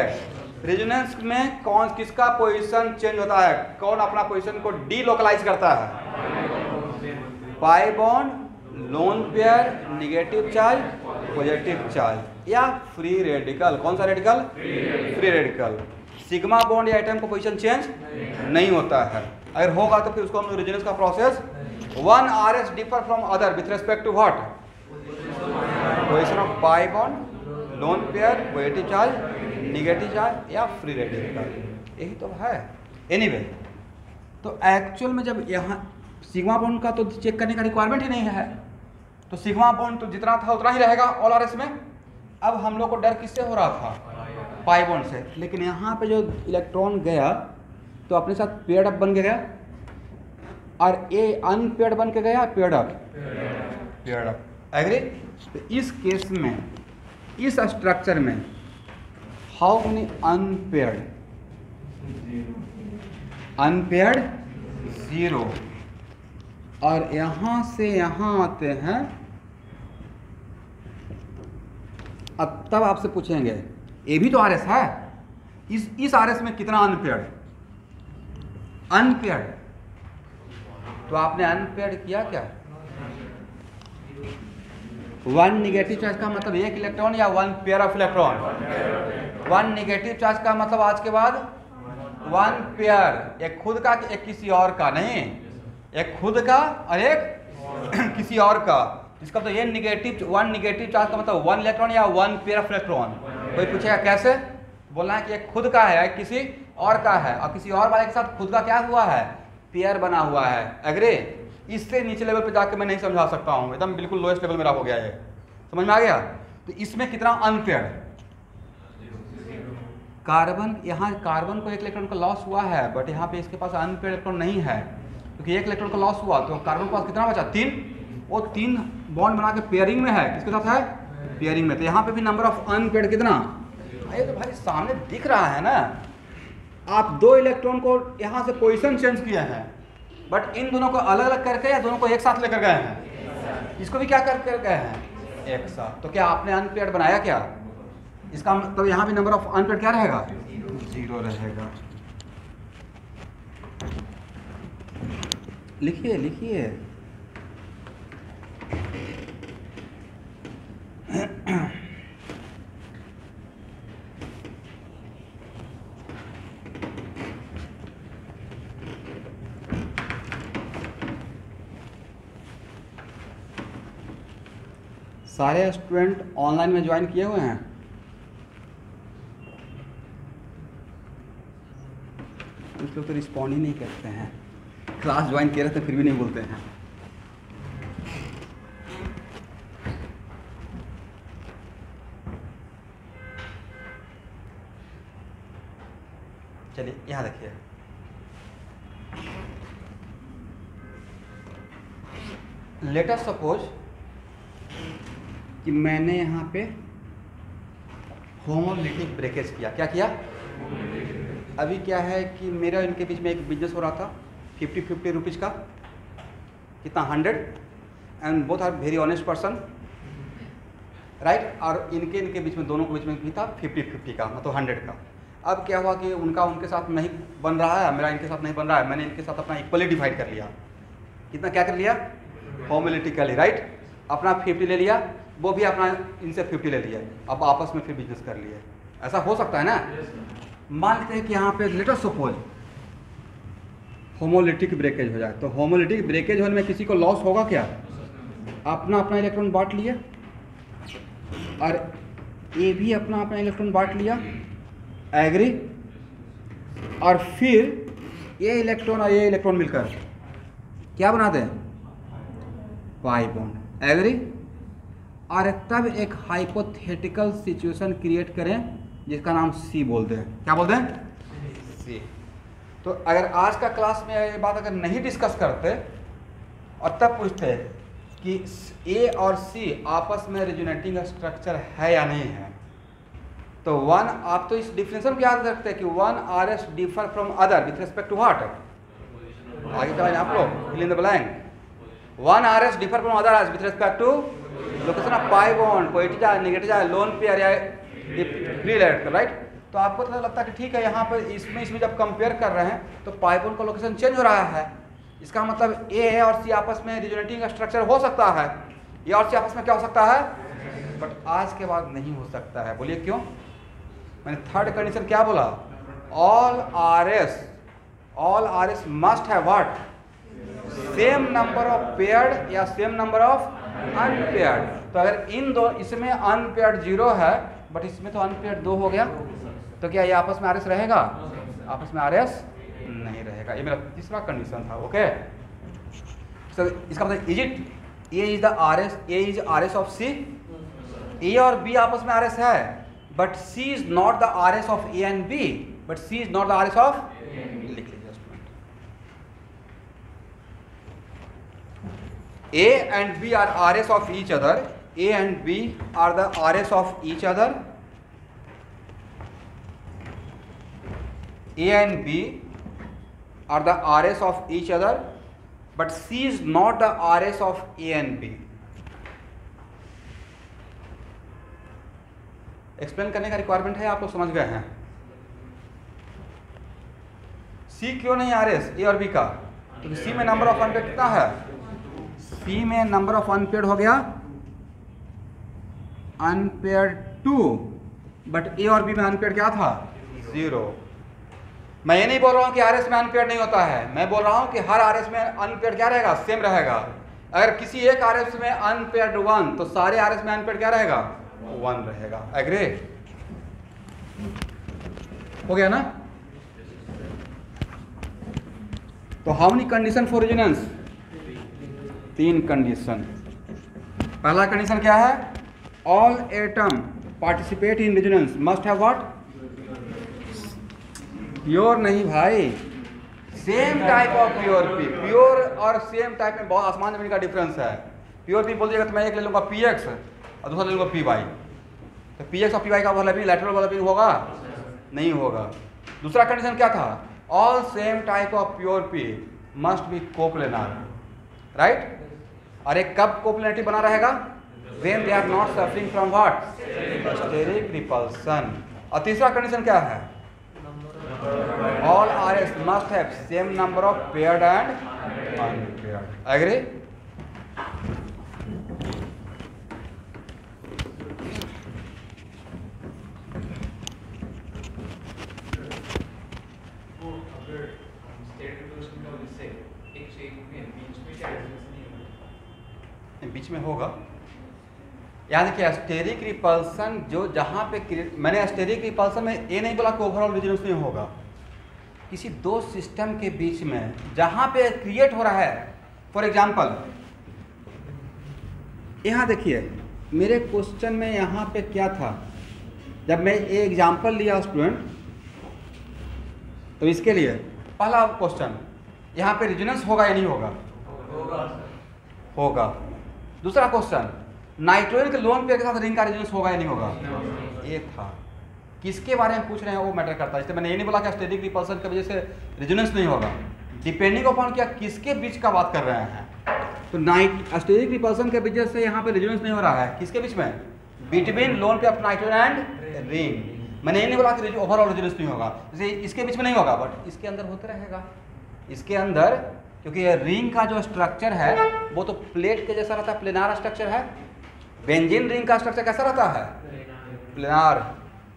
रेजोनेंस में कौन किसका पोजीशन चेंज होता है, कौन अपना पोजीशन को डीलोकलाइज करता है? पाई bond, lone pair, negative charge, positive charge या फ्री रेडिकल। कौन सा radical? Free radical. Sigma bond या एटम को पोजीशन चेंज नहीं होता है। अगर होगा तो फिर उसको हम रेजोनेंस का process 1 RS differ from other with respect to what? Position of pi bond, lone pair, positive charge, negative charge या फ्री रेडिकल, यही तो है। एनीवे, तो एक्चुअल में जब यहाँ सिग्मा बॉन्ड का तो चेक करने का रिक्वायरमेंट ही नहीं है, तो सिग्मा बॉन्ड तो जितना था उतना ही रहेगा ऑल आरएस में। अब हम लोग को डर किससे हो रहा था? पाई बॉन्ड से। लेकिन यहाँ पे जो इलेक्ट्रॉन गया तो अपने साथ पेयर्ड अप बन के गया, और ए अनपेयर्ड बन के गया पेयर्ड अप। एग्री? तो इस केस में, इस स्ट्रक्चर में हाउ मेनी अनपेयर्ड? अनपेयर्ड 0, और यहाँ से यहाँ आते हैं। अब तब आपसे पूछेंगे ये भी तो आरएस है, इस आरएस में कितना अनपेयर्ड? तो आपने अनपेयर्ड किया क्या? 1 निगेटिव चार्ज का मतलब 1 इलेक्ट्रॉन या 1 pair of electron? 1 negative charge का मतलब आज के बाद 1 पेयर, एक खुद का एक किसी और का, नहीं, एक खुद का और एक किसी और का। इसका तो ये 1 निगेटिव चार्ज का मतलब 1 इलेक्ट्रॉन या 1 पेयर ऑफ इलेक्ट्रॉन। कोई पूछेगा कैसे? बोलना है कि एक खुद का है, किसी और का है, और किसी और वाले के साथ खुद का क्या हुआ है? पेयर बना हुआ है। एग्री? इससे नीचे लेवल पे जाके मैं नहीं समझा सकता हूँ, एकदम बिल्कुल लोएस्ट लेवल मेरा हो गया है। समझ में आ गया? तो इसमें कितना अनपेयर्ड? कार्बन, यहाँ कार्बन को 1 इलेक्ट्रॉन का लॉस हुआ है, बट यहाँ पे इसके पास अनपेयर्ड इलेक्ट्रॉन नहीं है, क्योंकि 1 इलेक्ट्रॉन का लॉस हुआ तो कार्बन के पास कितना बचा? 3। वो 3 बॉन्ड बना के पेयरिंग में है। किसके साथ है? पेयरिंग में। तो यहाँ पे भी नंबर ऑफ अनपेयर्ड कितना? ये तो भाई सामने दिख रहा है ना। आप 2 इलेक्ट्रॉन को यहाँ से पोजीशन चेंज किए हैं, बट इन दोनों को अलग अलग करके या दोनों को एक साथ लेकर गए हैं? इसको भी क्या कर गए हैं? एक साथ। तो क्या आपने अनपेयर्ड बनाया क्या? इसका मतलब यहाँ भी नंबर ऑफ अनपेयर्ड क्या रहेगा? 0 रहेगा। लिखिए। सारे स्टूडेंट ऑनलाइन में ज्वाइन किए हुए हैं? कुछ लोग तो रिस्पॉन्ड ही नहीं करते हैं। क्लास ज्वाइन किए रहते फिर भी नहीं बोलते हैं। चलिए यहाँ देखिए, लेट अस सपोज कि मैंने यहाँ पे होमोलिटिक ब्रेकेज किया। क्या किया? अभी क्या है कि मेरा इनके बीच में एक बिजनेस हो रहा था 50-50 रुपीज़ का। कितना? 100, and both are very honest person, right. और इनके बीच में, दोनों के बीच में भी था 50-50 का, मतलब 100 का। अब क्या हुआ कि उनके साथ नहीं बन रहा है, मेरा इनके साथ नहीं बन रहा है। मैंने इनके साथ अपना इक्वली डिवाइड कर लिया। कितना क्या कर लिया? Homolytically, right. अपना 50 ले लिया, वो भी अपना इनसे 50 ले लिया। अब आपस में फिर बिजनेस कर लिए। ऐसा हो सकता है ना? मान लेते हैं कि यहाँ पे let us suppose homolytic breakage हो जाए। तो होमोलिटिक ब्रेकेज होने में किसी को लॉस होगा क्या? अपना इलेक्ट्रॉन बांट लिया, और ये भी अपना इलेक्ट्रॉन बांट लिया। एग्री? और फिर ये इलेक्ट्रॉन और ये इलेक्ट्रॉन मिलकर क्या बनाते हैं? Pi bond. एग्री? और तब एक हाइपोथेटिकल सिचुएशन क्रिएट करें जिसका नाम सी बोलते हैं। क्या बोलते हैं? सी। तो अगर आज का क्लास में ये बात अगर नहीं डिस्कस करते और तब पूछते हैं कि ए और सी आपस में रेजोनेटिंग स्ट्रक्चर है या नहीं है। तो वन, आप तो इस डिफिनेशन को याद रखते हैं कि one R S differ from other with respect to what, आगे क्या आप लोग fill in the blank, one R S differ from others with respect to location of pi bond, positive charge, negative charge, lone pair या free electron, right. तो आपको तो लगता है कि ठीक है, यहाँ पर इसमें जब कंपेयर कर रहे हैं तो पाई बॉन्ड का लोकेशन चेंज हो रहा है, इसका मतलब ए और सी आपस में रिजोनेटिंग स्ट्रक्चर हो सकता है, ए और सी आपस में क्या हो सकता है, बट आज के बाद नहीं हो सकता है। बोलिए क्यों? मैंने थर्ड कंडीशन क्या बोला, all R S must have what, same number of paired या सेम नंबर ऑफ अनपेयर्ड। तो अगर इन दो, इसमें अनपेयर्ड 0 है बट इसमें तो अनपेयर्ड 2 हो गया, तो क्या ये आपस में आर एस रहेगा? आपस में आर एस नहीं रहेगा। ये मेरा तीसरा कंडीशन था। ओके, so, इसका मतलब is it A is the R S, A is R S of C, A और बी आपस में आर एस है but C is not the R S of A and B, but C is not the R S of, लिख लीजिए A and B are RS of each other, A and B are the RS of each other, A and B are the RS of each other, but C is not the RS of A and B. Explain करने का requirement है, आप लोग समझ गए हैं। C क्यों नहीं RS A और B का? क्योंकि C में नंबर ऑफ अनपेयर्ड कितना है, C में नंबर ऑफ अनपेयर्ड हो गया अनपेयर्ड 2, बट A और B में अनपेयर्ड क्या था, 0। मैं ये नहीं बोल रहा हूँ कि RS में अनपेयर्ड नहीं होता है, मैं बोल रहा हूँ कि हर RS में अनपेयर्ड क्या रहेगा, सेम रहेगा। अगर किसी एक RS में अनपेयर्ड 1 तो सारे RS में अनपेयर्ड क्या रहेगा, 1 रहेगा। एग्री हो गया ना? तो how many condition for resonance, 3 condition. पहला कंडीशन क्या है, all atom participate in resonance must have what, pure नहीं भाई, same type of pure P. Pure और सेम टाइप में बहुत आसमान जमीन का डिफरेंस है। प्योर पी बोलिएगा तो मैं एक ले लूंगा पीएक्स और दूसरा ले लूंगा पी वाई, तो पीएक्स और पी वाई का ओवरलैपिंग, लैटरल ओवरलैपिंग होगा, नहीं होगा। दूसरा कंडीशन क्या था, all same type of pure P must be coplanar, right. और एक कब कोप्लेनरिटी बना रहेगा, when they are not suffering from what, steric repulsion। और तीसरा कंडीशन क्या है, all RS must have same number of paired and unpaired। Agree? बीच में होगा, यानी कि स्टेरिक रिपल्सन जो जहाँ पे, मैंने स्टेरिक रिपल्सन में ये नहीं बोला कि ओवरऑल रेजोनेंस नहीं होगा, किसी दो सिस्टम के बीच में जहाँ पे क्रिएट हो रहा है। फॉर एग्जांपल यहाँ देखिए मेरे क्वेश्चन में यहाँ पे क्या था, जब मैं ये एग्जांपल लिया स्टूडेंट, तो इसके लिए पहला क्वेश्चन यहाँ पे रेजोनेंस होगा या नहीं होगा, होगा। दूसरा क्वेश्चन, नाइट्रोजन के लोन पेयर के साथ रिंग का रेजोनेंस होगा या नहीं होगा, ये था। किसके बारे में पूछ रहे हैं वो मैटर करता है। इसलिए मैंने ये नहीं बोला कि स्टेरिक रिपल्सन की वजह से रेजोनेंस नहीं होगा, डिपेंडिंग अपॉन क्या किसके बीच का बात कर रहे हैं। तो स्टेरिक रिपल्सन के वजह से यहाँ पे रेजोनेंस नहीं हो रहा है, किसके बीच में, between loan pair of nitrogen and ring. मैंने ये नहीं बोला कि ओवरऑल रेजोनेंस नहीं होगा, जैसे इसके बीच में नहीं होगा बट इसके अंदर होते रहेगा, इसके अंदर, क्योंकि ये रिंग का जो स्ट्रक्चर है वो तो प्लेट के जैसा रहता है, प्लेनार स्ट्रक्चर है। बेंजीन रिंग का स्ट्रक्चर कैसा रहता है, प्लेनार,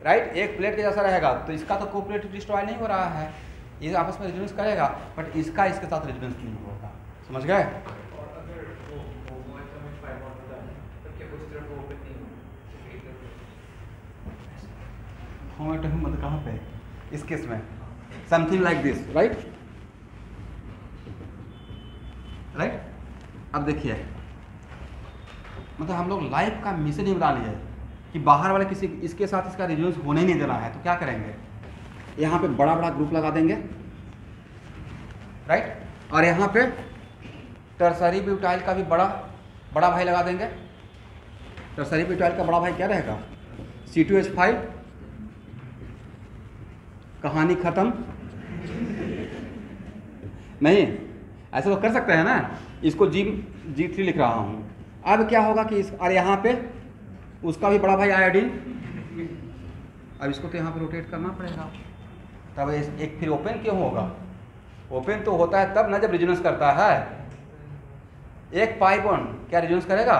राइट, एक प्लेट के जैसा रहेगा। तो इसका तो कोऑपरेटिव डिस्ट्रॉय नहीं हो रहा है, ये आपस में रेजोनेंस करेगा, बट इसका इसके साथ रेजोनेंस नहीं होगा। समझ गए? मतलब कहाँ पे, इस केस में something like this, right. Right, अब देखिए मतलब हम लोग लाइफ का मिशन ही बना लिया है कि बाहर वाले किसी इसके साथ इसका रेजोनेंस होने ही नहीं देना है। तो क्या करेंगे, यहाँ पे बड़ा बड़ा ग्रुप लगा देंगे, राइट, और यहाँ पे टर्सरी ब्यूटाइल का भी बड़ा भाई लगा देंगे। टर्सरी ब्यूटाइल का बड़ा भाई क्या रहेगा? C2H5। कहानी खत्म। नहीं, ऐसे तो कर सकते हैं ना। इसको G3 लिख रहा हूँ। अब क्या होगा कि और यहाँ पे उसका भी बड़ा भाई आयोडीन। अब इसको तो यहाँ पे रोटेट करना पड़ेगा। तब एक फिर ओपन क्यों होगा? ओपन तो होता है तब ना जब रेजोनेंस करता है। एक पाई बॉन्ड क्या रेजोनेंस करेगा?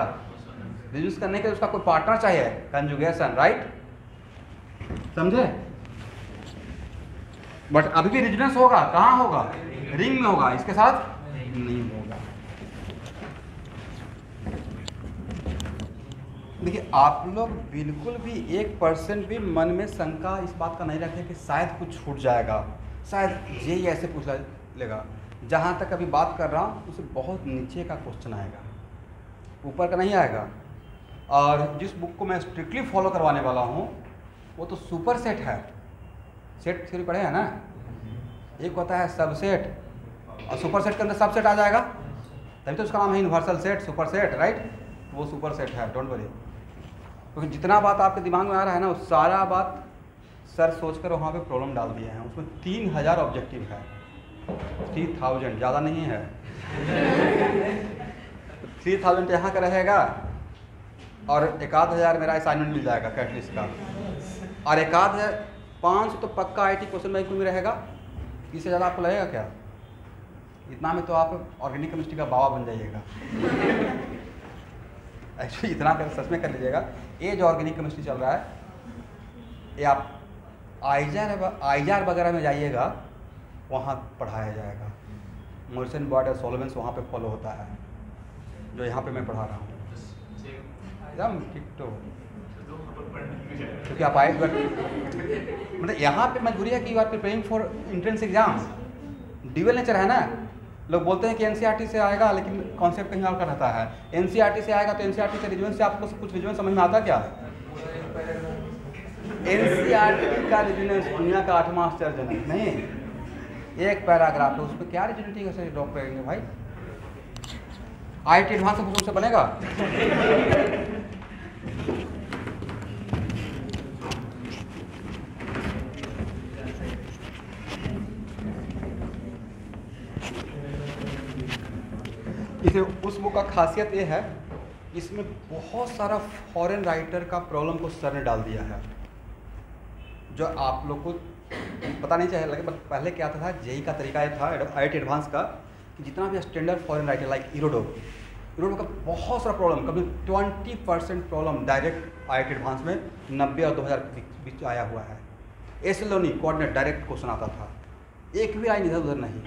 रेजोनेंस करने के लिए उसका कोई पार्टनर चाहिए, कंजुगेशन, राइट? समझे? बट अभी भी रेजोनेंस होगा। कहाँ होगा? रिंग में होगा, इसके साथ नहीं होगा। देखिए, आप लोग बिल्कुल भी 1% भी मन में शंका इस बात का नहीं रखें कि शायद कुछ छूट जाएगा, शायद ये ऐसे पूछ लेगा। जहाँ तक अभी बात कर रहा हूँ उसे बहुत नीचे का क्वेश्चन आएगा, ऊपर का नहीं आएगा। और जिस बुक को मैं स्ट्रिक्टली फॉलो करवाने वाला हूँ वो तो सुपर सेट है। सेट थ्योरी पढ़े हैं ना? एक होता है सबसेट और सुपर सेट के अंदर सबसेट आ जाएगा, तभी तो उसका नाम है universal set, super set, right? वो सुपर सेट है, डोंट वरी। क्योंकि जितना बात आपके दिमाग में आ रहा है ना, वो सारा बात सर सोचकर वहाँ पे प्रॉब्लम डाल दिए हैं। उसमें 3000 ऑब्जेक्टिव है, 3000 ज़्यादा नहीं है। 3000 यहाँ का रहेगा और 1000 मेरा असाइनमेंट मिल जाएगा कैटलिस्ट का, और 1500 तो पक्का IT क्वेश्चन बैंक में रहेगा। इससे ज़्यादा आपको लगेगा क्या? इतना में तो आप ऑर्गेनिक केमिस्ट्री का बाबा बन जाइएगा। एक्चुअली इतना कर सच में कर लीजिएगा। ये जो ऑर्गेनिक केमिस्ट्री चल रहा है, ये आप आईजार वगैरह में जाइएगा, वहाँ पढ़ाया जाएगा। मॉरिसन बॉयड और सॉलोवेंस वहाँ पे फॉलो होता है, जो यहाँ पे मैं पढ़ा रहा हूँ एकदम ठीक। तो क्योंकि आप आए मतलब यहाँ पे मजबूरी है कि you are preparing for entrance exam. Dual nature है ना। लोग बोलते हैं कि NCERT से आएगा, लेकिन कॉन्सेप्ट कहीं और का रहता है। NCERT से आएगा तो NCERT से रिजन से आपको कुछ रिजन समझ में आता क्या? NCERT का रिजनेंस दुनिया का 8वां आश्चर्यजनक नहीं, एक पैराग्राफ है, उस पर क्या रिजनेटिंग ऐसे ड्रॉप करेंगे भाई? IIT एडवांस से बनेगा? इसे उस बुक का खासियत ये है, इसमें बहुत सारा फॉरेन राइटर का प्रॉब्लम को सर ने डाल दिया है, जो आप लोग को पता नहीं चाहिए लगे। बट पहले क्या था, जेई का तरीका ये था IIT एडवांस का, कि जितना भी स्टैंडर्ड फॉरेन राइटर लाइक इरोडो का बहुत सारा प्रॉब्लम, कभी 20% प्रॉब्लम डायरेक्ट IIT एडवांस में 90 और 2000 के बीच आया हुआ है। एसलोनी कोऑर्डिनेट डायरेक्ट क्वेश्चन आता था, एक भी लाइन इधर उधर नहीं।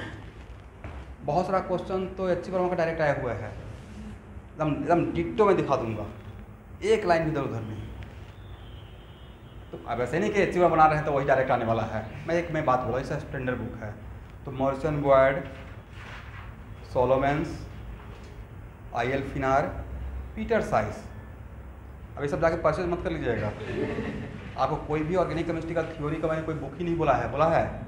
बहुत सारा क्वेश्चन तो HC वर्मा का डायरेक्ट आया हुआ है, एकदम डिट्टो में दिखा दूंगा, एक लाइन भी इधर उधर नहीं। तो अब ऐसे नहीं कि HC वर्मा बना रहे हैं तो वही डायरेक्ट आने वाला है। मैं बात बोला, इसका स्टैंडर्ड बुक है। तो मॉरिसन बॉयड, सोलोमेंस, IL फिनार, पीटर साइस, अब ये सब जाके परचेज मत कर लीजिएगा। आपको कोई भी ऑर्गेनिक केमिस्ट्री का थ्योरी का मैंने कोई बुक ही नहीं बोला है,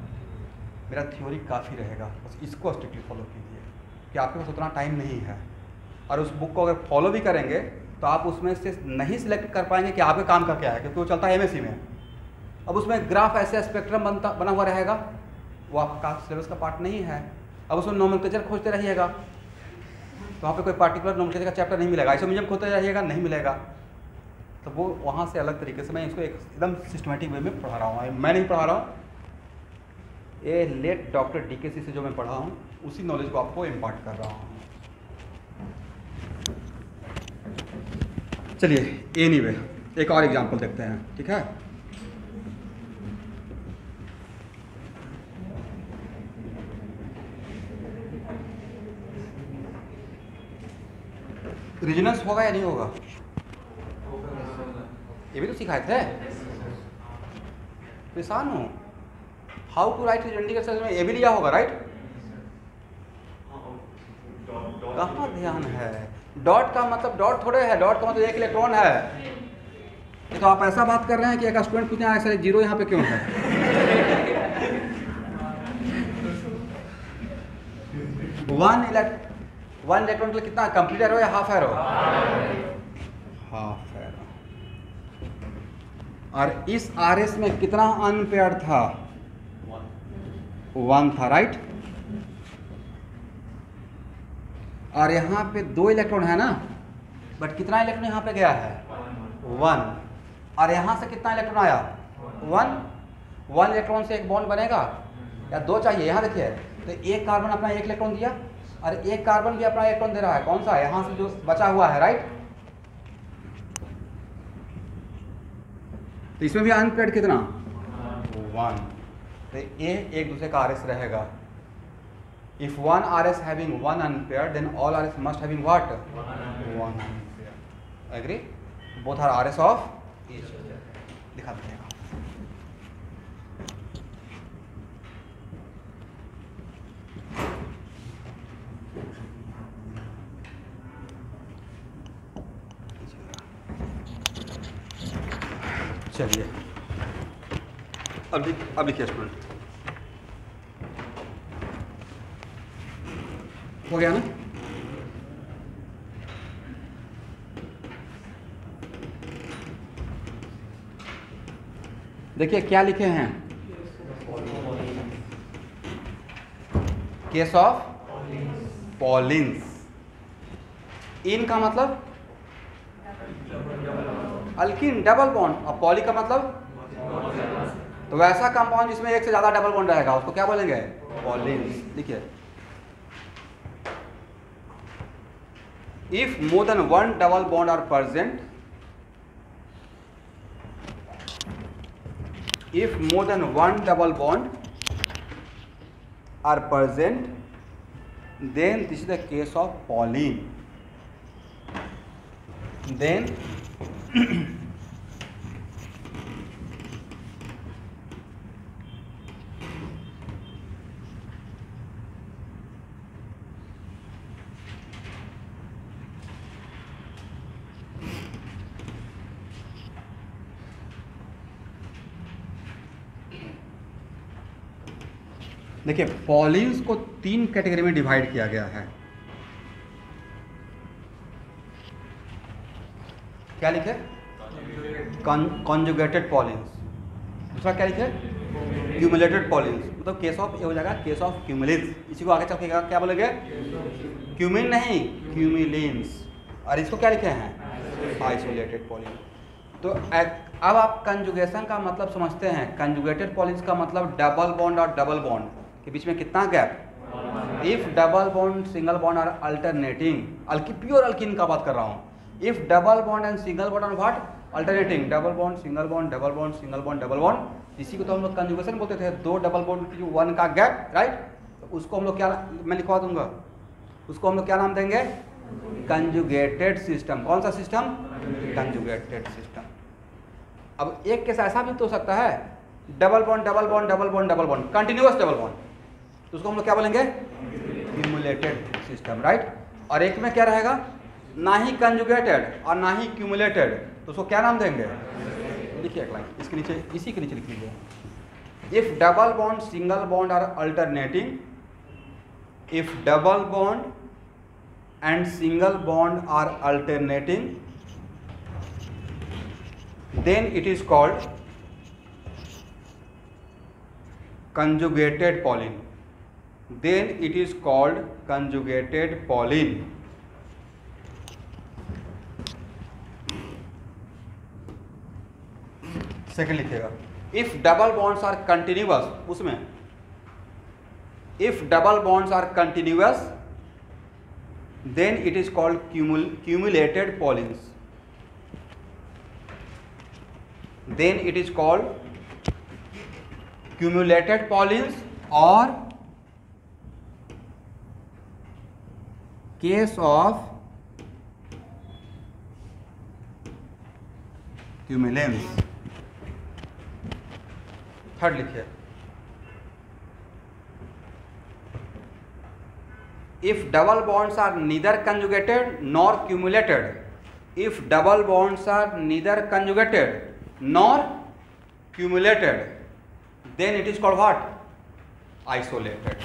मेरा थ्योरी काफ़ी रहेगा, बस इसको स्ट्रिक्टली फॉलो कीजिए कि आपके पास उतना टाइम नहीं है। और उस बुक को अगर फॉलो भी करेंगे तो आप उसमें से नहीं सिलेक्ट कर पाएंगे कि आपके काम का क्या है, क्योंकि वो चलता है MSc में। अब उसमें ग्राफ ऐसे स्पेक्ट्रम बना हुआ रहेगा, वो आपका सिलेबस का पार्ट नहीं है। अब उसमें नोमेनक्लेचर खोजते रहिएगा तो वहाँ पे कोई पार्टिकुलर नोमेनक्लेचर का चैप्टर नहीं मिलेगा, आइसोमेरिज्म खोजते रहिएगा, नहीं मिलेगा। तो वो वहाँ से अलग तरीके से मैं इसको एकदम सिस्टमेटिक वे में पढ़ा रहा हूँ। मैं नहीं पढ़ा रहा हूँ, ये लेट डॉक्टर DKC से जो मैं पढ़ा हूँ उसी नॉलेज को आपको इम्पार्ट कर रहा हूँ। चलिए एनीवे एक और एग्जांपल देखते हैं, ठीक है। रेजोनेंस होगा या नहीं होगा? ये भी तो सिखाए थे। परेशान हो, हाउ टू राइट इंडिकेटर में ये भी लिया होगा, राइट? कहाँ ध्यान है? डॉट का मतलब डॉट थोड़े है, डॉट का मतलब एक इलेक्ट्रॉन है। ये तो आप ऐसा बात कर रहे हैं कि एक स्टूडेंट पूछे ऐसा जीरो यहाँ पे क्यों है? 1 इलेक्ट्रॉन के लिए कितना कंप्लीट एरो या हाफ एरो? Half arrow. और इस RS में कितना अनपेयर्ड था? 1 था, राइट। और यहाँ पे 2 इलेक्ट्रॉन है ना, बट कितना इलेक्ट्रॉन यहाँ पे गया है? 1। और यहाँ से कितना इलेक्ट्रॉन आया? 1 इलेक्ट्रॉन से एक बॉन्ड बनेगा या 2 चाहिए? यहाँ देखिए, तो एक कार्बन अपना 1 इलेक्ट्रॉन दिया और एक कार्बन भी अपना इलेक्ट्रॉन दे रहा है। कौन सा? यहाँ से जो बचा हुआ है, राइट। तो इसमें भी अनपेयर्ड कितना? 1। तो ये एक दूसरे का RS रहेगा। If one RS having 1 unpaired, then all RS must having what? 1 unpaired. Agree? Both are RS of each other. दिखा दीजिएगा। चलिए अब लिखिए स्टूडेंट। हो गया ना? देखिए क्या लिखे हैं, केस ऑफ पॉलिन्स। इन का मतलब अल्किन डबल बॉन्ड, और पॉली का मतलब तो वैसा कंपाउंड जिसमें एक से ज्यादा डबल बॉन्ड रहेगा उसको क्या बोलेंगे? पॉलिन्स। देखिए, if more than 1 double bond are present, if more than 1 double bond are present, then this is the case of Pauline. Then देखिए, पॉलिन्स को 3 कैटेगरी में डिवाइड किया गया है। क्या लिखे? Conjugated pollens. दूसरा क्या लिखे? Cumulated pollens. मतलब केस ऑफ, ये हो जाएगा केस ऑफ क्यूमुलेंस। इसी को आगे चल के क्या बोलेंगे? क्यूमिन नहीं, क्यूमुलेंस। और इसको क्या लिखे हैं? Isolated polyene. तो अब आप कंजुगेशन का मतलब समझते हैं। कंजुगेटेड पॉलिन्स का मतलब डबल बॉन्ड और डबल बॉन्ड के बीच में कितना gap? If double bond single bond are alternating, pure alkene का बात कर रहा हूँ। If double bond and single bond are what? Alternating. Double bond single bond, double bond single bond, double bond. इसी को तो हम लोग कंजुगेशन बोलते थे। 2 डबल बॉन्ड की जो 1 का गैप, राइट। तो उसको हम लोग क्या, मैं लिखवा दूंगा, उसको हम लोग क्या नाम देंगे? Conjugated system. कौन सा सिस्टम? Conjugated system. अब एक केस ऐसा भी तो हो सकता है, double bond double bond double bond double bond, continuous double bond, तो उसको हम लोग क्या बोलेंगे? Cumulated system, right. और एक में क्या रहेगा? ना ही कंजुगेटेड और ना ही क्यूमुलेटेड, तो उसको क्या नाम देंगे? देखिए एक लाइन इसके नीचे, इसी के नीचे लिख लीजिए। If double bond single bond are alternating, if double bond and single bond are alternating, then it is called conjugated Pauline. Then it is called conjugated Pauline. Second लिखिएगा, if double bonds are continuous, उसमें if double bonds are continuous then it is called cumulated polyenes. Then it is called cumulated Paulins or case of cumulants. Third लिखिए, if double bonds are neither conjugated nor cumulated, if double bonds are neither conjugated nor cumulated, then it is called what? Isolated.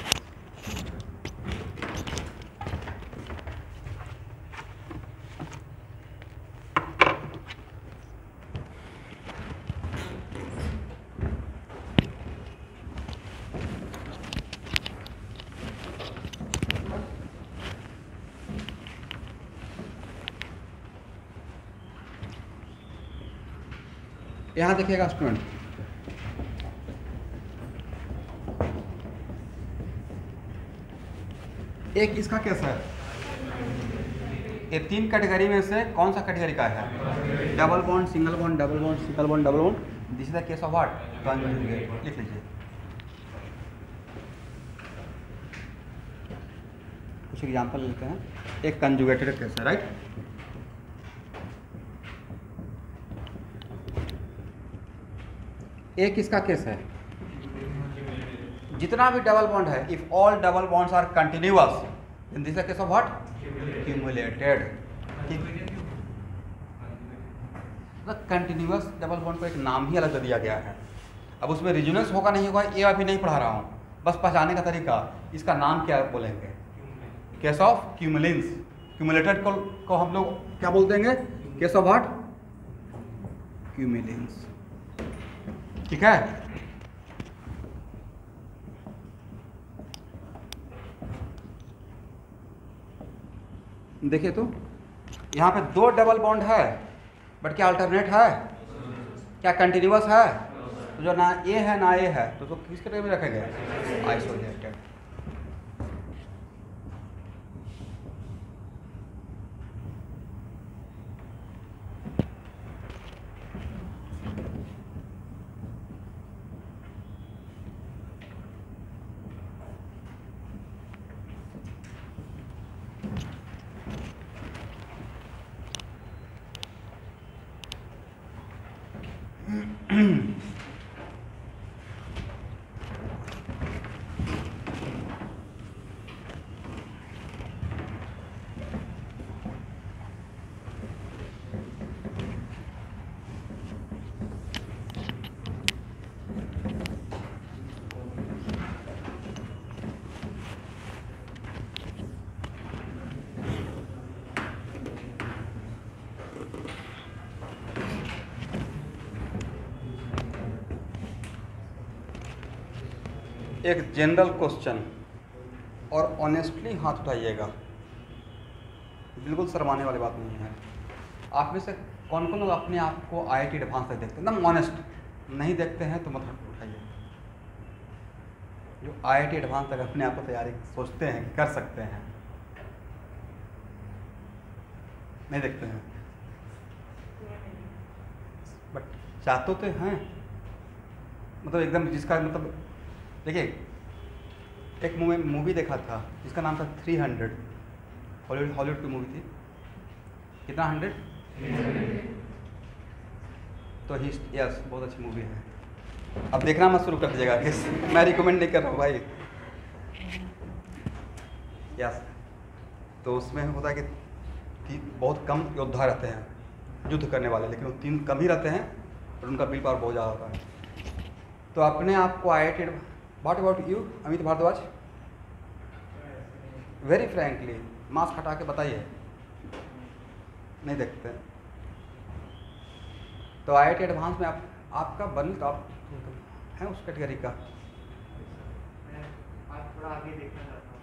यहाँ देखिएगा student, एक इसका case है, ये 3 category में से कौन सा कैटेगरी का है? Double bond, single bond, double bond, single bond, double bond. This is the case of what? Conjugate. लिख लीजिए, कुछ एग्जांपल लेते हैं। एक कंजुगेटेड केस है, राइट। एक इसका केस है, जितना भी डबल बॉन्ड है, if all double bonds are continuous, in this case of what? Cumulated. Continuous double bond को एक नाम ही अलग दे दिया गया है। अब उसमें रिजोनेंस होगा नहीं होगा ये अभी नहीं पढ़ा रहा हूँ, बस पहचानने का तरीका, इसका नाम क्या बोलेंगे? Case of क्यूमुलेंस। क्यूमुलेटेड को हम लोग क्या बोल देंगे? Case of what? क्यूमुलेंस। ठीक है। देखिए तो यहाँ पे 2 डबल बॉन्ड है, बट क्या अल्टरनेट है? क्या कंटिन्यूअस है? तो जो ना ए है ना ए है, तो किस कैटेगरी में रखेंगे? आइसोलेटेड। एक जनरल क्वेश्चन, और ऑनेस्टली हाथ उठाइएगा, बिल्कुल शर्माने वाली बात नहीं है। आप में से कौन कौन लोग अपने आप को IIT एडवांस तक देखते हैं? एकदम ऑनेस्ट। नहीं देखते हैं तो मत हाथ उठाइए। जो IIT एडवांस तक अपने आप को तैयारी सोचते हैं कर सकते हैं, नहीं देखते हैं, बट चाहते तो हैं, मतलब एकदम जिसका मतलब, देखिए एक मूवी देखा था जिसका नाम था 300, हॉलीवुड की मूवी थी। कितना 100? तो यस, बहुत अच्छी मूवी है। अब देखना मत शुरू कर दीजिएगा, मैं रिकमेंड नहीं कर रहा हूँ भाई। यस, तो उसमें होता है कि बहुत कम योद्धा रहते हैं युद्ध करने वाले, लेकिन वो 3 कम ही रहते हैं और उनका बिल पावर बहुत ज़्यादा होता है। तो अपने आप को IIT, what about you Amit Bhardwaj? Very frankly mask हटा के बताइए, नहीं देखते। तो IIT एडवांस में आपका बनी तो आप हैं उस कैटेगरी का? मैं आज थोड़ा आगे देखना चाहता हूँ,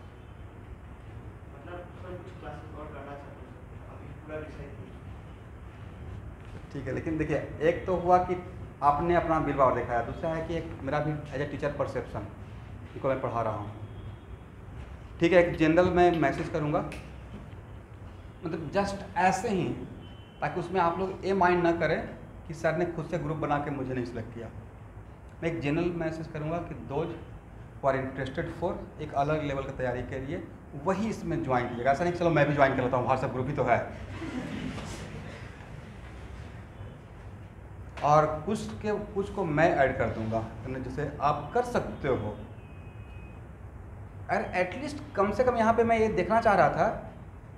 मतलब कुछ क्लासेस और करना चाहता हूँ, अभी पूरा डिसाइड नहीं। ठीक है, लेकिन देखिए एक तो हुआ कि आपने अपना बिल पावर दिखाया, दूसरा है कि एक मेरा भी एज ए टीचर परसेप्शन, इनको मैं पढ़ा रहा हूँ। ठीक है, एक जनरल मैं मैसेज करूँगा, मतलब जस्ट ऐसे ही, ताकि उसमें आप लोग ये माइंड ना करें कि सर ने खुद से ग्रुप बना के मुझे नहीं सिलेक्ट किया। मैं एक जनरल मैसेज करूँगा कि those who are interested for एक अलग लेवल की तैयारी के लिए वही इसमें ज्वाइन कीजिएगा। ऐसा नहीं चलो मैं भी ज्वाइन कर लेता हूँ, व्हाट्सएप ग्रुप ही तो है। और कुछ को मैं ऐड कर दूंगा, जैसे आप कर सकते हो। अरे एटलीस्ट कम से कम यहाँ पे मैं ये देखना चाह रहा था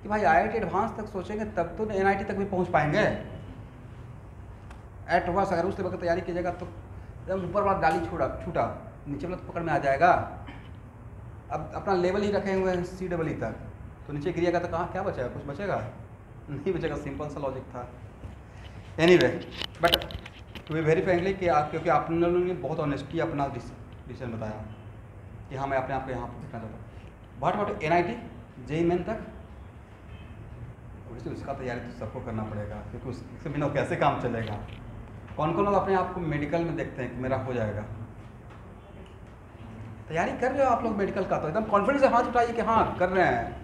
कि भाई IIT एडवांस तक सोचेंगे तब तो NIT तक भी पहुँच पाएंगे। एट वर्स अगर उस लेवल की तैयारी कीजिएगा तो जब ऊपर वाला डाली छूटा नीचे वाला तो पकड़ में आ जाएगा। अब अपना लेवल ही रखे हुए हैं CEE तक, तो नीचे गिरिएगा तो कहाँ क्या बचेगा? कुछ बचेगा नहीं बचेगा। सिंपल सा लॉजिक था। Anyway, but to be very frankly कि क्योंकि आप लोगों ने बहुत ऑनेस्टली अपना डिसीजन बताया कि हाँ मैं अपने आप को यहाँ पर देखना चाहता हूँ। What about NIT JEE main तक? उसका तैयारी तो सबको करना पड़ेगा, क्योंकि उसके बिना कैसे काम चलेगा। कौन कौन लोग अपने आप को मेडिकल में देखते हैं कि मेरा हो जाएगा? तैयारी कर रहे हो आप लोग मेडिकल का, तो एकदम कॉन्फिडेंस से हाथ उठाइए कि हाँ कर रहे हैं।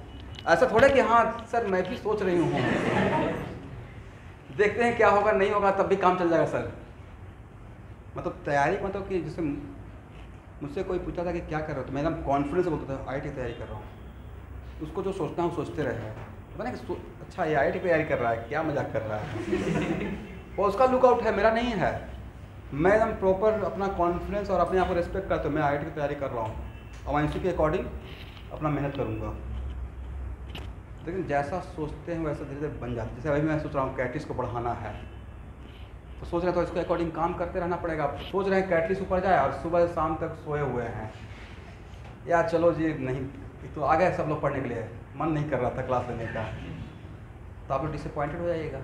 ऐसा थोड़ा कि हाँ सर मैं भी सोच रही हूँ, देखते हैं क्या होगा, नहीं होगा तब भी काम चल जाएगा सर। मतलब तैयारी मतलब कि जैसे मुझसे कोई पूछा था कि क्या कर रहे हो, तो मैं एकदम कॉन्फिडेंस से बोलता था IIT तैयारी कर रहा हूँ। उसको जो सोचना है वो सोचते रहे, पता नहीं कि अच्छा ये IIT तैयारी कर रहा है, क्या मजाक कर रहा है। वो उसका लुकआउट है, मेरा नहीं है। मैं एकदम प्रॉपर अपना कॉन्फिडेंस और अपने आप को रिस्पेक्ट करते हुए मैं IIT की तैयारी कर रहा हूँ और मैं इसी के अकॉर्डिंग अपना मेहनत करूँगा। लेकिन जैसा सोचते हैं वैसा धीरे धीरे बन जाता है। जैसे अभी मैं सोच रहा हूँ कैटलिस्ट को बढ़ाना है, तो सोच रहे तो इसके अकॉर्डिंग काम करते रहना पड़ेगा। आप सोच रहे हैं कैटलिस्ट ऊपर जाए और सुबह से शाम तक सोए हुए हैं, यार चलो जी नहीं, तो आ गए सब लोग पढ़ने के लिए, मन नहीं कर रहा था क्लास लेने का, तो आप लोग डिसअपॉइंटेड हो जाइएगा।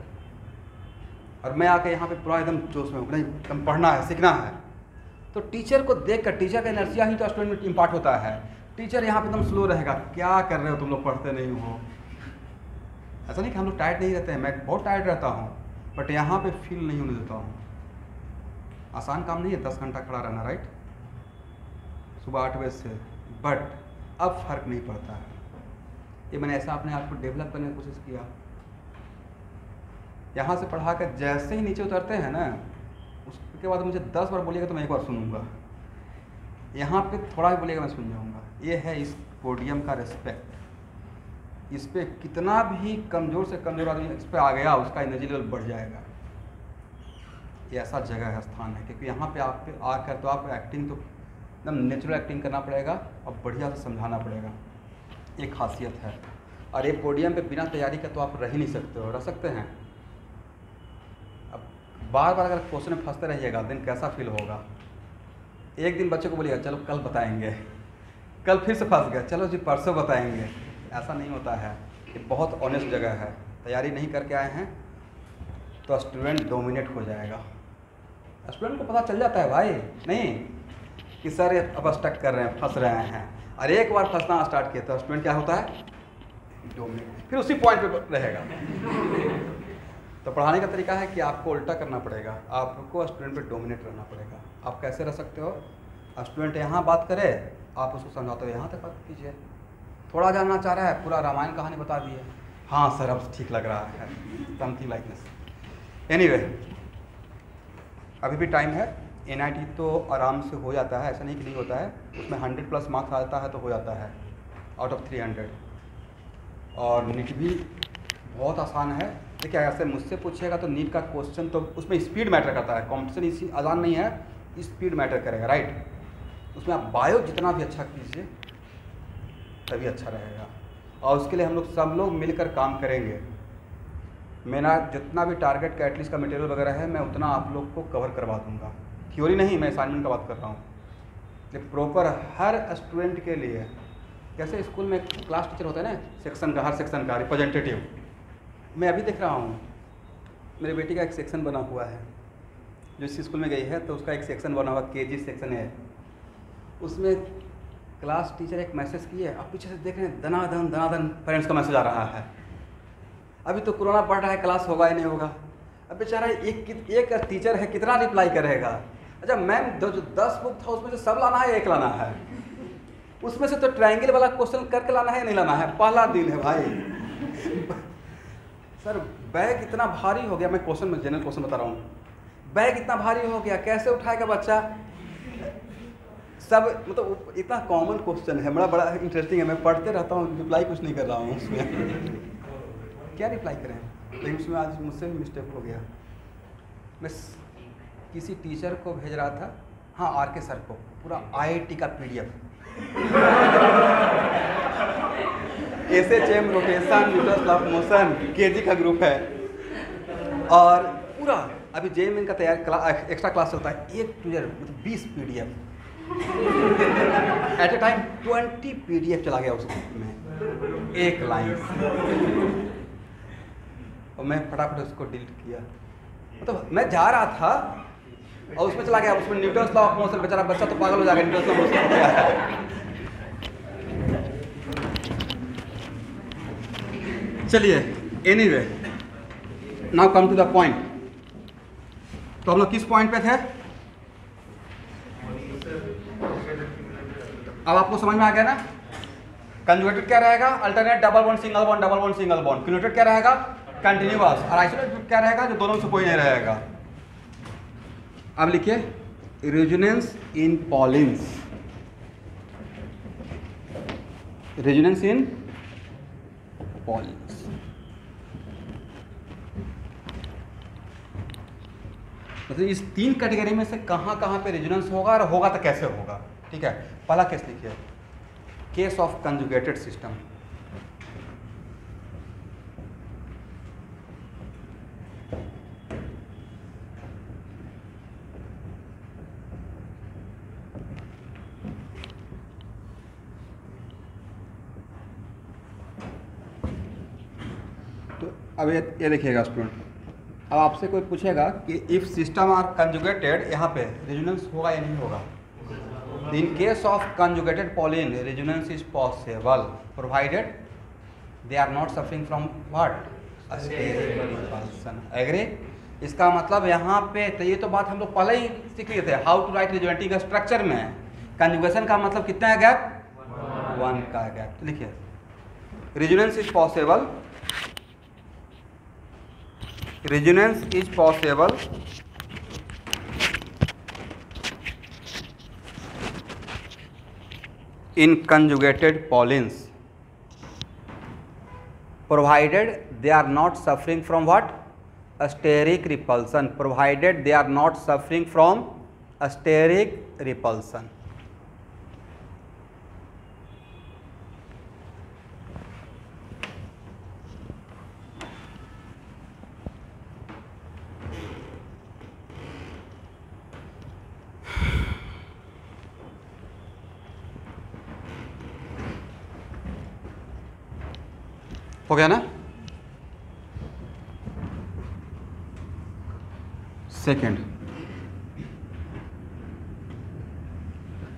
और मैं आके यहाँ पे पूरा एकदम जोश में हूँ, नहीं एकदम पढ़ना है, सीखना है। तो टीचर को देख कर, टीचर का एनर्जिया ही तो स्टूडेंट में इम्पार्ट होता है। टीचर यहाँ पे एकदम स्लो रहेगा, क्या कर रहे हो तुम लोग, पढ़ते नहीं हो। ऐसा नहीं कि हम लोग टायर्ड नहीं रहते हैं, मैं बहुत टायर्ड रहता हूँ, बट यहाँ पे फील नहीं होने देता हूँ। आसान काम नहीं है 10 घंटा खड़ा रहना, राइट, सुबह 8 बजे से, बट अब फर्क नहीं पड़ता है। ये मैंने ऐसा अपने आप को डेवलप करने की कोशिश किया। यहाँ से पढ़ा कर जैसे ही नीचे उतरते हैं ना, उसके बाद मुझे 10 बार बोलिएगा तो मैं एक बार सुनूंगा, यहाँ पे थोड़ा भी बोलिएगा मैं सुन जाऊँगा। ये है इस पोडियम का रिस्पेक्ट। इस पर कितना भी कमज़ोर से कमज़ोर आदमी इस पर आ गया, उसका एनर्जी लेवल बढ़ जाएगा। ये ऐसा जगह है, स्थान है, क्योंकि यहाँ पे आप पे आकर तो आप एक्टिंग तो एकदम नेचुरल एक्टिंग करना पड़ेगा और बढ़िया से समझाना पड़ेगा, ये खासियत है। और ये पोडियम पे बिना तैयारी का तो आप रह ही नहीं सकते हो, रह सकते हैं। अब बार बार अगर क्वेश्चन में फंसते रहिएगा दिन कैसा फील होगा। एक दिन बच्चे को बोलिएगा चलो कल बताएंगे, कल फिर से फंस गए, चलो जी परसों बताएंगे। ऐसा नहीं होता है। ये बहुत ऑनेस्ट जगह है। तैयारी नहीं करके आए हैं तो स्टूडेंट डोमिनेट हो जाएगा। स्टूडेंट को पता चल जाता है भाई, नहीं कि सर अब स्टक कर रहे हैं, फंस रहे हैं। और एक बार फंसना स्टार्ट किया तो स्टूडेंट क्या होता है, डोमिनेट, फिर उसी पॉइंट पे रहेगा। तो पढ़ाने का तरीका है कि आपको उल्टा करना पड़ेगा, आपको स्टूडेंट पे डोमिनेट रहना पड़ेगा। आप कैसे रह सकते हो, स्टूडेंट यहाँ बात करे, आप उसको समझाते हो यहाँ तक बात कीजिए। थोड़ा जानना चाह रहा है, पूरा रामायण कहानी बता दिए, हाँ सर अब ठीक लग रहा है, समथिंग लाइक दिस। एनीवे, अभी भी टाइम है। NIT तो आराम से हो जाता है, ऐसा नहीं कि नहीं होता है। उसमें 100+ मार्क्स आ जाता है तो हो जाता है आउट ऑफ 300। और नीट भी बहुत आसान है। देखिए ऐसे मुझसे पूछिएगा तो नीट का क्वेश्चन तो उसमें स्पीड मैटर करता है, कॉम्पिटिशन इसी आसान नहीं है, स्पीड मैटर करेगा, राइट। उसमें आप बायो जितना भी अच्छा कीजिए तभी अच्छा रहेगा। और उसके लिए हम लोग सब लोग मिलकर काम करेंगे। मेरा जितना भी टारगेट कैटलिस्ट का मटेरियल वगैरह है मैं उतना आप लोग को कवर करवा दूंगा। थ्योरी नहीं, मैं असाइनमेंट का बात कर रहा हूँ कि प्रॉपर हर स्टूडेंट के लिए। जैसे स्कूल में क्लास टीचर होता है ना, सेक्शन का, हर सेक्शन का रिप्रेजेंटेटिव। मैं अभी देख रहा हूँ मेरी बेटी का एक सेक्शन बना हुआ है, जो इस स्कूल में गई है तो उसका एक सेक्शन बना हुआ KG सेक्शन है। उसमें क्लास टीचर एक मैसेज किए, अब पीछे से देख रहे हैं दनादन पेरेंट्स का मैसेज आ रहा है। अभी तो कोरोना पड़ रहा है, क्लास होगा ही नहीं होगा। अब बेचारा एक टीचर है, कितना रिप्लाई करेगा। अच्छा मैम जो 10 बुक था उसमें से सब लाना है, एक लाना है, उसमें से तो ट्रायंगल वाला क्वेश्चन करके लाना है या नहीं लाना है, पहला दिन है भाई। सर बैग इतना भारी हो गया, मैं क्वेश्चन में जनरल क्वेश्चन बता रहा हूँ, बैग इतना भारी हो गया कैसे उठाएगा बच्चा। सब मतलब इतना कॉमन क्वेश्चन है, बड़ा इंटरेस्टिंग है। मैं पढ़ते रहता हूँ, रिप्लाई कुछ नहीं कर रहा हूँ उसमें। क्या रिप्लाई करें, लेकिन उसमें आज मुझसे भी मिस्टेक हो गया। मैं किसी टीचर को भेज रहा था, हाँ RK सर को, पूरा IIT का PDF, SHM rotation, Newton of motion, KG का ग्रुप है। और पूरा अभी JEE का तैयार एक्स्ट्रा क्लास चलता है, एक टीचर मतलब 20 PDF at a time, 20 PDF चला गया उस ग्रुप में, एक लाइन। और मैं फटाफट उसको डिलीट किया। मतलब मैं जा रहा था और उसमें चला गया, उसमें न्यूटन लॉ ऑफ मोशन, बेचारा बच्चा तो पागल हो जाएगा, न्यूटन लॉ ऑफ मोशन हो गया। चलिए anyway, now come to the point. तो हम लोग किस पॉइंट पे थे? अब आपको समझ में आ गया ना? कंजुगेटेड क्या रहेगा? Alternate double bond single bond, double bond single bond. Cumulated क्या रहेगा? कंटिन्यूअस। और आइसोलेटेड क्या रहेगा? जो दोनों से कोई नहीं रहेगा। अब लिखिए resonance in polyenes. Resonance in polyenes. मतलब इस 3 कैटेगरी में से कहाँ कहाँ पे रेजोनेंस होगा और होगा तो कैसे होगा। ठीक है, पहला केस लिखिए, केस ऑफ कंजुगेटेड सिस्टम। तो अब ये देखिएगा स्टूडेंट, अब आपसे कोई पूछेगा कि इफ सिस्टम आर कंजुगेटेड, यहाँ पे रेजोनेंस होगा या नहीं होगा। In case of conjugated pollen, resonance is possible provided they are not suffering from what? A steric repulsion. Agree? इसका मतलब यहाँ पे तो ये तो बात हम लोग पहले ही सीख लिए थे, how to write resonating structure में। कंजुगेशन का मतलब कितना है गैप? 1 का गैप। तो लिखिए resonance is possible, resonance is possible in conjugated pollens provided they are not suffering from what? A steric repulsion. Provided they are not suffering from a steric repulsion. हो गया ना? सेकंड,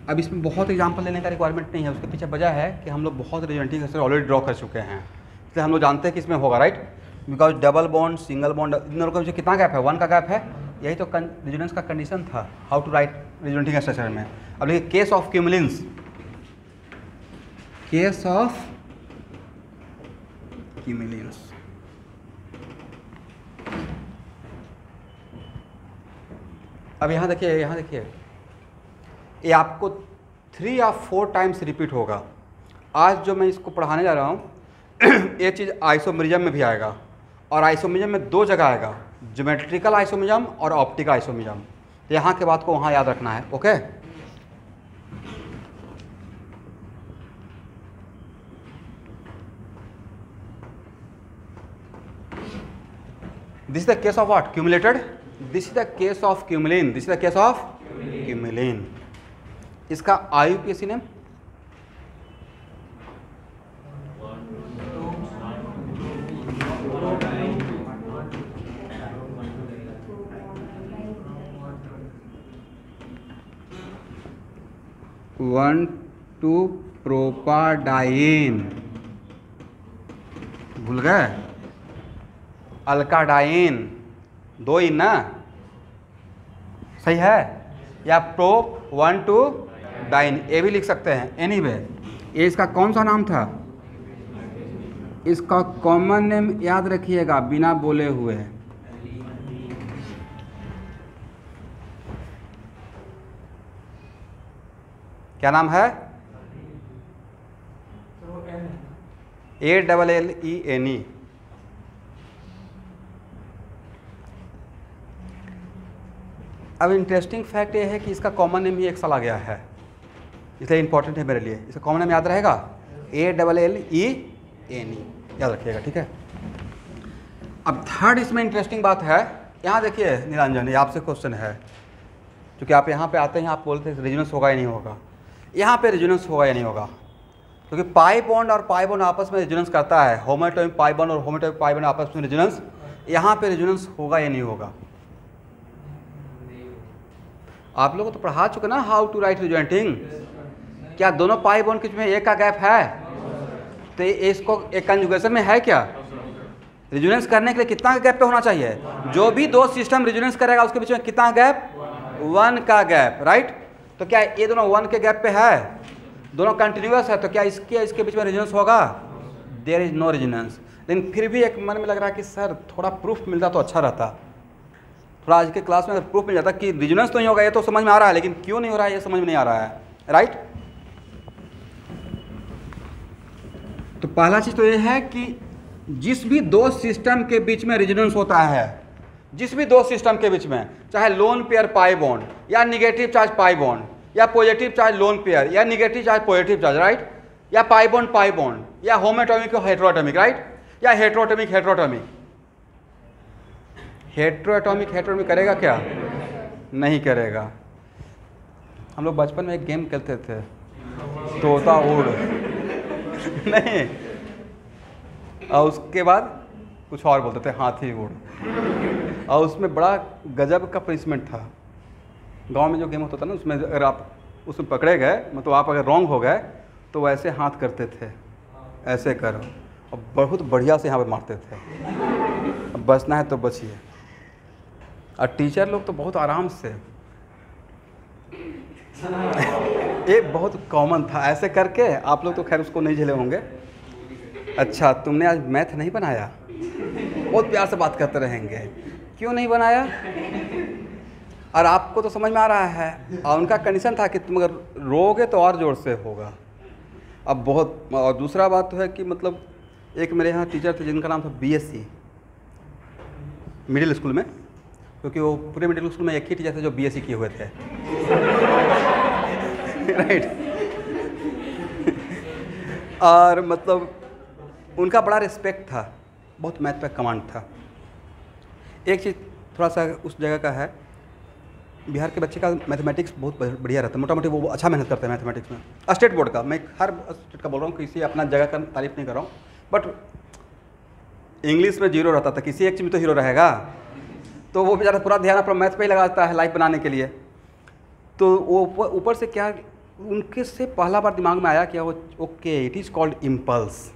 अब इसमें बहुत example लेने का रिक्वायरमेंट नहीं है। उसके पीछे वजह है कि हम लोग बहुत रेजोनेटिंग स्ट्रक्चर ऑलरेडी ड्रॉ कर चुके हैं, इसलिए हम लोग जानते हैं कि इसमें होगा, right. Because double bond, single bond, इन दोनों के बीच कितना गैप है? 1 का गैप है। यही तो रेजोनेंस का कंडीशन था, how to write resonating structure में। अब देखिए case of cumulenes, case of cumulenes. अब यहाँ देखिए, यहाँ देखिए, ये आपको 3 या 4 टाइम्स रिपीट होगा। आज जो मैं इसको पढ़ाने जा रहा हूँ ये चीज़ आइसोमेरिज्म में भी आएगा, और आइसोमेरिज्म में 2 जगह आएगा, ज्योमेट्रिकल आइसोमेरिज्म और ऑप्टिकल आइसोमेरिज्म। तो यहाँ के बात को वहाँ याद रखना है, okay. This is the case of what? Cumulated. This is the case of cumulin. This is the case of cumulin. इसका IUPAC नेम वन टू प्रोपाडाइन, भूल गए? अल्काडाइन, 2 इन ना, सही है? या प्रोप 1 2 डाइन, ये भी लिख सकते हैं। एनीवे, ये इसका कौन सा नाम था? इसका कॉमन नेम याद रखिएगा बिना बोले हुए। क्या नाम है? ALLENE। अब इंटरेस्टिंग फैक्ट ये है कि इसका कॉमन नेम ही एक साल आ गया है, इसलिए इंपॉर्टेंट है मेरे लिए। इसका कॉमन नेम याद रहेगा, ALLENE, याद रखिएगा, ठीक है। अब थर्ड इसमें इंटरेस्टिंग बात है, यहाँ देखिए निरंजन, ये आपसे क्वेश्चन है, क्योंकि आप यहाँ पे आते हैं, आप बोलते हैं रेजोनेंस होगा या नहीं होगा। यहाँ पे रेजोनेंस होगा या नहीं होगा, क्योंकि पाई बॉन्ड और पाई बॉन्ड आपस में रेजोनेंस करता है, होमोएटॉमिक पाई बॉन्ड और होमोएटॉमिक पाई बॉन्ड आपस में रेजोनेंस। यहाँ पे रेजोनेंस होगा या नहीं होगा? आप लोगों को तो पढ़ा चुके ना हाउ टू राइट रेजोनेटिंग। क्या दोनों पाई बॉन्ड के बीच में 1 का गैप है? तो इसको एक कंजुगेशन में है क्या? रेजोनेंस करने के लिए कितना गैप पे होना चाहिए? जो भी दो सिस्टम रेजोनेंस करेगा उसके बीच में कितना गैप? 1 का गैप, राइट। तो क्या ये दोनों 1 के गैप पे है? दोनों कंटिन्यूअस है, तो क्या इसके बीच में रेजोनेंस होगा? There is no resonance. लेकिन फिर भी एक मन में लग रहा है कि सर थोड़ा प्रूफ मिलता तो अच्छा रहता, थोड़ा आज के क्लास में प्रूफ मिल जाता कि रेजोनेंस तो नहीं होगा, ये तो समझ में आ रहा है, लेकिन क्यों नहीं हो रहा है ये समझ में नहीं आ रहा है, राइट। तो पहला चीज़ तो ये है कि जिस भी दो सिस्टम के बीच में रेजोनेंस होता है, जिस भी दो सिस्टम के बीच में, चाहे लोन पेयर पाई बॉन्ड या निगेटिव चार्ज पाई बॉन्ड या पॉजिटिव चार्ज लोन पेयर या negative charge positive charge, right, या पाई बॉन्ड या होमोएटॉमिक और हेटेरोएटॉमिक, राइट, या हेटेरोएटॉमिक करेगा क्या? नहीं करेगा। हम लोग बचपन में एक गेम खेलते थे, तोता उड़ नहीं, और उसके बाद कुछ और बोलते थे, हाथी उड़, और उसमें बड़ा गजब का पनिशमेंट था। गांव में जो गेम होता था ना, उसमें अगर आप उसमें पकड़े गए, मतलब आप अगर रॉन्ग हो गए तो वैसे हाथ करते थे, ऐसे करो, और बहुत बढ़िया से यहाँ पे मारते थे। अब बचना है तो बचिए। और टीचर लोग तो बहुत आराम से ये बहुत कॉमन था, ऐसे करके आप लोग तो खैर उसको नहीं झेले होंगे। अच्छा तुमने आज मैथ नहीं बनाया? बहुत प्यार से बात करते रहेंगे, क्यों नहीं बनाया? और आपको तो समझ में आ रहा है, और उनका कंडीशन था कि तुम अगर रोगे तो और ज़ोर से होगा। अब बहुत, और दूसरा बात तो है कि मतलब एक मेरे यहाँ टीचर थे जिनका नाम था BSc मिडिल स्कूल में, क्योंकि वो पूरे मिडिल स्कूल में एक ही टीचर थे जो BSc किए हुए थे राइट। और मतलब उनका बड़ा रिस्पेक्ट था, बहुत मैथ पे कमांड था। एक चीज़ थोड़ा सा उस जगह का है, बिहार के बच्चे का मैथमेटिक्स बहुत बढ़िया रहता है, मोटा मोटी वो अच्छा मेहनत करते हैं मैथमेटिक्स में। स्टेट बोर्ड का, मैं हर स्टेट का बोल रहा हूँ, किसी अपना जगह का तारीफ नहीं कर रहा हूँ, बट इंग्लिश में 0 रहता था, किसी एक चीज़ में तो हीरो रहेगा। तो वो बेचारा पूरा ध्यान अपना मैथ पे ही लगाता है लाइफ बनाने के लिए। तो वो ऊपर से क्या, उनके से पहला बार दिमाग में आया क्या, वो okay it is called impulse.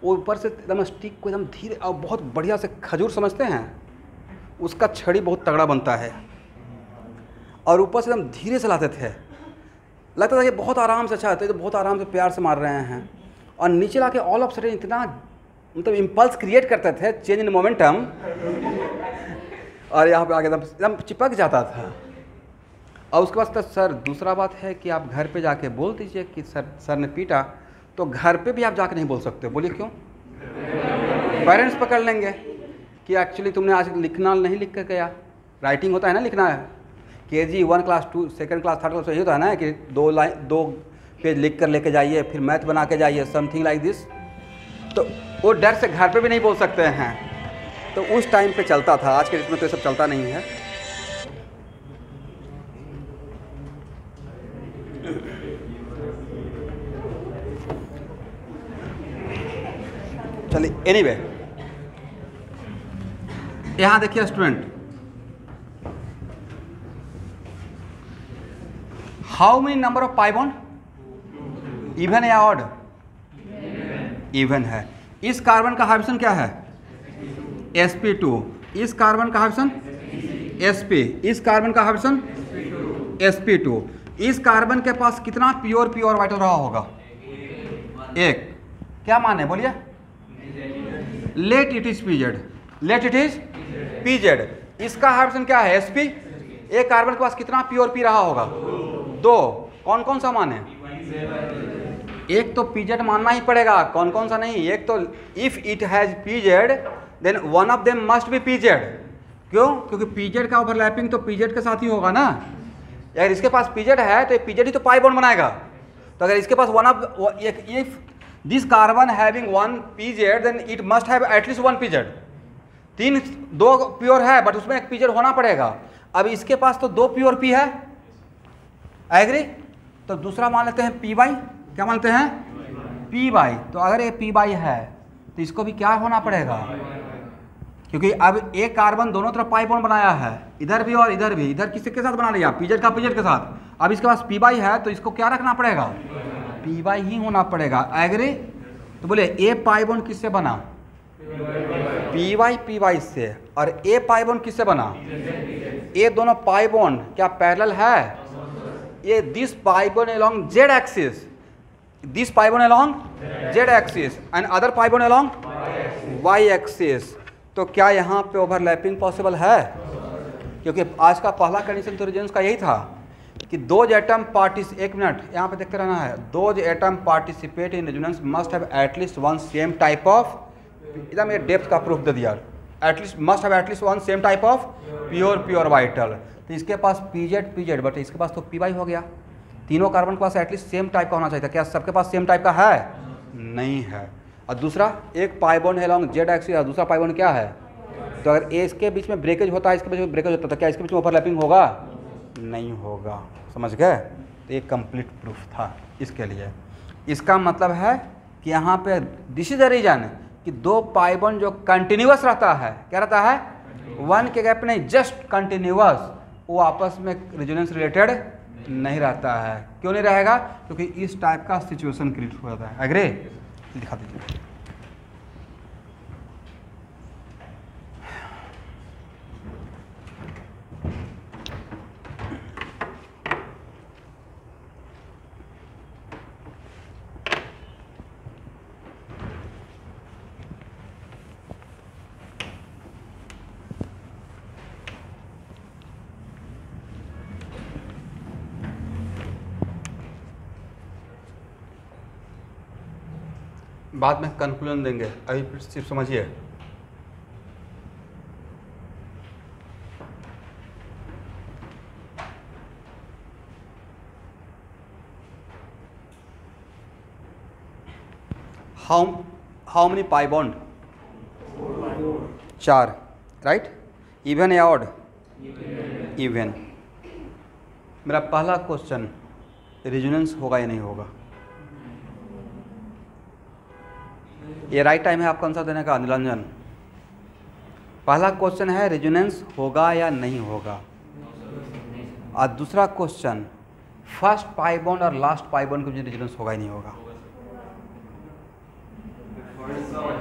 वो ऊपर से एकदम स्टिक को एकदम धीरे और बहुत बढ़िया से, खजूर समझते हैं, उसका छड़ी बहुत तगड़ा बनता है, और ऊपर से एकदम धीरे से लाते थे। लगता था कि बहुत आराम से, अच्छा तो बहुत आराम से प्यार से मार रहे हैं, और नीचे लाके ऑल ऑफ सडन इतना मतलब इम्पल्स क्रिएट करते थे, चेंज इन मोमेंटम, और यहाँ पे आके एकदम चिपक जाता था। और उसके बाद सर दूसरा बात है कि आप घर पे जाके बोल दीजिए कि सर ने पीटा, तो घर पे भी आप जाके नहीं बोल सकते। बोलिए क्यों? पेरेंट्स पकड़ लेंगे कि एक्चुअली तुमने आज लिखना नहीं लिख कर गया। राइटिंग होता है ना, लिखना है, KG 1 class 2 second class third class, यही होता है ना कि 2 पेज लिख कर लेके जाइए, फिर मैथ बना के जाइए, समथिंग लाइक दिस। तो वो डर से घर पे भी नहीं बोल सकते हैं। तो उस टाइम पे चलता था, आज के डेट में तो ये सब चलता नहीं है। चलिए एनीवे, यहाँ देखिए student, how many number of pi bond? Even या ऑड? इवन है। इस कार्बन का हाइड्रोजन क्या है? sp2। इस कार्बन का हाइड्रोजन sp, इस कार्बन का हाइड्रोजन sp2। इस कार्बन के पास कितना प्योर ऑर्बिटल रहा होगा? 1। क्या मान है बोलिए? Late it is pz। इसका हाइड्रोजन क्या है? sp। एक कार्बन के पास कितना प्योर p रहा होगा? 2। कौन कौन सा मान है? एक तो pz मानना ही पड़ेगा, कौन कौन सा नहीं। एक तो if it has pz then one of them must be pz। क्यों? क्योंकि pz का ओवरलैपिंग तो pz के साथ ही होगा ना। अगर इसके पास pz है तो pz ही तो पाई बॉन्ड बनाएगा। तो अगर इसके पास one of, if this carbon having 1 pz then it must have at least 1 pz। 2 pure है बट उसमें एक pz होना पड़ेगा। अब इसके पास तो 2 प्योर p है, एग्री? तो दूसरा मान लेते हैं p/, क्या मानते हैं? p/। तो अगर ये p/, है तो इसको भी क्या होना पड़ेगा? क्योंकि अब एक कार्बन दोनों तरफ पाई बॉन्ड बनाया है, इधर भी और इधर भी। इधर किसके साथ बना लिया? pz का pz के साथ। अब इसके पास p/, है तो इसको क्या रखना पड़ेगा? p/, ही होना पड़ेगा, एग्री? तो बोले ए पाई बॉन्ड किससे बना? पी वाई से। और ए पाई बॉन्ड किससे बना? ये दोनों पाई बॉन्ड क्या पैरेलल है? ये this pi bond along z axis, this pi bond along z axis and other pi bond along y axis. तो क्या यहाँ पे ओवरलैपिंग पॉसिबल है? क्योंकि आज का पहला कंडीशन तो रेजोनेंस का यही था कि दोज एटम एक मिनट यहाँ पे देखते रहना है, those atom participate in resonance must have at least one same type of, एकदम ये डेप्थ का प्रूफ दे दिया, at least must have at least one same type of pure vital. तो इसके पास पीजेड बट इसके पास तो पीवाई हो गया। तीनों कार्बन के पास एटलीस्ट सेम टाइप का होना चाहिए था। क्या सबके पास सेम टाइप का है? नहीं है। और दूसरा, एक पाई बॉन्ड है अलॉन्ग जेड एक्सिस और दूसरा पाई बॉन्ड क्या है? तो अगर ए इसके बीच में ब्रेकेज होता है, इसके बीच में ब्रेकेज होता है, तो क्या इसके बीच में ओवरलैपिंग होगा? नहीं होगा। समझ गए? तो ये कंप्लीट प्रूफ था इसके लिए। इसका मतलब है कि यहाँ पे दिस इज द रीजन कि दो पाई बॉन्ड जो कंटिन्यूअस रहता है, क्या रहता है? वन के गैप नहीं, जस्ट कंटिन्यूअस, वो आपस में रेजोनेंस रिलेटेड नहीं रहता है। क्यों नहीं रहेगा? क्योंकि इस टाइप का सिचुएशन क्रिएट हो जाता है। एग्री? दिखा दीजिए। बाद में कंक्लूजन देंगे, अभी सिर्फ समझिए। How many pi bond? 4, right? Even या ऑड? इवन। मेरा पहला क्वेश्चन, रेजोनेंस होगा या नहीं होगा? ये राइट टाइम है आपका आंसर देने का, निरंजन। पहला क्वेश्चन है रेजोनेंस होगा या नहीं होगा। और दूसरा क्वेश्चन, फर्स्ट पाई बॉन्ड और लास्ट पाई बॉन्ड के बीच रेजोनेंस होगा या नहीं होगा।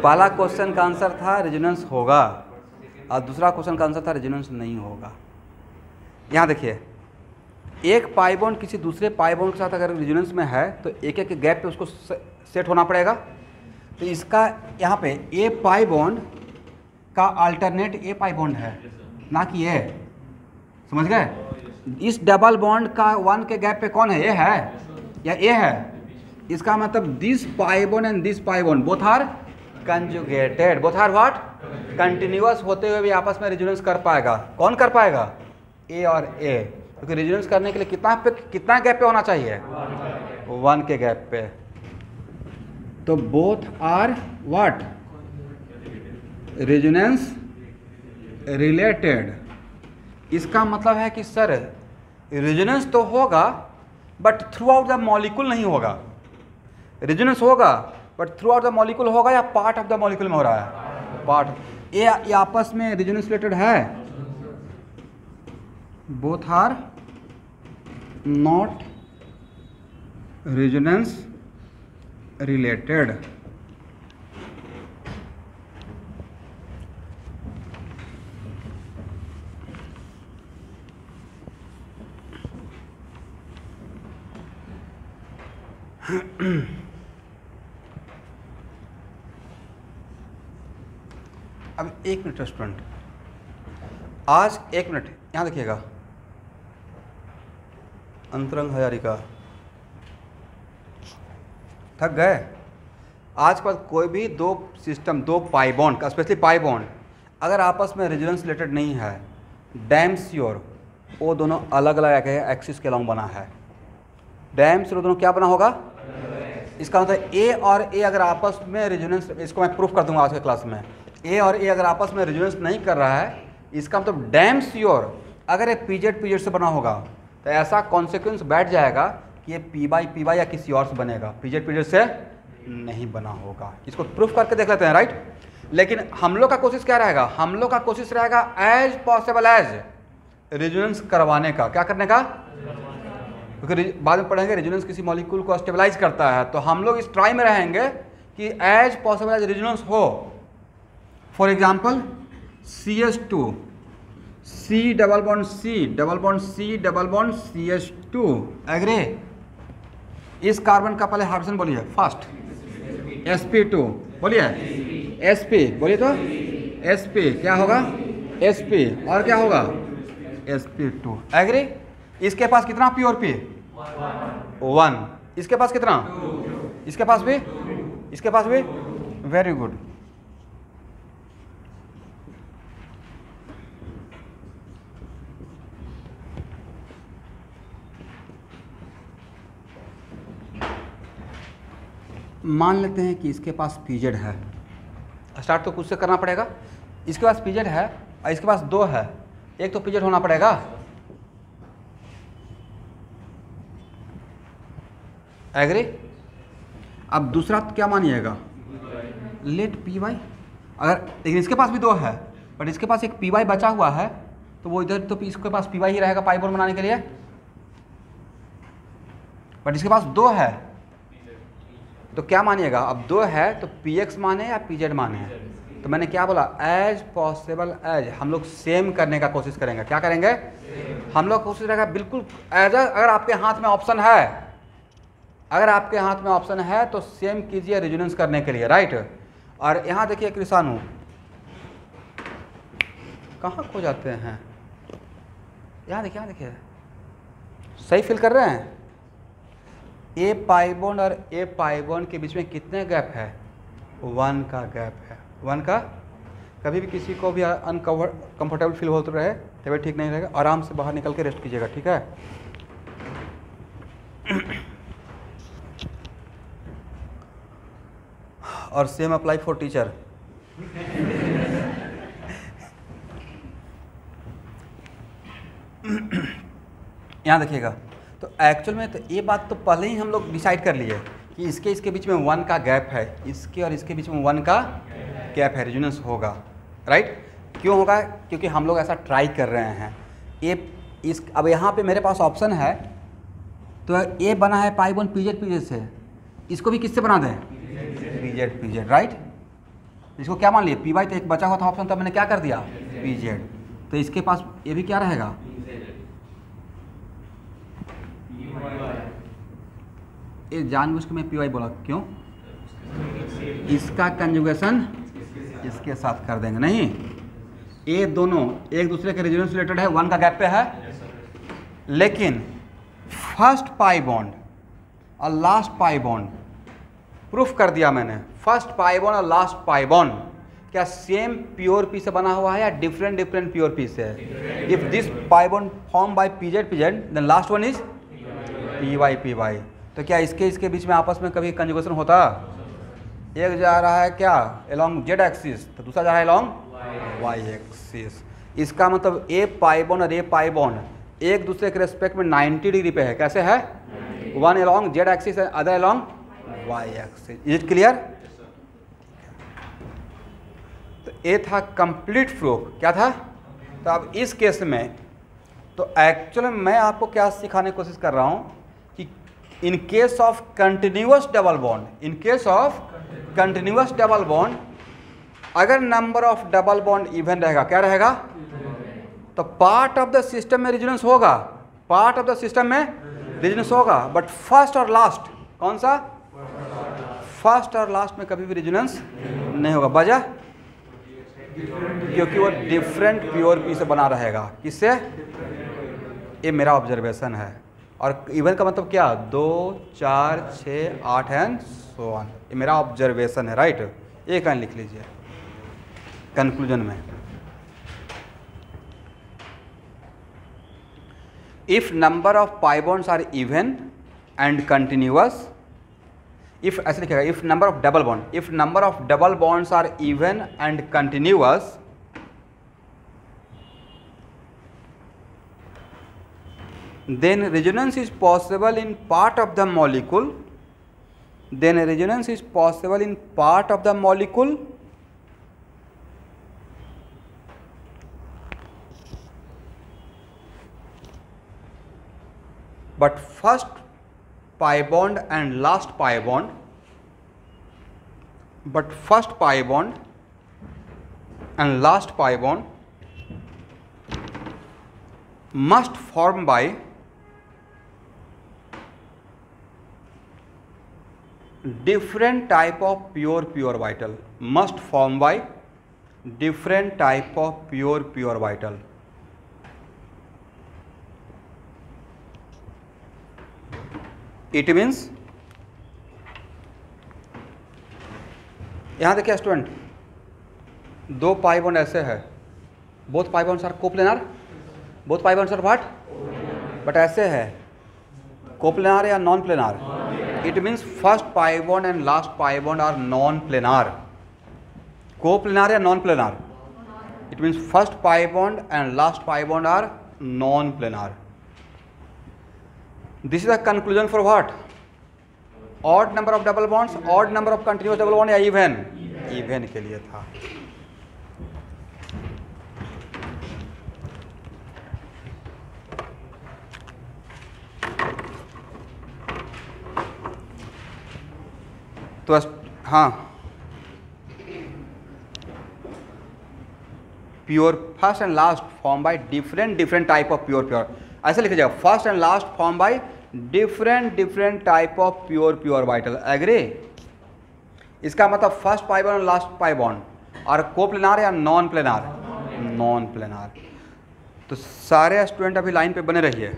पहला क्वेश्चन का आंसर था रेजोनेंस होगा और दूसरा क्वेश्चन का आंसर था रेजोनेंस नहीं होगा। यहाँ देखिए, एक पाई बॉन्ड किसी दूसरे पाई बॉन्ड के साथ अगर रेजोनेंस में है तो एक एक गैप पे उसको सेट होना पड़ेगा। तो इसका यहाँ पे ए पाई बॉन्ड का अल्टरनेट ए पाई बॉन्ड है, ना कि ए। समझ गए? इस डबल बॉन्ड का वन के गैप पे कौन है? ए है या ए है? इसका मतलब this pi bond and this pi bond both are conjugated, both are what? Continuous होते हुए भी आपस में रेजोनेंस कर पाएगा। कौन कर पाएगा? ए और ए। क्योंकि रेजोनेंस करने के लिए कितना गैप पे होना चाहिए? 1 के गैप पे। तो both are what? Resonance related. इसका मतलब है कि सर रेजोनेंस तो होगा but throughout the molecule नहीं होगा। रेजोनेंस होगा but throughout the molecule होगा या पार्ट ऑफ द मॉलिक्यूल में हो रहा है? पार्ट। ये आपस में रेजोनेंस रिलेटेड है? Both are not resonance related. अब 1 मिनट स्टूडेंट, आज 1 मिनट यहाँ देखिएगा। अंतरंग हजारिका थक गए? आज के बाद कोई भी दो सिस्टम, दो pi bond, specially pi bond अगर आपस में रेजोनेंस रिलेटेड नहीं है, डैम श्योर वो दोनों अलग अलग एक्सिस के अलॉन्ग बना है। डैम श्योर दोनों क्या बना होगा? इसका मतलब ए और ए अगर आपस में रेजोनेंस, इसको मैं प्रूफ कर दूंगा आज के क्लास में। ए और ए अगर आपस में रेजोनेंस नहीं कर रहा है, इसका मतलब डैम श्योर अगर ये पीजेड से बना होगा तो ऐसा कॉन्सिक्वेंस बैठ जाएगा कि ये पी बाई या किसी और से बनेगा, पीजेड से नहीं बना होगा। इसको प्रूफ करके देख लेते हैं, राइट? लेकिन हम लोग का कोशिश क्या रहेगा? हम लोग का कोशिश रहेगा एज पॉसिबल एज रेजोनेंस करवाने का। क्या करने का? क्योंकि बाद में पढ़ेंगे रेजोनेंस किसी मॉलिक्यूल को स्टेबलाइज करता है, तो हम लोग इस ट्राई में रहेंगे कि एज पॉसिबल एज रेजोनेंस हो। For example CH2, C double bond C double bond C double bond CH2, agree. इस कार्बन का पहले हाइड्रोजन बोलिए फर्स्ट, sp2 बोलिए, sp बोलिए तो sp क्या होगा, sp और क्या होगा sp2, एग्री। इसके पास कितना प्योर p 1, इसके पास कितना, इसके पास भी, इसके पास भी, वेरी गुड। मान लेते हैं कि इसके पास पीजेड है, स्टार्ट तो कुछ से करना पड़ेगा। इसके पास पीजेड है और इसके पास 2 है, एक तो पीजेड होना पड़ेगा, एग्री। अब दूसरा क्या मानिएगा, लेट पी वाई, अगर लेकिन इसके पास भी 2 है बट इसके पास एक पी वाई बचा हुआ है तो वो इधर तो इसके पास पी वाई ही रहेगा पाई बॉन्ड बनाने के लिए, बट इसके पास 2 है तो क्या मानिएगा, अब 2 है तो पी एक्स माने या पी जेड माने। तो मैंने क्या बोला, एज पॉसिबल एज हम लोग सेम करने का कोशिश करेंगे। क्या करेंगे, हम लोग कोशिश करेंगे बिल्कुल एज, अगर आपके हाथ में ऑप्शन है, अगर आपके हाथ में ऑप्शन है तो सेम कीजिए रेजोनेंस करने के लिए, राइट। और यहाँ देखिए कृषाणु कहाँ खो जाते हैं, यहाँ देखिए सही फिल कर रहे हैं। ए पाई बॉन्ड और ए पाई बॉन्ड के बीच में कितने गैप है, 1 का गैप है, 1 का। कभी भी किसी को भी कंफर्टेबल फील होते रहे, तबियत ठीक नहीं रहेगा, आराम से बाहर निकल के रेस्ट कीजिएगा, ठीक है। और सेम अप्लाई फॉर टीचर। यहाँ देखिएगा, तो एक्चुअल में तो ये बात तो पहले ही हम लोग डिसाइड कर लिए कि इसके बीच में 1 का गैप है, इसके और इसके बीच में 1 का गैप है, रेजोनेंस होगा, राइट। क्यों होगा, क्योंकि हम लोग ऐसा ट्राई कर रहे हैं। अब यहाँ पे मेरे पास ऑप्शन है, तो ये बना है पाई बॉन्ड पीजेड से, इसको भी किससे बना दें, पीजेड, राइट। इसको क्या मान लिए, पी वाई, तो एक बचा हुआ था ऑप्शन, तब मैंने क्या कर दिया, पीजेड। तो इसके पास ये भी क्या रहेगा, ये जानबूझ के मैं पी वाई बोला, क्यों, इसका कंजुगेशन इसके साथ कर देंगे, नहीं, ये दोनों एक दूसरे के रेजोनेंस रिलेटेड है, 1 का गैप पे है, लेकिन फर्स्ट पाई बॉन्ड और लास्ट पाई बॉन्ड प्रूफ कर दिया मैंने। फर्स्ट पाई बॉन्ड और लास्ट पाई बॉन्ड क्या सेम प्योर पी से बना हुआ है या डिफरेंट प्योर पी से है। If this pi bond form by p z then last one is p y. तो क्या इसके बीच में आपस में कभी कंजुगेशन होता, एक जा रहा है क्या एलोंग जेड एक्सिस तो दूसरा जा रहा है एलोंग वाई एक्सिस। इसका मतलब ए पाई बॉन्ड और ए पाई बॉन्ड एक दूसरे के रेस्पेक्ट में 90 डिग्री पे है। कैसे है, 1 along z axis and other along y axis. Is it clear. तो ये था कंप्लीट प्रूफ। क्या था, तो अब इस केस में तो एक्चुअली मैं आपको क्या सिखाने की कोशिश कर रहा हूँ कि in case of continuous double bond, in case of continuous double bond अगर number of double bond even रहेगा, क्या रहेगा, तो पार्ट ऑफ द सिस्टम में रेजोनेंस होगा, पार्ट ऑफ द सिस्टम में रेजोनेंस होगा, बट फर्स्ट और लास्ट कौन सा, फर्स्ट और लास्ट में कभी भी रेजोनेंस नहीं होगा। वजह क्योंकि वो डिफरेंट प्योर पी से बना रहेगा। किससे, ये मेरा ऑब्जर्वेशन है। और इवन का मतलब क्या, 2, 4, 6, 8 एंड सो ऑन, ये मेरा ऑब्जर्वेशन है, राइट। एक लाइन लिख लीजिए कंक्लूजन में। If number of pi bonds are even and continuous, if ऐसे लिखेगा, if number of double bond, if number of double bonds are even and continuous, then resonance is possible in part of the molecule, then resonance is possible in part of the molecule but first pi bond and last pi bond, but first pi bond and last pi bond must form by different type of pure vital, must form by different type of pure vital. It means, यहाँ देखिए student, दो pi bond ऐसे है, both pi bonds are coplanar, both pi bonds are what, but ऐसे है coplanar या non planar. It means first pi bond and last pi bond are non-planar. Co-planar or non-planar? It means first pi bond and last pi bond are non-planar. This is the conclusion for what? Odd number of double bonds, odd number of continuous double bond या even? Even के लिए था. तो हाँ, pure first and last form by different type of pure, ऐसे लिखा जाएगा, first and last form by different type of pure vital. Agree? इसका मतलब फर्स्ट पाई बॉन्ड और लास्ट पाई बॉन्ड और कोप्लेनार या नॉन प्लेनार? Non planar. तो सारे स्टूडेंट अभी लाइन पे बने रहिए.